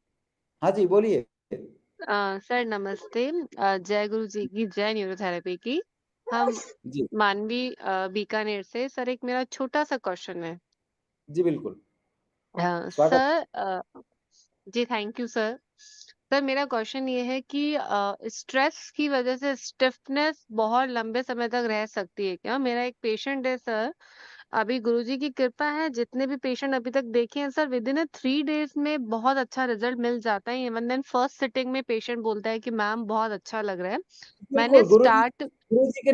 हाँ जी बोलिए। सर नमस्ते। जय गुरु जी की जय, न्यूरोथेरेपी की। हम जी मानवी बीकानेर से। सर एक मेरा छोटा सा क्वेश्चन है। जी बिल्कुल, स्वागत। सर जी थैंक यू सर। सर मेरा क्वेश्चन ये है कि स्ट्रेस की वजह से स्टिफनेस बहुत लंबे समय तक रह सकती है क्या? मेरा एक पेशेंट है सर, अभी गुरुजी की कृपा है, जितने भी पेशेंट अभी तक देखे हैं सर, विद इन 3 डेज में बहुत अच्छा रिजल्ट मिल जाता है। इवन देन फर्स्ट सिटिंग में पेशेंट बोलता है कि मैम बहुत अच्छा लग रहा है। बिल्कुल, मैंने स्टार्ट गुरु जी के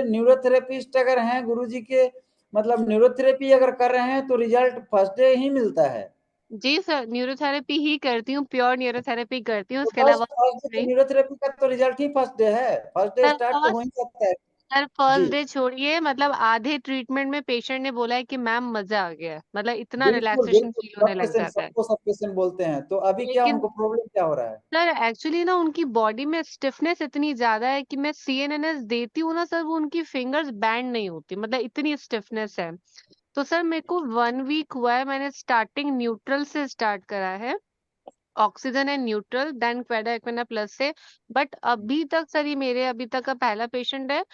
न्यूरोथेरेपिस्ट अगर हैं, गुरु जी के मतलब न्यूरोथेरेपी अगर कर रहे हैं तो रिजल्ट फर्स्ट डे ही मिलता है। जी सर न्यूरोथेरेपी ही करती हूँ, प्योर न्यूरोथेरेपी करती हूँ, तो उसके बस अलावा फर्स्ट डे नहीं। न्यूरोथेरेपी का तो रिजल्ट ही फर्स्ट डे है, फर्स्ट डे सर स्टार्ट तो हो ही फर्स्ट सकता है। सर जी फर्स्ट डे छोड़िए, मतलब आधे ट्रीटमेंट में पेशेंट ने बोला है कि मैम मजा आ गया, मतलब इतना बिल्कुल रिलैक्सेशन बिल्कुल, फील होने लग जाता है। सब पेशेंट बोलते हैं, तो अभी क्या लेकिन उनको प्रॉब्लम क्या हो रहा है? सर एक्चुअली ना उनकी बॉडी में स्टिफनेस इतनी ज्यादा है कि मैं सीएनएनएस देती हूँ ना सर, वो उनकी फिंगर्स बैंड नहीं होती, मतलब इतनी स्टिफनेस है। तो सर मेरे को 1 वीक हुआ है, मैंने स्टार्टिंग न्यूट्रल से स्टार्ट करा है, oxygen and neutral, then cauda equina plus से। बट अभी तक सर, ये मेरे अभी तक का पहला पेशेंट है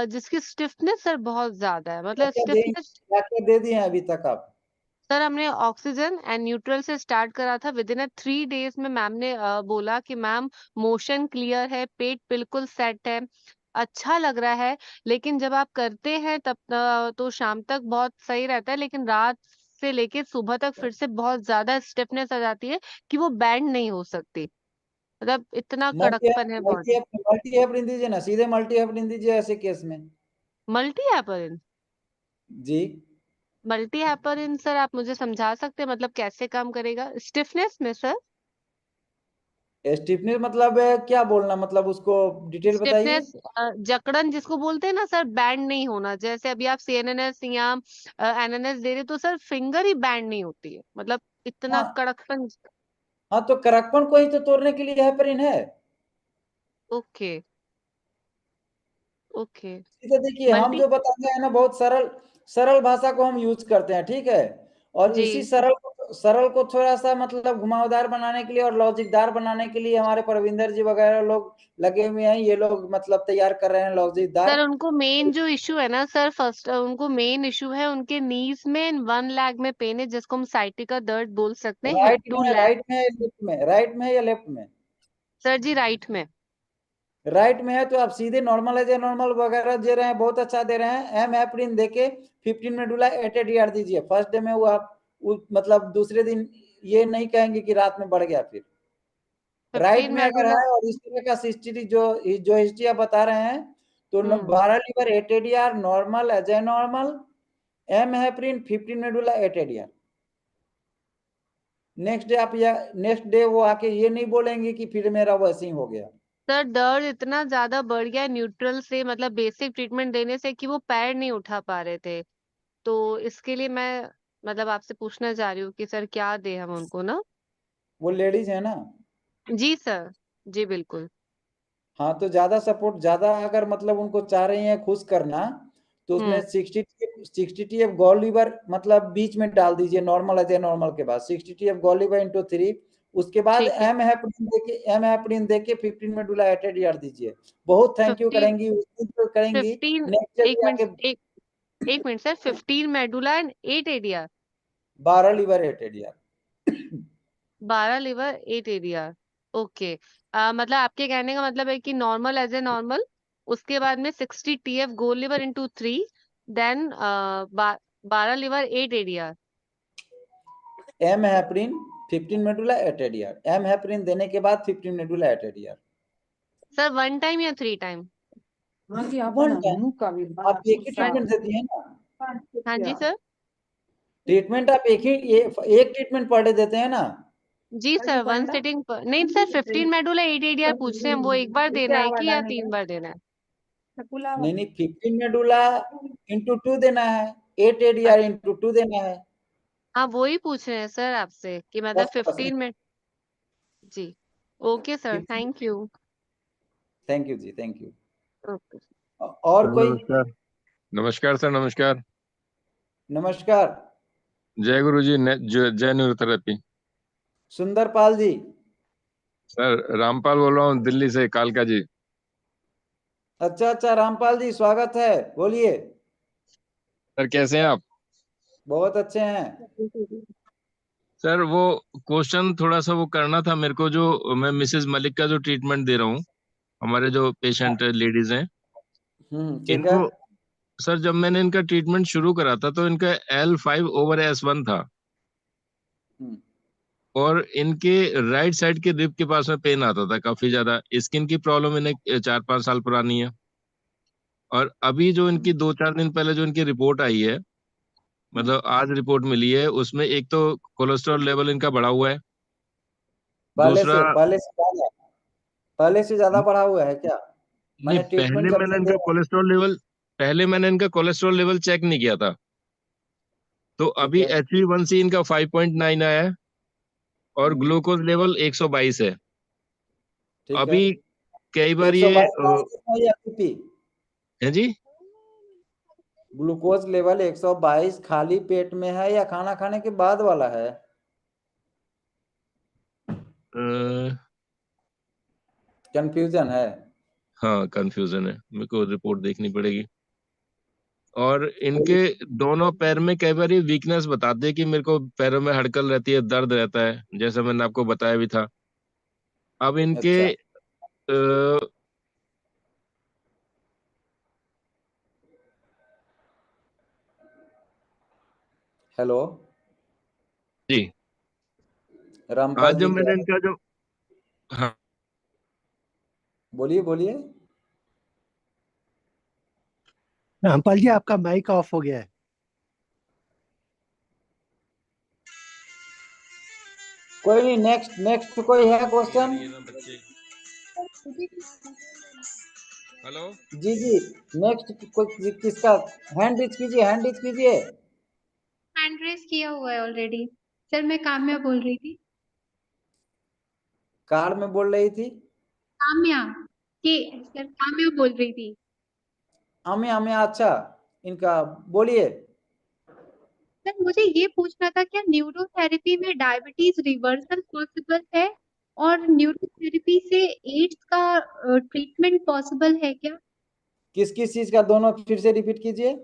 जिसकी स्टिफनेस सर बहुत ज्यादा है, मतलब स्टिफनेस। क्या क्या दे दिए हैं अभी तक आप? सर हमने ऑक्सीजन एंड न्यूट्रल से स्टार्ट करा था, विद इन 3 डेज में मैम ने बोला कि मैम मोशन क्लियर है, पेट बिल्कुल सेट है, अच्छा लग रहा है। लेकिन जब आप करते हैं तब तो शाम तक बहुत सही रहता है, लेकिन रात से लेके सुबह तक फिर से बहुत ज्यादा स्टिफनेस आ जाती है कि वो बैंड नहीं हो सकती, मतलब इतना कड़कपन है बॉडी। मल्टी हेपरिन दीजिए ना, सीधे मल्टी हेपरिन दीजिए ऐसे केस में। Multi heparin? जी मल्टी हेपरिन सर आप मुझे समझा सकते हैं मतलब कैसे काम करेगा स्टिफनेस में सर? स्टिफनेस मतलब क्या बोलना, मतलब उसको डिटेल बताइए। स्टिफनेस जकड़न जिसको बोलते हैं ना सर, बैंड नहीं होना। जैसे अभी आप सीएनएनएस या एनएनएस दे रहे तो सर फिंगर ही बैंड नहीं होती है, मतलब इतना हाँ कड़कपन। हाँ, तो कड़कपन को ही तो तोड़ने के लिए हेपरिन है। Okay okay. तो देखिए हम मल्टी जो बताते हैं ना, बहुत सरल सरल भाषा को हम यूज करते हैं, ठीक है। और इसी जी सरल को थोड़ा सा मतलब घुमावदार बनाने के लिए और लॉजिकदार बनाने के लिए हमारे परविंदर जी वगैरह लोग लगे हुए हैं। ये लोग मतलब तैयार कर रहे हैं लॉजिकदार। सर, उनको मेन जो इशू है ना सर, फर्स्ट उनको मेन इशू है उनके नीज में, वन लेग में पेन है जिसको हम साइटिका दर्द बोल सकते हैं, हिप टू लेग। राइट में लेफ्ट में, राइट में या लेफ्ट में? सर जी राइट में। राइट में है तो आप सीधे नॉर्मल है नॉर्मल वगैरह दे रहे हैं, बहुत अच्छा दे रहे हैं। एम हेपरिन देके 15 मेडुला 8 दीजिए। फर्स्ट डे में वो आप मतलब दूसरे दिन ये नहीं कहेंगे कि रात में बढ़ गया। फिर राइट 15 में अगर मेडुला। है और इस तरह का हिस्ट्री जो हिस्ट्री आप बता रहे हैं तो 12 liver 8 normal as a normal, M heparin 15 medulla 8 next day आप या नेक्स्ट डे वो आके ये नहीं बोलेंगे कि फिर मेरा वैसे ही हो गया। सर दर्द इतना ज्यादा बढ़ गया न्यूट्रल से, मतलब बेसिक ट्रीटमेंट देने से, कि वो पैर नहीं उठा पा रहे थे। तो इसके लिए मैं मतलब आपसे पूछना चाह रही हूँ कि सर क्या दे हम उनको ना। वो लेडीज है ना? जी सर, जी बिल्कुल। हाँ, तो ज्यादा सपोर्ट, ज्यादा अगर मतलब उनको चाह रही हैं खुश करना, तो उसमें 60 TF गॉल लीवर मतलब बीच में डाल दीजिए नॉर्मल एज ए नॉर्मल के बाद 60 TF गॉल लीवर इंटू 3। उसके बाद ठीक है। एम हेपरिन देके 15 मेडुला 8 दीजिए। बहुत थैंक यू 15 करेंगी, उस दिन तो करेंगी। 15 नेक्स्ट डे एक भी मिनट आके एक minute sir, 15 medulla and 8 area. 12 liver 8 12 liver 8 area. Okay. मतलब आपके कहने का मतलब है कि नॉर्मल एज ए नॉर्मल, उसके बाद में 60 TF gall liver into 3, then 12 liver 8 area. M heparin 15 medulla 8 M heparin देने के बाद 15 मेडुला 8 सर 1 टाइम या 3 टाइम? One time. आप एक ही ट्रीटमेंट देती है ना? हाँ जी सर। ट्रीटमेंट आप एक ट्रीटमेंट पर डे देते हैं ना? जी सर, वन सिटिंग पर नहीं सर, 15 मेडुला 8 एरिया पूछ रहे हैं, वो एक बार देना है कि या 3 बार देना है? नहीं नहीं, 15 मेडुला इंटू 2 देना है, 8 इंटू 2 देना है। हाँ वो ही पूछ रहे हैं सर आपसे कि मतलब बस बस। 15 में। जी okay sir, thank you. Thank you जी, थैंक यू। ओके। और सर कोई? नमस्कार। नमस्कार सर, नमस्कार। नमस्कार। जय गुरु जी, जय निवृत्ति। सुंदरपाल जी। सर रामपाल बोल रहा हूँ दिल्ली से, कालका जी। अच्छा अच्छा, रामपाल जी स्वागत है, बोलिए। सर कैसे हैं आप? बहुत अच्छे हैं। सर वो क्वेश्चन थोड़ा सा वो करना था मेरे को, जो मैं मिसेस मलिक का जो ट्रीटमेंट दे रहा हूँ, हमारे जो पेशेंट लेडीज हैं ठीक है। इनको। सर जब मैंने इनका ट्रीटमेंट शुरू करा था तो इनका L5/S1 था, और इनके राइट साइड के रिब के पास में पेन आता था काफी ज्यादा। स्किन की प्रॉब्लम इन्हें 4-5 साल पुरानी है। और अभी जो इनकी 2-4 दिन पहले जो इनकी रिपोर्ट आई है, मतलब आज रिपोर्ट मिली है, उसमें एक तो कोलेस्ट्रॉल लेवल इनका बढ़ा हुआ है, दूसरा पहले से ज्यादा बढ़ा हुआ है क्या? नहीं, मैंने ट्रीटमेंट पहले जब मैंने से दे इनका रहा हूं। कोलेस्ट्रॉल लेवल पहले मैंने इनका कोलेस्ट्रॉल लेवल चेक नहीं किया था, तो ठीक अभी है, HbA1c इनका 5.9 आया है, और ग्लूकोज लेवल 122 है। ठीक है। अभी कई बार ये 122 है जी। ग्लूकोज लेवल 122 खाली पेट में है या खाना खाने के बाद वाला है? कंफ्यूजन है। हाँ कंफ्यूजन है, मेरे को रिपोर्ट देखनी पड़ेगी। और इनके दोनों पैर में कई बार ये वीकनेस बताते हैं कि मेरे को पैरों में हड़कल रहती है, दर्द रहता है, जैसा मैंने आपको बताया भी था। अब इनके अच्छा। अ, हेलो। जी। रामपाल आज जी जो कह मैंने रहे इनका जो, हाँ बोलिए बोलिए। रामपाल जी आपका माइक ऑफ हो गया है। कोई नहीं, नेक्स्ट नेक्स्ट कोई है क्वेश्चन? हेलो जी जी, नेक्स्ट कोई किसका? हैंड रेज कीजिए, हैंड रेज कीजिए। हैंड रेस किया हुआ है ऑलरेडी। सर मैं काम्या बोल रही थी। कार में बोल रही थी? काम्या के सर काम्या बोल रही थी। हमें हमें अच्छा, इनका बोलिए। सर मुझे ये पूछना था, क्या न्यूरोथेरेपी में डायबिटीज रिवर्सल पॉसिबल है? और न्यूरोथेरेपी से एड्स का ट्रीटमेंट पॉसिबल है क्या? किस किस चीज का? दोनों फिर से रिपीट कीजिए।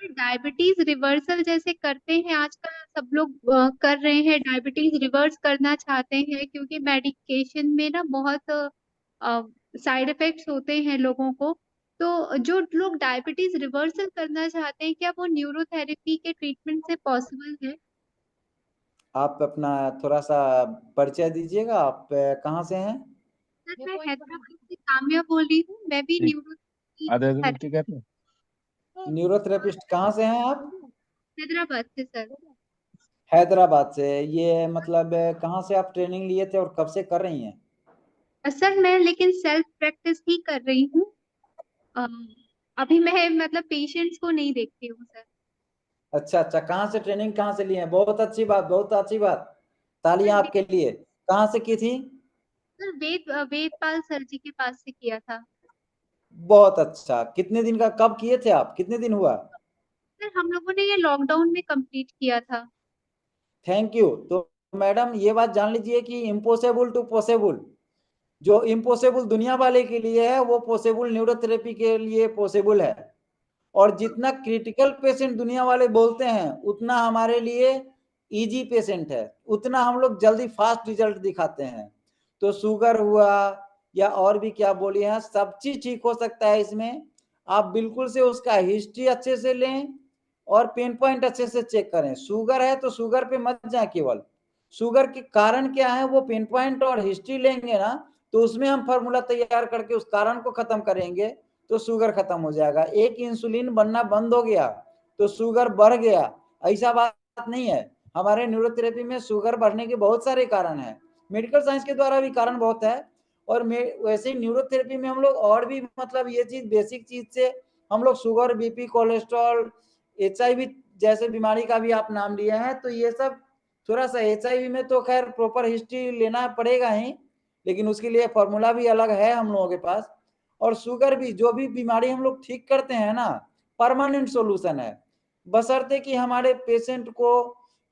डायबिटीज रिवर्सल जैसे करते हैं आजकल सब लोग कर रहे हैं, डायबिटीज रिवर्स करना चाहते हैं क्योंकि मेडिकेशन में ना बहुत साइड इफेक्ट्स होते हैं लोगों को। तो जो लोग डायबिटीज रिवर्सल करना चाहते हैं, क्या वो न्यूरोथेरेपी के ट्रीटमेंट से पॉसिबल है? आप अपना थोड़ा सा परिचय दीजिएगा, आप कहाँ से हैं? सर मैं हैदराबाद से काम्या बोल रही हूँ, मैं भी न्यूरोथेरेपी न्यूरोथेरेपिस्ट कहाँ से हैं आप? हैदराबाद से सर। हैदराबाद से। ये मतलब कहाँ से आप ट्रेनिंग लिए थे और कब से कर रही हैं? सर मैं लेकिन सेल्फ प्रैक्टिस ही कर रही हूँ। अ, अभी मैं मतलब पेशेंट्स को नहीं देखती हूँ सर। अच्छा अच्छा, कहाँ से ट्रेनिंग कहाँ से लिए हैं? बहुत अच्छी बात, बहुत अच्छी बात, तालियां सर आपके लिए। कहाँ से की थी? वेदपाल सर जी के पास से किया था। बहुत अच्छा। कितने दिन का, कब किए थे आप, कितने दिन हुआ? सर हम लोगों ने ये लॉकडाउन में कंप्लीट किया था। Thank you. तो मैडम ये बात जान लीजिए कि इम्पॉसिबल टू पॉसिबल, जो इम्पॉसिबल दुनिया वाले के लिए है वो पॉसिबल न्यूरोथेरेपी के लिए पॉसिबल है। और जितना क्रिटिकल पेशेंट दुनिया वाले बोलते हैं उतना हमारे लिए इजी पेशेंट है, उतना हम लोग जल्दी फास्ट रिजल्ट दिखाते हैं। तो शुगर हुआ या और भी क्या बोलिए हैं, सब चीज ठीक हो सकता है इसमें। आप बिल्कुल से उसका हिस्ट्री अच्छे से लें और पेन पॉइंट अच्छे से चेक करें। शुगर है तो शुगर पे मत जाए केवल, शुगर के कारण क्या है वो पेन पॉइंट और हिस्ट्री लेंगे ना, तो उसमें हम फॉर्मूला तैयार करके उस कारण को खत्म करेंगे तो शुगर खत्म हो जाएगा। एक इंसुलिन बनना बंद हो गया तो शुगर बढ़ गया, ऐसा बात नहीं है। हमारे न्यूरोथेरेपी में शुगर बढ़ने के बहुत सारे कारण हैं, मेडिकल साइंस के द्वारा भी कारण बहुत है। और वैसे ही न्यूरोथेरेपी में हम लोग और भी मतलब ये चीज बेसिक चीज से हम लोग शुगर, बीपी, कोलेस्ट्रॉल, HIV जैसे बीमारी का भी आप नाम लिए हैं, तो ये सब थोड़ा सा HIV में तो खैर प्रॉपर हिस्ट्री लेना पड़ेगा ही, लेकिन उसके लिए फॉर्मूला भी अलग है हम लोगों के पास। और शुगर भी, जो भी बीमारी हम लोग ठीक करते हैं ना, परमानेंट सॉल्यूशन है, बशर्ते कि हमारे पेशेंट को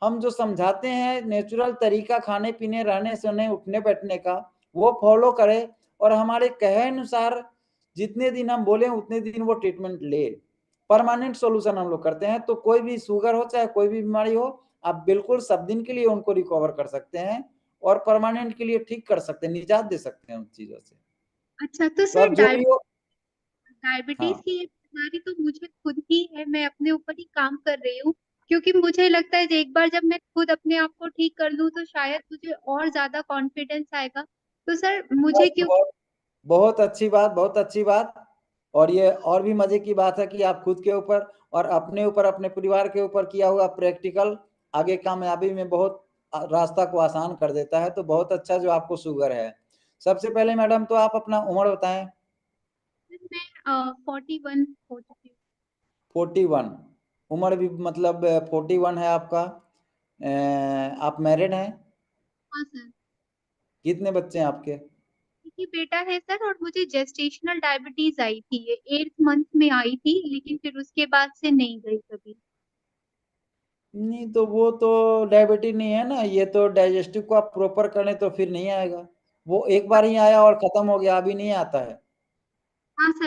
हम जो समझाते हैं नेचुरल तरीका खाने पीने, रहने सोने, उठने बैठने का, वो फॉलो करे और हमारे कहे अनुसार जितने दिन हम बोले उतने दिन वो ट्रीटमेंट ले। परमानेंट सॉल्यूशन हम लोग करते हैं। तो कोई भी शुगर हो चाहे कोई भी बीमारी हो, आप बिल्कुल सब दिन के लिए उनको रिकवर कर सकते हैं और परमानेंट के लिए ठीक कर सकते हैं, निजात दे सकते हैं उन चीजों से। अच्छा तो तो सर अब जो भी हो, डायबिटीज हाँ की ये बीमारी तो मुझे खुद ही है, मैं अपने ऊपर ही काम कर रही हूँ क्योंकि मुझे लगता है कि एक बार जब मैं खुद अपने आप को ठीक कर लूँ तो शायद मुझे और ज्यादा कॉन्फिडेंस आएगा। तो सर मुझे क्यों बहुत बहुत अच्छी बात, बहुत अच्छी बात। और ये और भी मजे की बात है कि आप खुद के ऊपर और अपने ऊपर, अपने परिवार के ऊपर किया हुआ प्रैक्टिकल आगे कामयाबी में बहुत रास्ता को आसान कर देता है। तो बहुत अच्छा जो आपको शुगर है। सबसे पहले मैडम तो आप अपना उम्र बताएं। मैं 41 हो चुकी हूँ। 41 उम्र भी मतलब 41 है आपका। आप मैरिड हैं? हाँ सर। कितने बच्चे हैं आपके? एक ही बेटा है सर, और मुझे जेस्टेशनल डायबिटीज आई थी, ये 8th मंथ में आई थी, लेकिन फिर उसके बाद से नहीं गई कभी। नहीं तो वो तो डायबिटीज नहीं है ना, ये तो डाइजेस्टिव को आप प्रॉपर करें तो फिर नहीं आएगा। वो एक बार ही आया और खत्म हो गया, अभी नहीं आता है। हाँ सर।